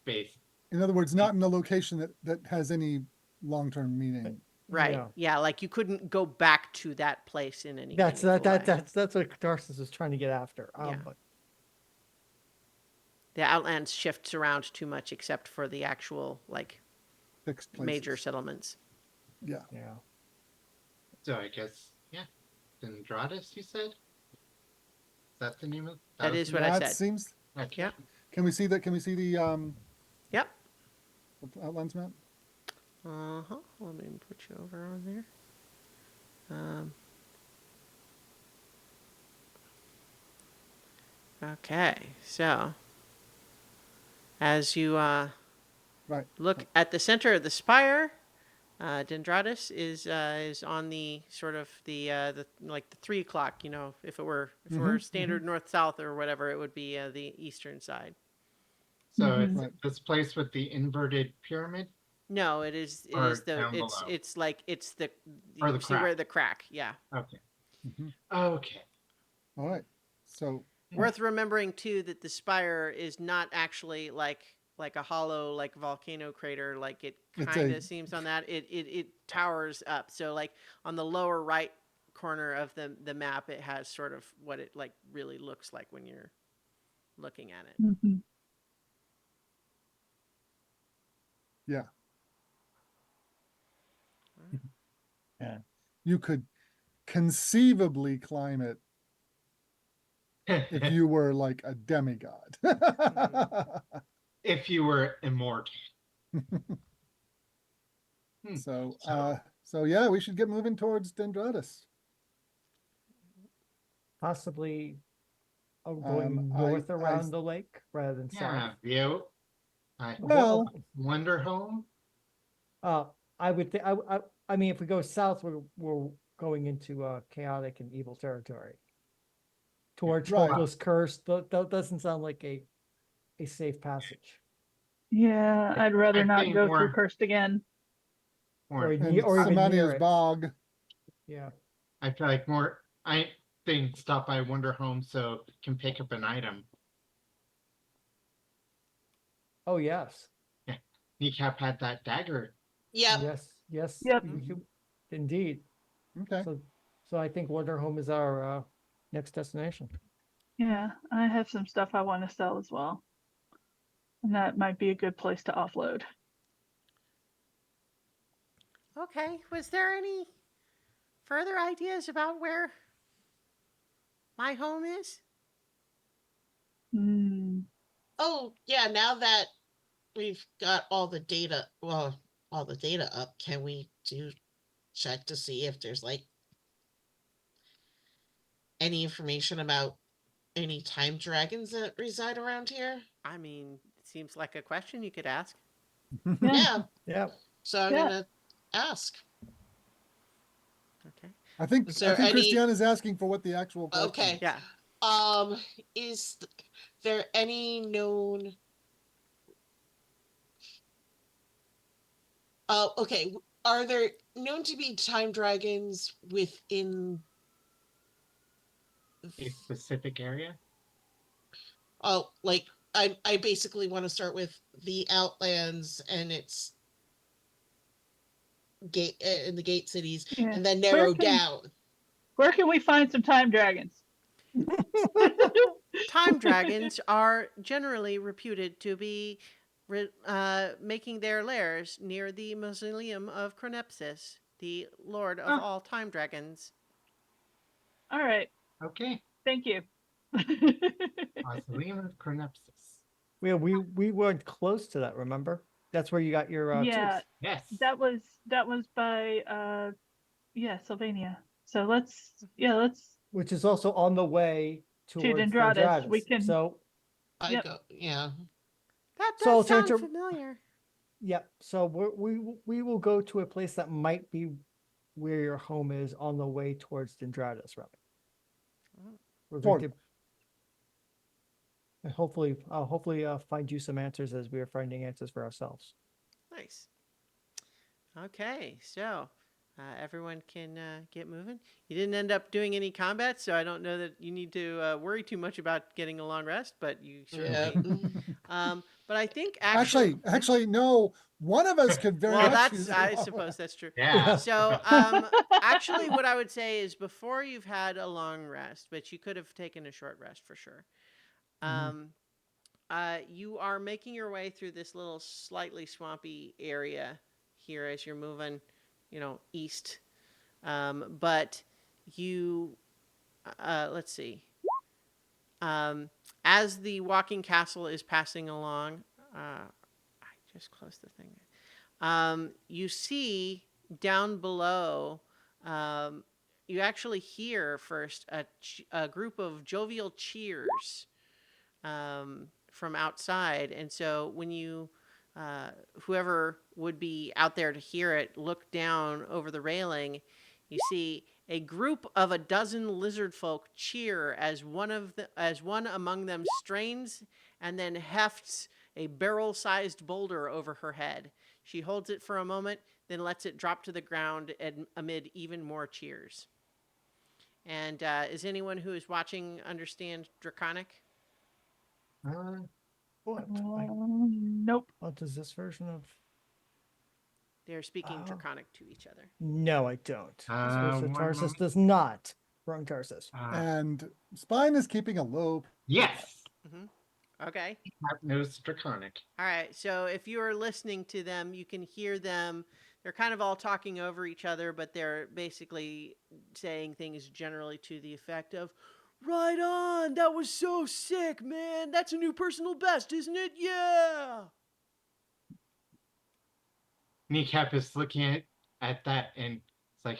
base? In other words, not in a location that has any long-term meaning. Right. Yeah. Yeah, like you couldn't go back to that place in any That's meaningful way. that's what Tarsus was trying to get after. Yeah. But The Outlands shifts around too much except for the actual like Fixed places. major settlements. Yeah. yeah. So I guess, yeah. Dendradus, you said? Is that the name of That was is the what name? I That said. seems. Okay. Yeah. Can we see that? Can we see the Yep. Outlines map? Uh-huh. Let me put you over on there. Okay, so as you Right. look at the center of the spire, Dendradus is on the sort of the like the 3 o'clock. You know, if it were standard north south or whatever, it would be the eastern side. So it's Right. this place with the inverted pyramid? No, it is Or the down below? it's like it's the Or you the see where crack. the crack. Yeah. Okay. Mhm. Okay. All right. So Worth remembering too that the spire is not actually like a hollow like volcano crater like it It's kind a- of seems on that. It towers up. So like on the lower right corner of the map, it has sort of what it like really looks like when you're looking at it. Mhm. yeah, Yeah. you could conceivably climb it if you were like a demigod. If you were immortal. Hmm. So yeah, we should get moving towards Dendradus. Possibly going I- north I- around the lake rather than Yeah, south. view. I Well- Wonder Home. Uh, I would think I mean, if we go south, we're going into chaotic and evil territory. Towards Right. Hopeless Curse, that doesn't sound like a safe passage. Yeah, I'd rather I not think go more- through Cursed again. Or And or even near Samania's it. Bog. Yeah. I feel like more. I think stop by Wonder Home so can pick up an item. Oh yes. Kneecap had that dagger. Yep. Yes. Yep. Indeed. Okay. So I think Wonder Home is our next destination. Yeah, I have some stuff I want to sell as well. And that might be a good place to offload. Okay. Was there any further ideas about where my home is? Hmm. Oh, yeah, now that we've got all the data, well, all the data up, can we check to see if there's like any information about any time dragons that reside around here? I mean, it seems like a question you could ask. Yeah. Yeah. Yeah. So I'm Yeah. gonna ask. Okay. Is I there think any? Christiane is asking for what the actual question Okay. is. Yeah. Is there any known? Okay. Are there known to be time dragons within? A specific area. Oh, like I basically want to start with the Outlands and its gate in the gate cities, Yeah. and then Where narrow can down. where can we find some time dragons? Time dragons are generally reputed to be making their lairs near the mausoleum of Chronepsis, the lord of Oh, all time dragons. all right. Okay. Thank you. Mausoleum of Chronepsis. We weren't close to that, remember? That's where you got your Yeah, tooth, Yes. that was by yeah, Sylvania. So let's which is also on the way to towards Dendradas. We Dendradas. can I yep. go. Yeah. That So does to sound answer, familiar. yep. So we will go to a place that might be where your home is on the way towards Dendradas, Robin. We're going Ford. to and hopefully find you some answers as we are finding answers for ourselves. Nice. Okay, so everyone can get moving. You didn't end up doing any combat, so I don't know that you need to worry too much about getting a long rest, but you Yeah. certainly. But I think Actually, no. One of us could very well, much that's use a I long suppose rest. that's true. Yeah. So, actually, what I would say is before you've had a long rest, but you could have taken a short rest for sure. Um, you are making your way through this little slightly swampy area here as you're moving, east. But you, let's see. Um, as the walking castle is passing along, I just closed the thing. You see down below, um, you actually hear first a group of jovial cheers from outside. And so when whoever would be out there to hear it, look down over the railing, you see a group of a dozen lizard folk cheer as one among them strains and then hefts a barrel-sized boulder over her head. She holds it for a moment, then lets it drop to the ground amid even more cheers. And is anyone who is watching understand Draconic? Uh, What? Nope. What is this version of? They're speaking Oh. Draconic to each other. No, I don't. This version of one Tarsus moment. does not. Wrong Tarsus. And Spine is keeping a low profile. Yes. Okay. That knows Draconic. All right. So if you are listening to them, you can hear them. They're kind of all talking over each other, but they're basically saying things generally to the effect of, "Right on! That was so sick, man! That's a new personal best, isn't it? Yeah!" Kneecap is looking at that and it's like,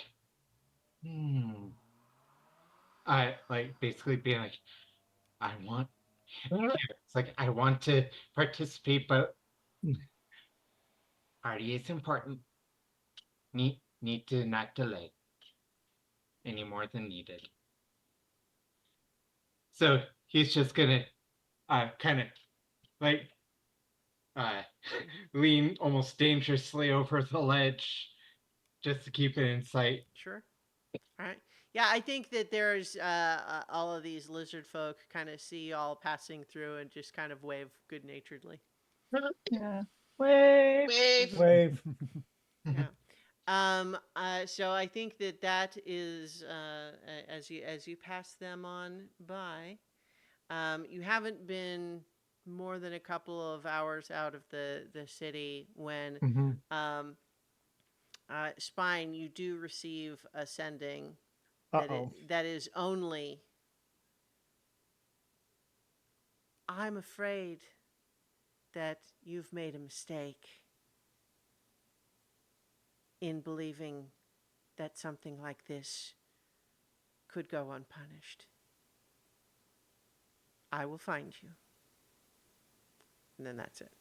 I like basically being like, I want it's like I want to participate, but party is important. Need to not delay any more than needed. So he's just gonna kind of like uh lean almost dangerously over the ledge just to keep it in sight. Sure. All right. Yeah, I think that there's all of these lizard folk kind of see all passing through and just kind of wave good naturedly. Yeah. Wave. Wave. Wave. Yeah. So I think that is as you pass them on by, you haven't been more than a couple of hours out of the city when um, Spine, you do receive a sending Uh-oh. that is only, "I'm afraid that you've made a mistake in believing that something like this could go unpunished. I will find you." And then that's it.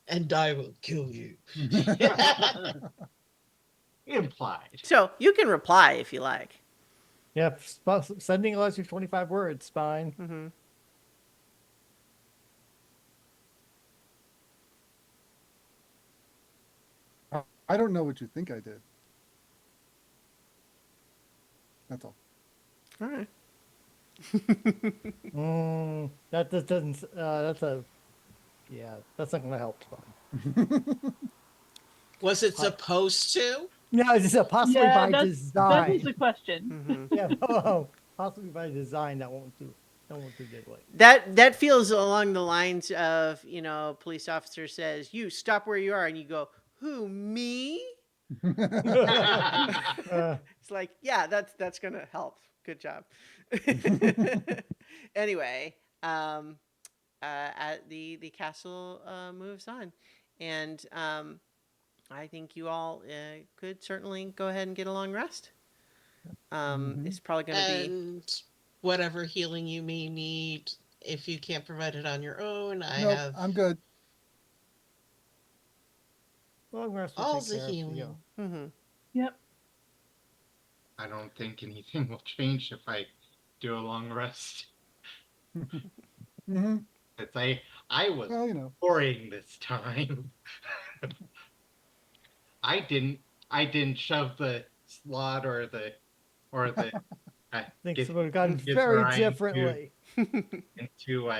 and I will kill you. Implied. So you can reply if you like. Yeah, sending less than 25 words, fine. Mm-hmm. I don't know what you think I did. That's all. All right. That just doesn't. Yeah, that's not gonna help. Was it supposed to? No, it's just a possibly Yeah, by that was design. the question. Mm-hmm. Yeah, possibly by design. That won't do. That won't do diddly. That feels along the lines of, a police officer says, "You stop where you are," and you go, "Who, me?" It's like, yeah, that's gonna help. Good job. Anyway, the castle moves on, and I think you all could certainly go ahead and get a long rest. It's probably going to be. And whatever healing you may need, if you can't provide it on your own, I Nope, have I'm good. Long rest will all take the care of healing. you. Mm-hmm. Yep. I don't think anything will change if I do a long rest. Hmm. Because I was Well, boring this time. I didn't shove the slot or the Things get would have gone get very Ryan differently. into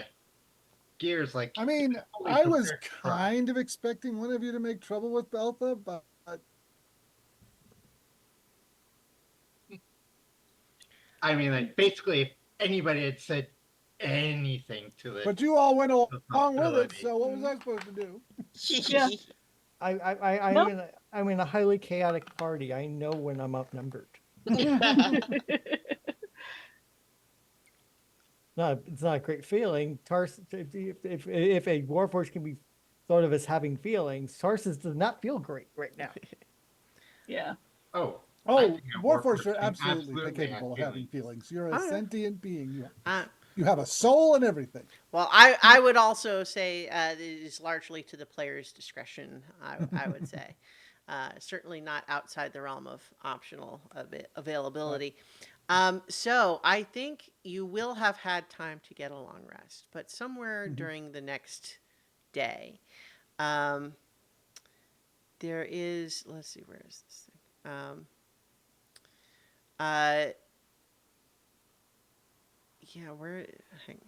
gears like I mean, fully I was prepared to try. kind of expecting one of you to make trouble with Beltha, but I mean, like basically, if anybody had said anything to the you all went along with it. possibility, So what was I supposed to do? Yeah. I'm in a highly chaotic party. I know when I'm outnumbered. It's not a great feeling. If a warforged can be thought of as having feelings, Tarsus does not feel great right now. Yeah. oh, I Oh, think a Warforged are can absolutely have capable of having feelings. You're a Oh, yeah. sentient being. Uh, You have a soul and everything. well, I would also say it is largely to the player's discretion. I would say, certainly not outside the realm of optional availability. So I think you will have had time to get a long rest, but somewhere during the next day, um, there is. Let's see, where is this thing? Uh, yeah,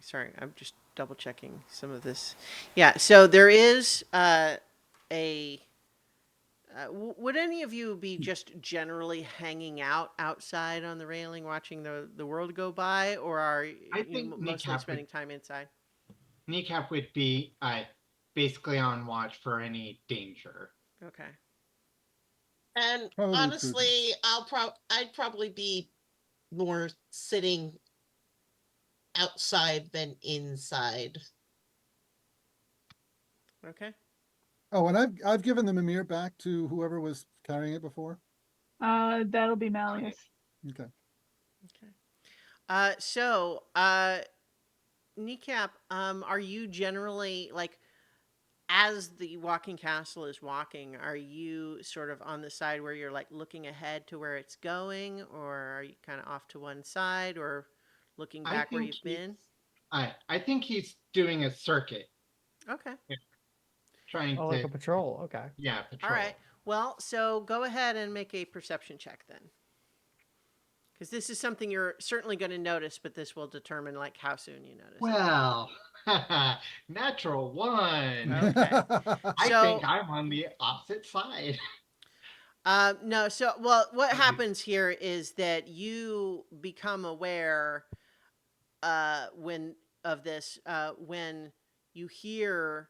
sorry, I'm just double checking some of this. Yeah, so there is a. Would any of you be just generally hanging out outside on the railing, watching the world go by, or are I you think mostly spending time inside? Kneecap would be basically on watch for any danger. Okay. And Probably honestly, I'd probably be more sitting outside than inside. Okay. Oh, and I've given the Mimir back to whoever was carrying it before. That'll be Malleus. Okay. Okay. Kneecap, are you generally like, as the walking castle is walking, are you sort of on the side where you're like looking ahead to where it's going, or are you kind of off to one side, or looking I back where think you've been? I think he's doing a circuit, Okay. trying Oh, like to a patrol. Okay. All patrol. right. Well, so go ahead and make a perception check then. Because this is something you're certainly going to notice, but this will determine like how soon you notice. Well, natural one. Okay. I So, think I'm on the opposite side. no, so, well, what happens here is that you become aware when of this when you hear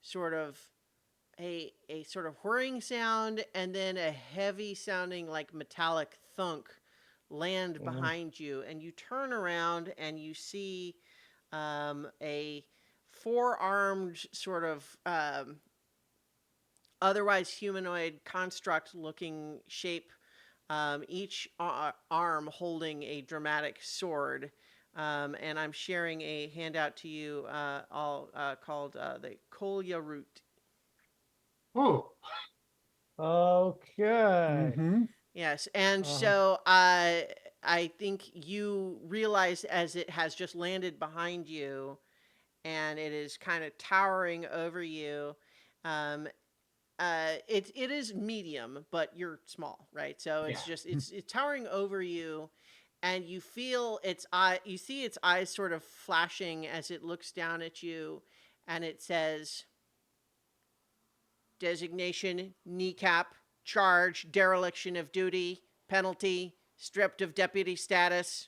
sort of a sort of whirring sound and then a heavy sounding like metallic thunk land behind you, and you turn around and you see a four-armed sort of otherwise humanoid construct looking shape, each arm holding a dramatic sword. And I'm sharing a handout to you all called the Kolya Root. Oh, Okay. Mm-hmm. Yes, and Uh-huh. so I think you realize as it has just landed behind you, and it is kind of towering over you. Um, it is medium, but you're small, right? So yeah. it's towering over you, and you feel its eye. You see its eyes sort of flashing as it looks down at you, and it says, "Designation: kneecap, charge, dereliction of duty, penalty, stripped of deputy status."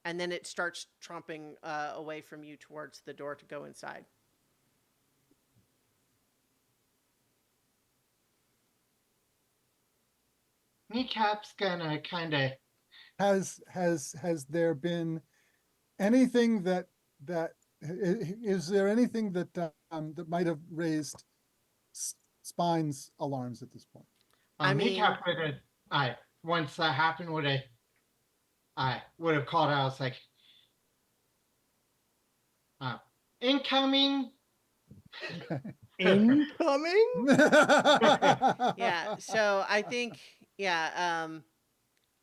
And then it starts tromping away from you towards the door to go inside. Kneecap's gonna kind of. Has there been anything is there anything that might have raised Spine's alarms at this point? I mean, Kneecap would have. I once that happened, would have. I would have called out. It's like, uh, incoming. Incoming? yeah. So I think, yeah.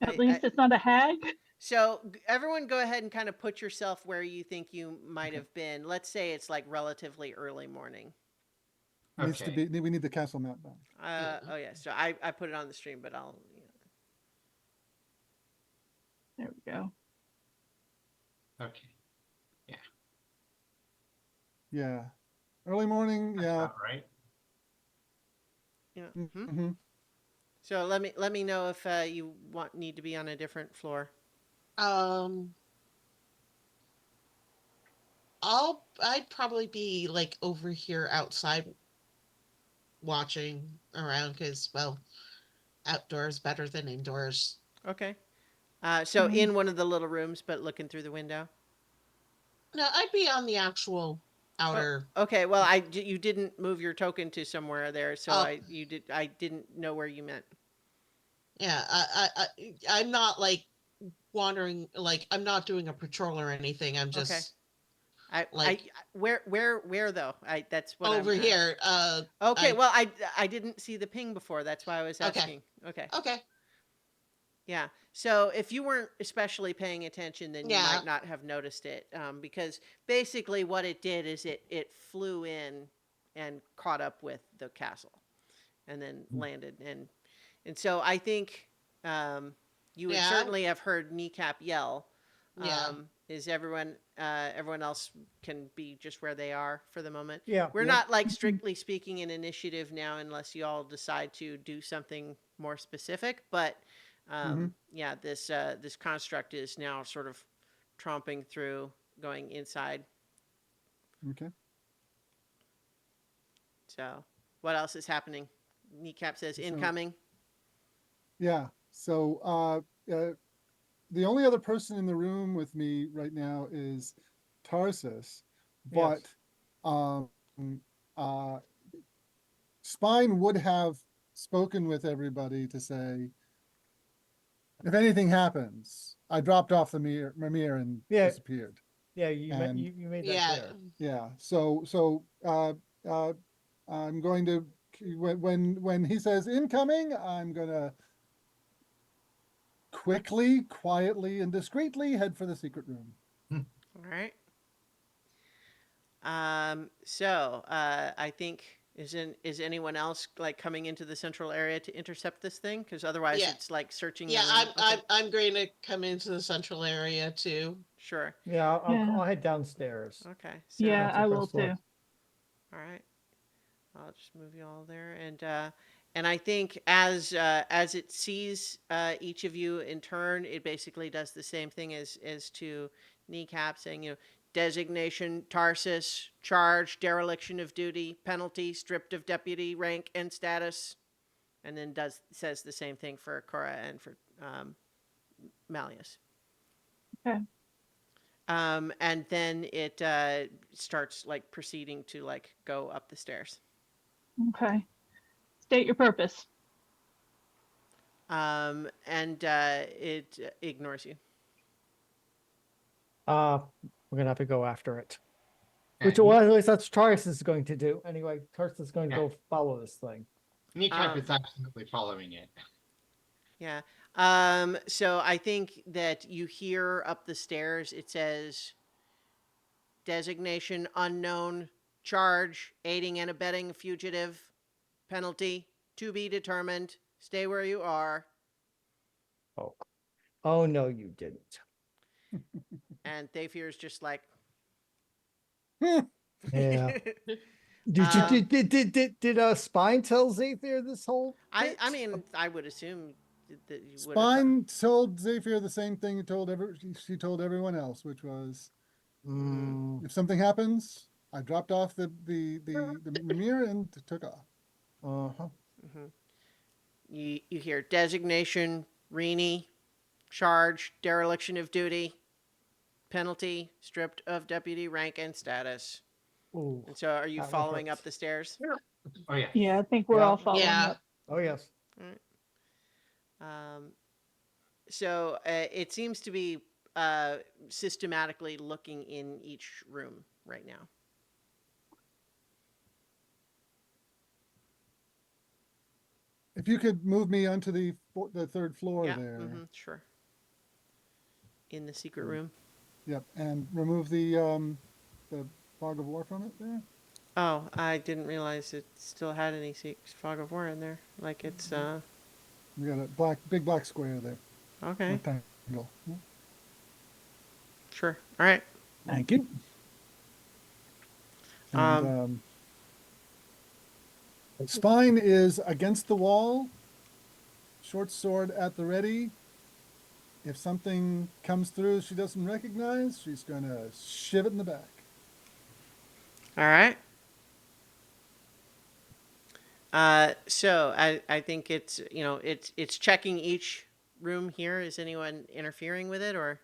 At least it's not a hag. So everyone, go ahead and kind of put yourself where you think you might Okay. have been. Let's say it's like relatively early morning. Needs to Okay. be. We need the castle map back. Yeah. Oh yeah. So I put it on the stream, but I'll. There we go. Okay. Yeah, early morning. That's Yeah. about right. You know, Mm-hmm. So let me know if you need to be on a different floor. Um, I'd probably be like over here outside watching around because, well, outdoors better than indoors. Okay. So Mm. in one of the little rooms, but looking through the window. No, I'd be on the actual Oh, outer. okay. Well, you didn't move your token to somewhere there, so Oh, I didn't know where you meant. yeah. I'm not like wandering. Like I'm not doing a patrol or anything. I'm Okay. just I like where though? That's what over I'm. here. Okay. I Well, I didn't see the ping before. That's why I was okay. asking. Okay. Okay. Yeah. So if you weren't especially paying attention, then you Yeah. might not have noticed it, because basically what it did is it flew in and caught up with the castle, and then landed, and so I think you would Yeah. certainly have heard Kneecap yell. Yeah. Is everyone else can be just where they are for the moment? Yeah. We're Yep. not like strictly speaking in initiative now, unless you all decide to do something more specific. But Mm-hmm. yeah, this construct is now sort of tromping through, going inside. Okay. So what else is happening? Kneecap says So incoming. yeah. So the only other person in the room with me right now is Tarsus, but Yes. um, uh, Spine would have spoken with everybody to say, if anything happens, I dropped off the Mimir and Yeah. disappeared. Yeah. And You made that Yeah. clear. yeah, uh, I'm going to when he says incoming, I'm gonna quickly, quietly, and discreetly head for the secret room. All right. So I think is anyone else like coming into the central area to intercept this thing? Because otherwise, Yeah. it's like searching Yeah. the room. I'm Okay, I'm I'm going to come into the central area too. sure. Yeah. Yeah. I'll head downstairs. Okay, so Yeah, That's the I will first floor. too. all right, I'll just move you all there, and I think as it sees each of you in turn, it basically does the same thing as to Kneecap, saying, designation Tarsus, charge, dereliction of duty, penalty, stripped of deputy rank and status, and then says the same thing for Cora and for Malleus. Okay. And then it starts like proceeding to like go up the stairs. Okay. State your purpose. And it ignores you. Uh, we're gonna have to go after it. Which Yeah, well, at least that's Taurus is going to do. Anyway, Taurus is going to Yeah. go follow this thing. Kneecap Um, is absolutely following it. Yeah. So I think that you hear up the stairs, it says designation unknown, charge, aiding and abetting fugitive, penalty to be determined. Stay where you are. Oh, oh no, you didn't. And Thafir's just like, Yeah. Did you Um, did Spine tell Zephyr this whole I bit? mean, I would assume that you would have. Spine told Zephyr the same thing she told everyone else, which was Mm, if something happens, I dropped off the mirror and took off. uh-huh. You hear designation, Rini, charge, dereliction of duty, penalty, stripped of deputy rank and status. Ooh, And so, are you that one following up hurts. the stairs? Oh yeah. Yeah, I think we're Yeah. all following Yeah. up. Oh yes. Um, so it seems to be systematically looking in each room right now. If you could move me onto the third floor Yeah, there. sure. In the secret room. Yep, and remove the fog of war from it there. Oh, I didn't realize it still had any fog of war in there. Like it's We got a big black square there. okay, Rectangle. sure, all right. Thank you. And Spine is against the wall, short sword at the ready. If something comes through she doesn't recognize, she's gonna shiv it in the back. All right. So I think it's it's checking each room here. Is anyone interfering with it or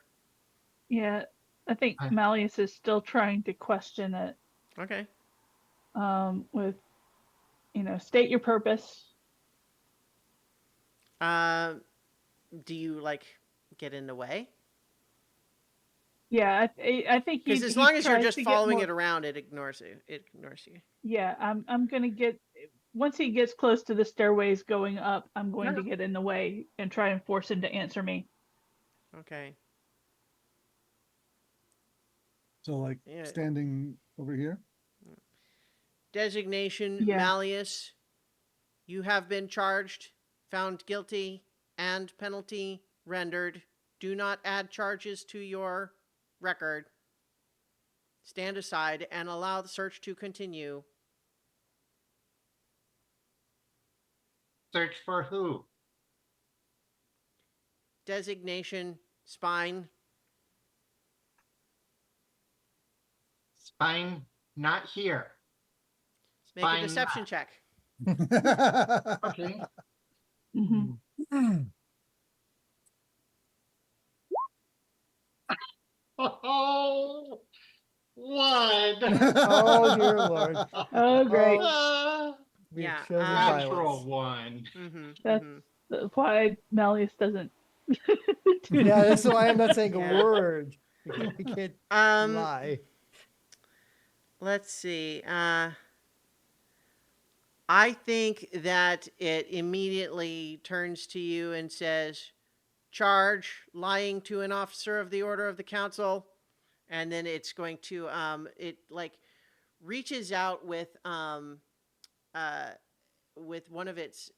Yeah, I think Hi. Malleus is still trying to question it okay? with, state your purpose. Uh, do you like get in the way? Yeah, I think Because he as he long as you're tries just to get following more. it around, it ignores you. It ignores you. Yeah, I'm gonna get once he gets close to the stairways going up, I'm going to get in the way and try and force him to answer me. Okay. So like Yeah. standing over here. Designation Yeah. Malleus. You have been charged, found guilty, and penalty rendered. Do not add charges to your record. Stand aside and allow the search to continue. Search for who? Designation Spine. Spine not here. Make a Spine deception check. Okay. Hmm. Oh, one. Oh dear Lord. Oh, great. We Yeah, have chosen Natural violence. one. That's why Malleus doesn't do Yeah, that. that's why I'm not saying a Yeah. word. We can't Um, lie. let's see. I think that it immediately turns to you and says, charge lying to an officer of the order of the council. And then it's going to, it like reaches out with one of its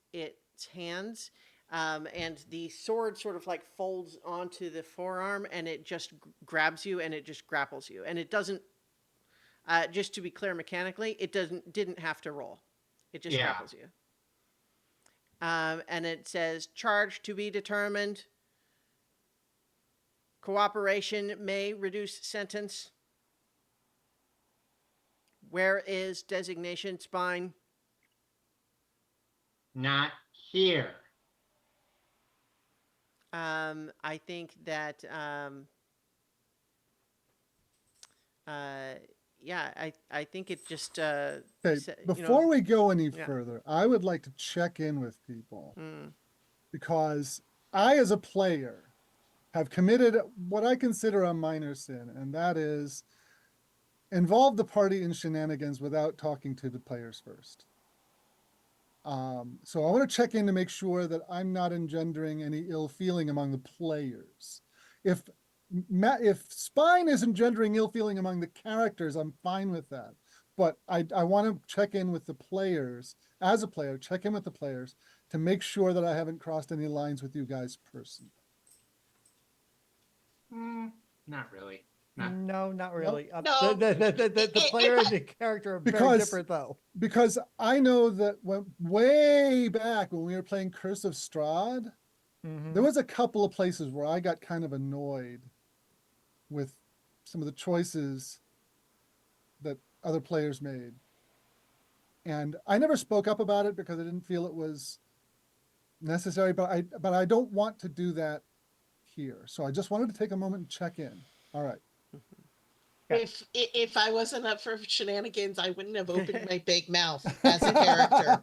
hands. And the sword sort of like folds onto the forearm and it just grabs you and it just grapples you. And it doesn't, just to be clear mechanically, it didn't have to roll. It just Yeah. grapples you. And it says, charge to be determined. Cooperation may reduce sentence. Where is designation Spine? Not here. I think that, yeah, I think it just, Okay, before we go any further, I would like to check in with people because I, as a player, have committed what I consider a minor sin, and that is involve the party in shenanigans without talking to the players first. So I want to check in to make sure that I'm not engendering any ill feeling among the players. If Spine is engendering ill feeling among the characters, I'm fine with that. But I want to check in with the players, as a player, check in with the players to make sure that I haven't crossed any lines with you guys personally. Not really. Not. No, not really. No. The player and the character are very Because- different, though. Because I know that when way back when we were playing Curse of Strahd, there was a couple of places where I got kind of annoyed with some of the choices that other players made. And I never spoke up about it because I didn't feel it was necessary, but I don't want to do that here. So I just wanted to take a moment and check in. All right. If I wasn't up for shenanigans, I wouldn't have opened my big mouth as a character.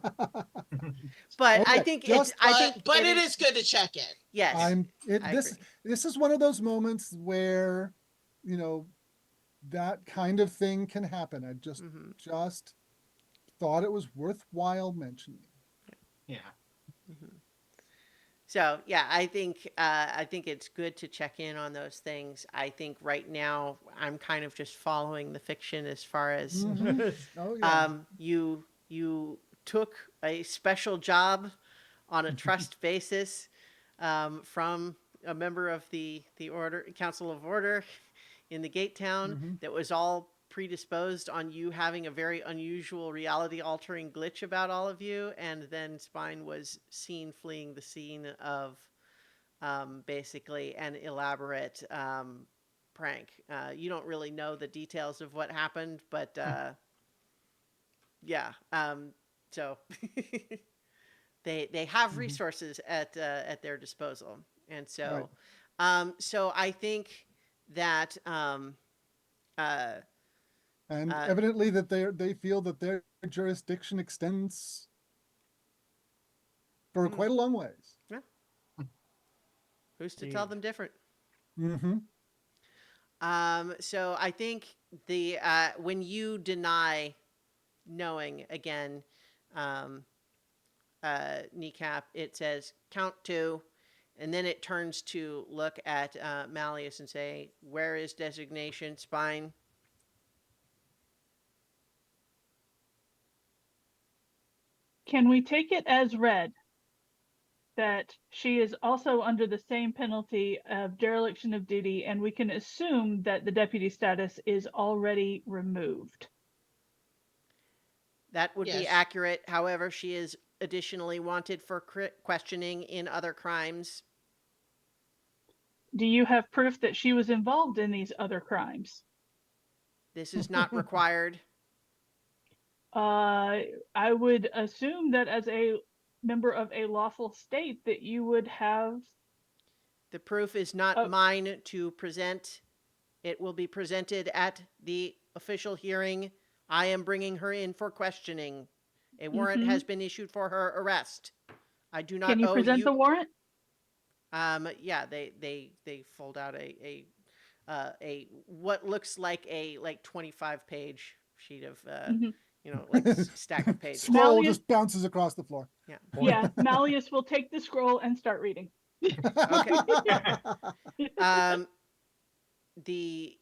But I Okay, think just- it's, I think But it is good to check in. yes. I this agree. this is one of those moments where, you know, that kind of thing can happen. I just thought it was worthwhile mentioning. Yeah. So yeah, I think it's good to check in on those things. I think right now I'm kind of just following the fiction as far as Oh yeah. you took a special job on a trust basis from a member of the order Council of Order in the Gate Town that was all predisposed on you having a very unusual reality altering glitch about all of you, and then Spine was seen fleeing the scene of basically an elaborate prank. You don't really know the details of what happened, but yeah. So they have resources at their disposal, and so so I think that And evidently that they feel that their jurisdiction extends for quite a long ways. yeah. Who's to tell them different? Mm-hmm. So I think the when you deny knowing again, kneecap, it says count 2, and then it turns to look at Malleus and say, "Where is designation Spine?" Can we take it as read that she is also under the same penalty of dereliction of duty, and we can assume that the deputy status is already removed? That would be Yes. accurate. However, she is additionally wanted for questioning in other crimes. Do you have proof that she was involved in these other crimes? This is not required. I would assume that as a member of a lawful state that you would have. The proof is not Oh. mine to present. It will be presented at the official hearing. I am bringing her in for questioning. A warrant has been issued for her arrest. I do not Can you owe present you. the warrant? Yeah, they fold out a what looks like a 25-page sheet of like stack of pages. Scroll Malleus- just bounces across the floor. Yeah. Yeah, Malleus will take the scroll and start reading. Okay. The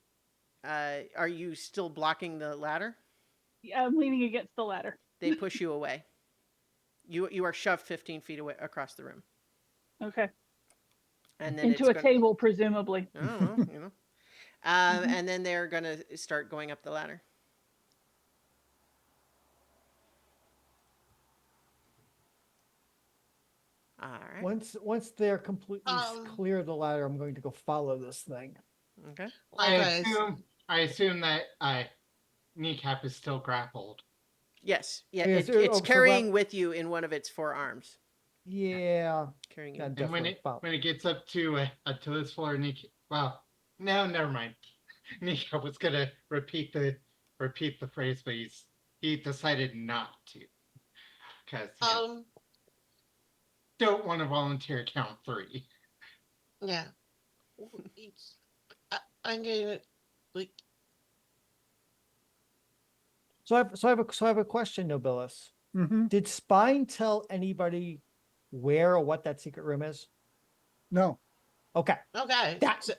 are you still blocking the ladder? I'm leaning against the ladder. They push you away. You are shoved 15 feet away across the room, Okay. and then Into it's a table, presumably. I don't know, and then they're gonna start going up the ladder. All right. Once they're completely Um, clear of the ladder, I'm going to go follow this thing. Okay. Likewise. I assume that kneecap is still grappled. Yes. Yeah. Yes, It's so carrying with you in one of its forearms. Yeah. Carrying you. I'd And when definitely it follow. when it gets up to this floor, well, no, never mind. Kneecap was gonna repeat the phrase, but he decided not to because don't want to volunteer count 3. Yeah. I'm gonna like So I have a question, Nobilis. Hmm. Did Spine tell anybody where or what that secret room is? No, Okay. Okay.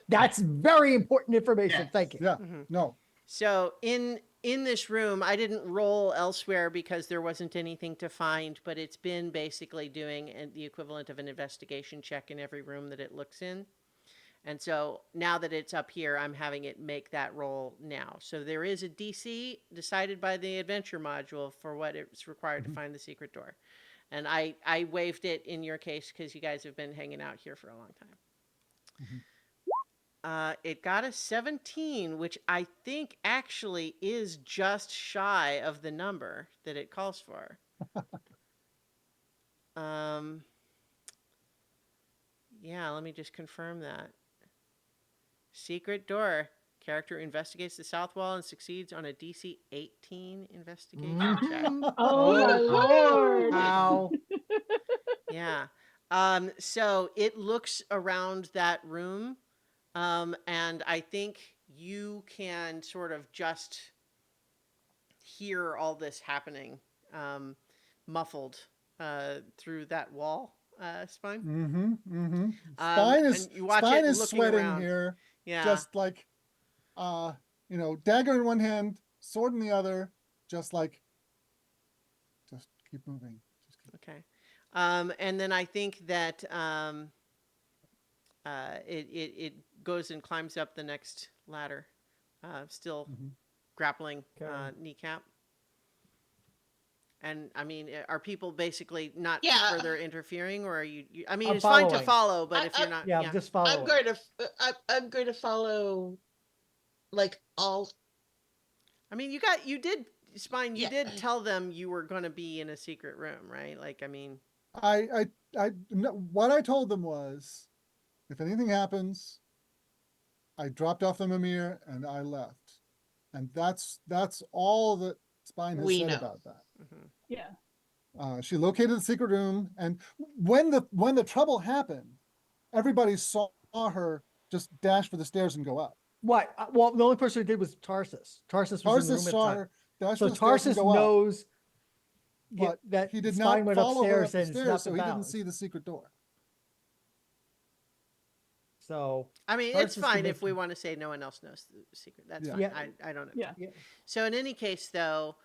That's very important information. Yes. Thank you. yeah, Mhm. no. So in this room, I didn't roll elsewhere because there wasn't anything to find, but it's been basically doing the equivalent of an investigation check in every room that it looks in. And so now that it's up here, I'm having it make that roll now. So there is a DC decided by the adventure module for what it's required to Mhm. find the secret door. And I waived it in your case because you guys have been hanging out here for a long time. Mhm. It got a 17, which I think actually is just shy of the number that it calls for. Um, yeah, let me just confirm that. Secret door. Character investigates the south wall and succeeds on a DC 18 investigation check. Mhm. Oh my lord. Wow. Yeah. So it looks around that room, and I think you can sort of just hear all this happening, um, muffled through that wall, Spine. Mm-hmm. Mm-hmm. Spine And is you watch Spine it is looking sweating around. here, Yeah. just like dagger in one hand, sword in the other, just like just keep moving. Just keep Okay. And then I think that it goes and climbs up the next ladder, still Mhm. grappling Okay. kneecap. And I mean, are people basically not Yeah. further interfering, or are you I mean, I'm it's fine to following. follow, but I, if I, you're not, Yeah, I'm yeah. just I'm following. going to I'm going to follow like all I mean, you did Spine. You yeah. did tell them you were going to be in a secret room, right? Like, I mean, no, what I told them was, if anything happens, I dropped off the Mimir and I left, and that's all that Spine has We said know. about that. mhm. Yeah. She located the secret room, and when the trouble happened, everybody saw her just dash for the stairs and go up. What? Well, the only person who did was Tarsus. Tarsus was in the Tarsus room at the saw time. her dash So for the stairs and Tarsus go up, knows but that he did Spine not went follow her upstairs up the and stairs, snapped so the he didn't bounds. see the secret door. So I mean, it's Tarsus fine if convinced we him. want to say no one else knows the secret. That's Yeah. fine. Yeah. I don't Yeah. object. Yeah. So in any case, though,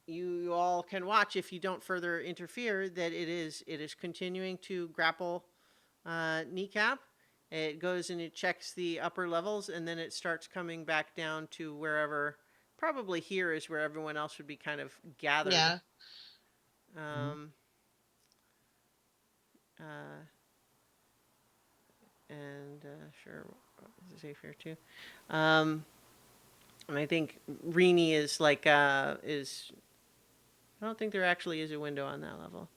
you all can watch if you don't further interfere that it is continuing to grapple kneecap. It goes and it checks the upper levels, and then it starts coming back down to wherever. Probably here is where everyone else would be kind of gathered. Yeah. Um, uh, and sure, is it safe here too? Um, and I think Rini is like is. I don't think there actually is a window on that level.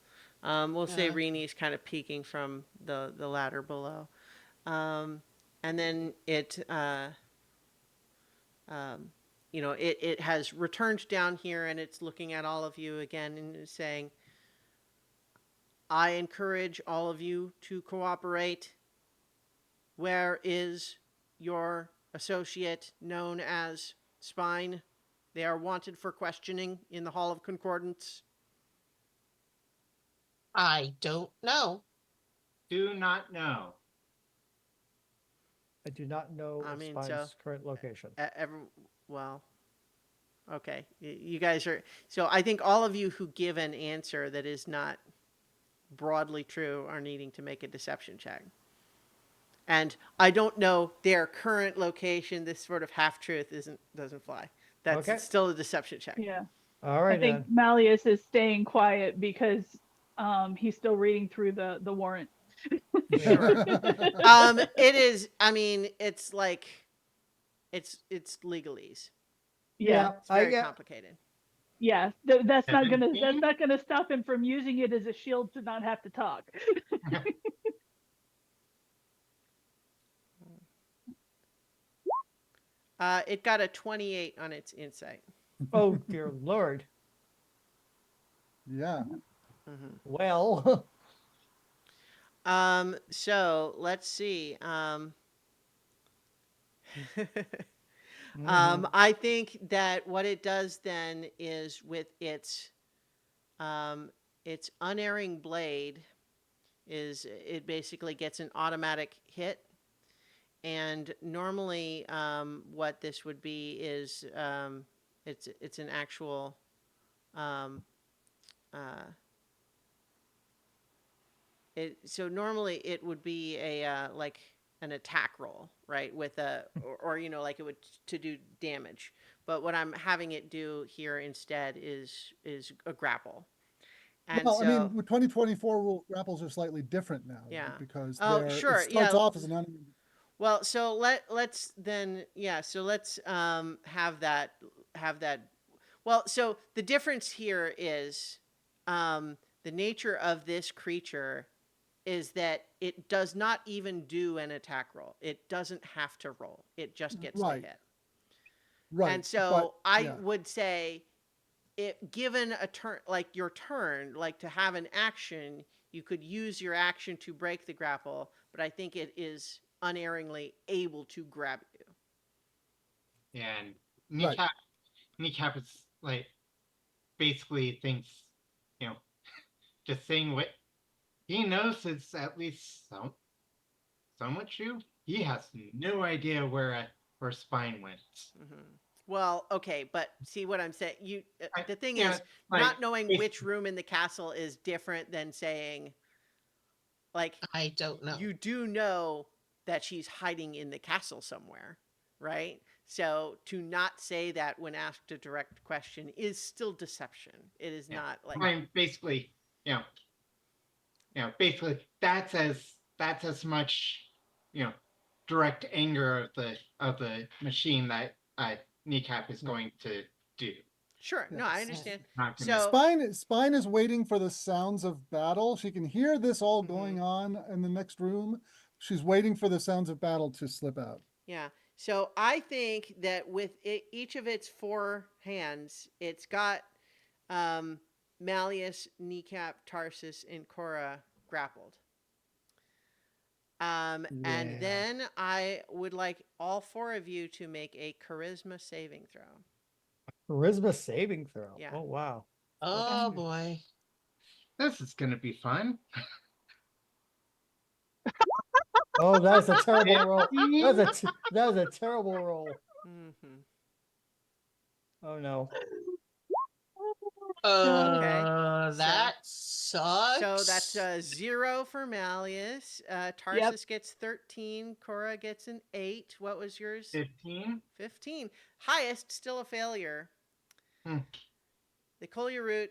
We'll say Yeah. Rini is kind of peeking from the ladder below, and then it. Um, you know, it has returned down here and it's looking at all of you again and is saying, I encourage all of you to cooperate. Where is your associate known as Spine? They are wanted for questioning in the Hall of Concordance. I don't know. Do not know. I do not know I of mean, so Spine's current location. every, well, okay. You guys are, so I think all of you who give an answer that is not broadly true are needing to make a deception check. And I don't know their current location. This sort of half truth doesn't fly. That's Okay. still a deception check. Yeah. All I right think then. Malleus is staying quiet because he's still reading through the warrant. Sure. It is. I mean, it's like it's legalese. Yeah. It's very yeah. complicated. Yeah. That's not Seventeen? gonna stop him from using it as a shield to not have to talk. It got a 28 on its insight. Oh dear Lord. Yeah. Mm-hmm. Well. So let's see. I think that what it does then is with its unerring blade is it basically gets an automatic hit. And normally, what this would be is it's an actual um, uh, so normally it would be a like an attack roll, right? With or like it would to do damage. But what I'm having it do here instead is a grapple. And Well, I mean, so with 2024 grapples are slightly different now, right? yeah. Because Oh, it sure. starts Yeah. off as an enemy. Well, so let's then so let's have that. Well, so the difference here is the nature of this creature is that it does not even do an attack roll. It doesn't have to roll. It just gets to Right. hit. Right. And so But I yeah. would say, it given a turn, like your turn, like to have an action, you could use your action to break the grapple, but I think it is unerringly able to grab you. And Right. kneecap is like basically thinks, you know, just saying what he knows is at least somewhat true. He has no idea where spine went. Hmm. Well, okay, but see what I'm saying. The thing Yeah, is, like not knowing which room in the castle is different than saying, like, I don't know. you do know that she's hiding in the castle somewhere, right? So to not say that when asked a direct question is still deception. It is not like, I mean, basically, basically that's as much, you know, direct anger of the machine that kneecap is going to do. sure, no, I Yes. understand. Not gonna. So Spine is waiting for the sounds of battle. She can hear this all Mhm. going on in the next room. She's waiting for the sounds of battle to slip out. yeah, so I think that with each of its four hands, it's got Malleus, Kneecap, Tarsus, and Cora grappled. And Yeah. then I would like all four of you to make a charisma saving throw. Charisma saving throw. Yeah. Oh wow. Oh boy. This is gonna be fun. Oh, that's a terrible roll. 15? That was a terrible roll. Mm-hmm. Oh no. Okay. That sucks. So that's a 0 for Malleus. Tarsus gets 13. Cora gets an 8. What was yours? 15? 15. Highest, still a failure. Hmm. The Collier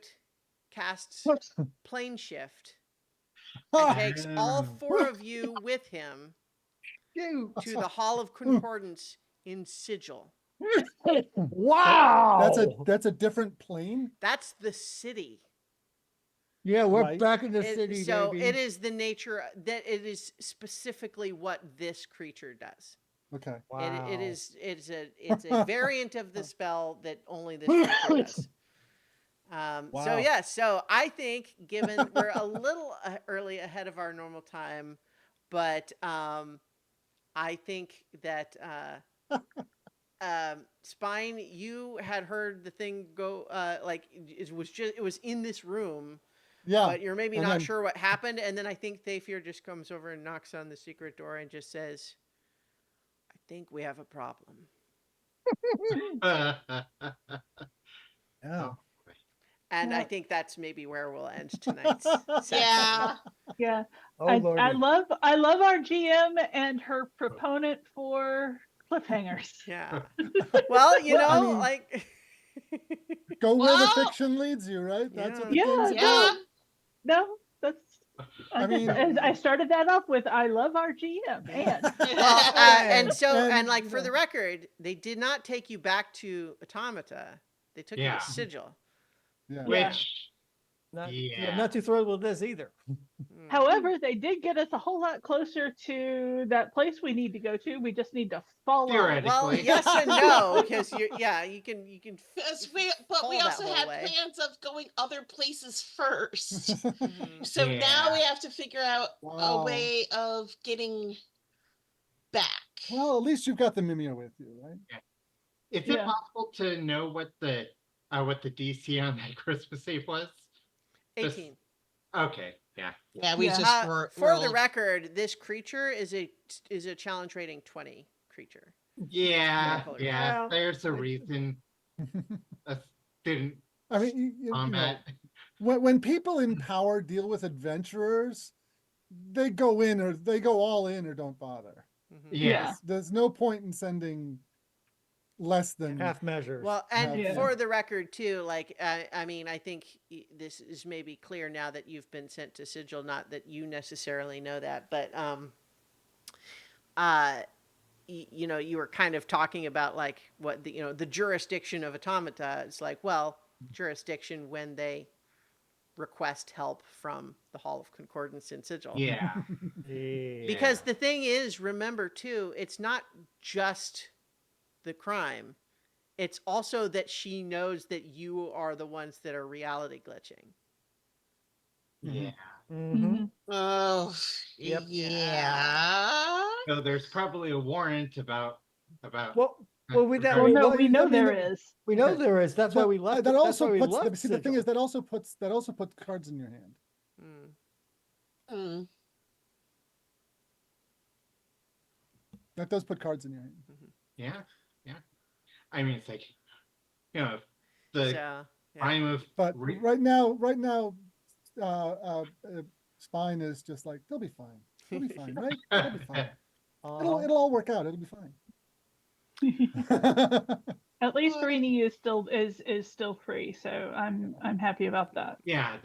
casts plane shift and takes all four of you with him to the Hall of Concordance in Sigil. Wow. That's a different plane. That's the city. Yeah, we're Right. back in the city, So baby. it is the nature that it is specifically what this creature does. Okay. Wow. It's a variant of the spell that only this creature does. So Wow. yeah, so I think given we're a little early ahead of our normal time, but I think that Spine, you had heard the thing go like it was in this room, Yeah. but you're maybe And not then- sure what happened, and then I think Thayfir just comes over and knocks on the secret door and just says, "I think we have a problem." Yeah. And I Yeah. think that's maybe where we'll end tonight's session. Yeah. Yeah. Oh I lordy. love our GM and her proponent for cliffhangers. Yeah. Well, Well, I mean- like Go where the Well, fiction leads you, right? That's what the Yeah. game's Yeah. about. No, that's I mean- I started that off with I love our GM and well, and so And, like you for the know- record, they did not take you back to Automata. They took you Yeah. to Sigil. Yeah. Which, I'm yeah. not too thrilled with this either. Mm. however, they did get us a whole lot closer to that place we need to go to. We just need to follow. Theoretically. Well, yes and no, because you can Because but fall we that also whole had way. plans of going other places first. Mhm. So now we Yeah. have to figure out a Wow. way of getting back. Well, at least you've got the Mimir with you, right? Is it Yeah. possible to know what the DC on that Christmas Eve was? Just- 18. Okay, yeah. Yeah, we Yeah. just For the rolled. record, this creature is a challenge rating 20 creature. Yeah, Apologies. yeah. Well, There's a I- reason a student I mean, you know, combat. when people in power deal with adventurers, they go in or they go all in or don't bother. Mhm. Yeah. There's no point in sending less than half measures. Well, and Yeah. for the record too, like I mean, I think this is maybe clear now that you've been sent to Sigil. Not that you necessarily know that, but you know, you were kind of talking about like what the jurisdiction of automata. It's like, well, jurisdiction when they request help from the Hall of Concordance in Sigil. Yeah. Because the thing is, remember too, it's not just the crime. It's also that she knows that you are the ones that are reality glitching. Yeah. Mm-hmm. Oh, Yep. yeah. So there's probably a warrant about Well, we regarding- Well, no, Well, we I know mean, there is. we know Okay. there is. That's why we left. That That's also why we puts left see, the thing is Sigil. that also puts cards in your hand. Mm. Mm. That does put cards in your hand. Yeah, yeah. I mean, it's like, you know, the So, yeah. crime of But right now, Spine is just like they'll be fine. They'll be fine, right? They'll be fine. Uh-huh. It'll all work out. It'll be fine. At least Rini is still free, so I'm happy about that. yeah,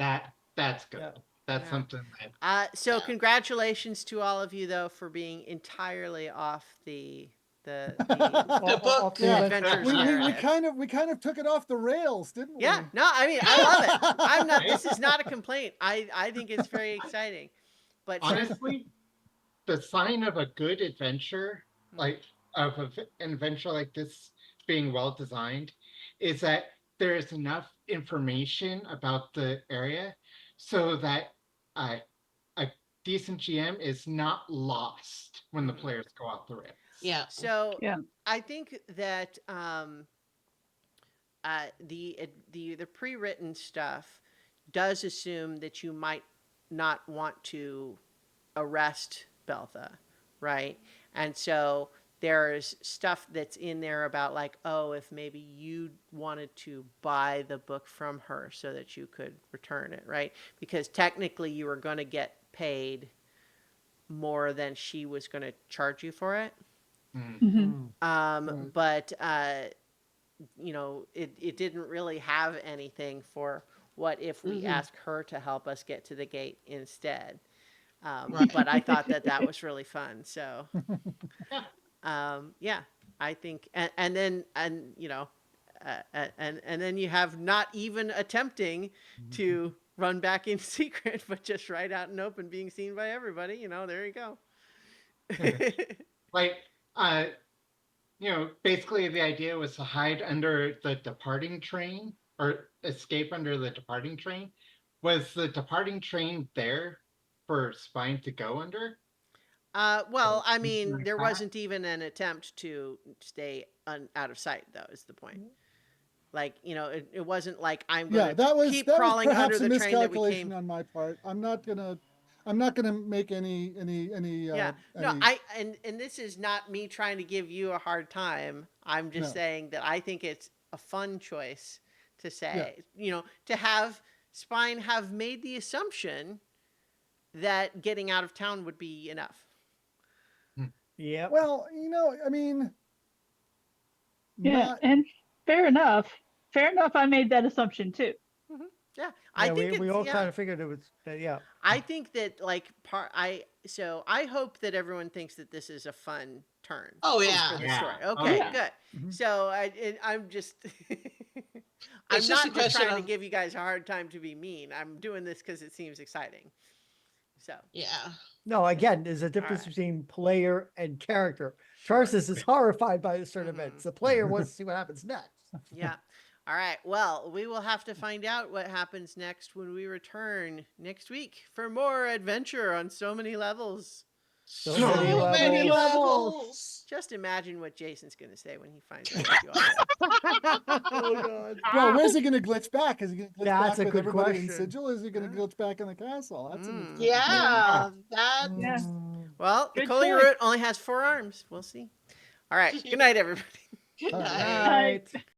that's good. Yeah. That's Yeah. something that So Yeah. congratulations to all of you though for being entirely off the The Mm-hmm. book. the Yeah. adventure. Adventures we narrative. kind of took it off the rails, didn't we? Yeah, no, I mean I love it. I'm not. This is not a complaint. I think it's very exciting. But honestly, the sign of a good adventure, Mhm. like of an adventure like this being well designed, is that there is enough information about the area so that a decent GM is not lost when the Mhm. players go off the rails. Yeah. So Yeah. I think that the pre-written stuff does assume that you might not want to arrest Beltha, right? And so there's stuff that's in there about like, oh, if maybe you wanted to buy the book from her so that you could return it, right? Because technically you were going to get paid more than she was going to charge you for it. Mhm. Right. But you know, it didn't really have anything for what if we Mhm. ask her to help us get to the gate instead. Right. But I thought that was really fun. So, Yeah. yeah, I think, and then, and you know, and then you have not even attempting to run back in secret, but just right out in open, being seen by everybody. You know, there you go. Like, uh, you know, basically the idea was to hide under the departing train or escape under the departing train. Was the departing train there for Spine to go under? Well, I Or mean, there attack? wasn't even an attempt to stay out of sight, though, is the point. Like, you know, it wasn't like I'm going Yeah, to keep that was crawling under perhaps a the train that we miscalculation came. on my part. I'm not gonna make any Yeah, no, any, and this is not me trying to give you a hard time. I'm just No. saying that I think it's a fun choice to say, you know, to have Spine have made the assumption that getting out of town would be enough. Yeah. well, I mean, Yeah, not and fair enough. Fair enough. I made that assumption too. Yeah, I Yeah, think we it's all yeah. kind of figured it was. Yeah. I think that like so I hope that everyone thinks that this is a fun turn. Oh, for yeah. the Yeah. story. Oh, Okay, yeah. good. Mhm. So I'm just I'm just a not just question trying to of- give you guys a hard time to be mean. I'm doing this because it seems exciting. So Yeah. No, again, there's a difference right. between player and character. Sure. Tarsus is horrified by certain Mhm. events. The player wants to see what happens next. Yeah. All right. Well, we will have to find out what happens next when we return next week for more adventure on so many levels. So So many many levels. levels. Just imagine what Jason's going to say when he finds out what you all did. Oh god. Well, where's he gonna glitch back? Is he gonna glitch That's back a with good everybody in question. Sigil? Or is he gonna Yeah. glitch back in the castle? That's an interesting Yeah, that. Yeah. Well, the Good Coley choice. root only has 4 arms. We'll see. All right. Good night, everybody. Good All right. night. Right.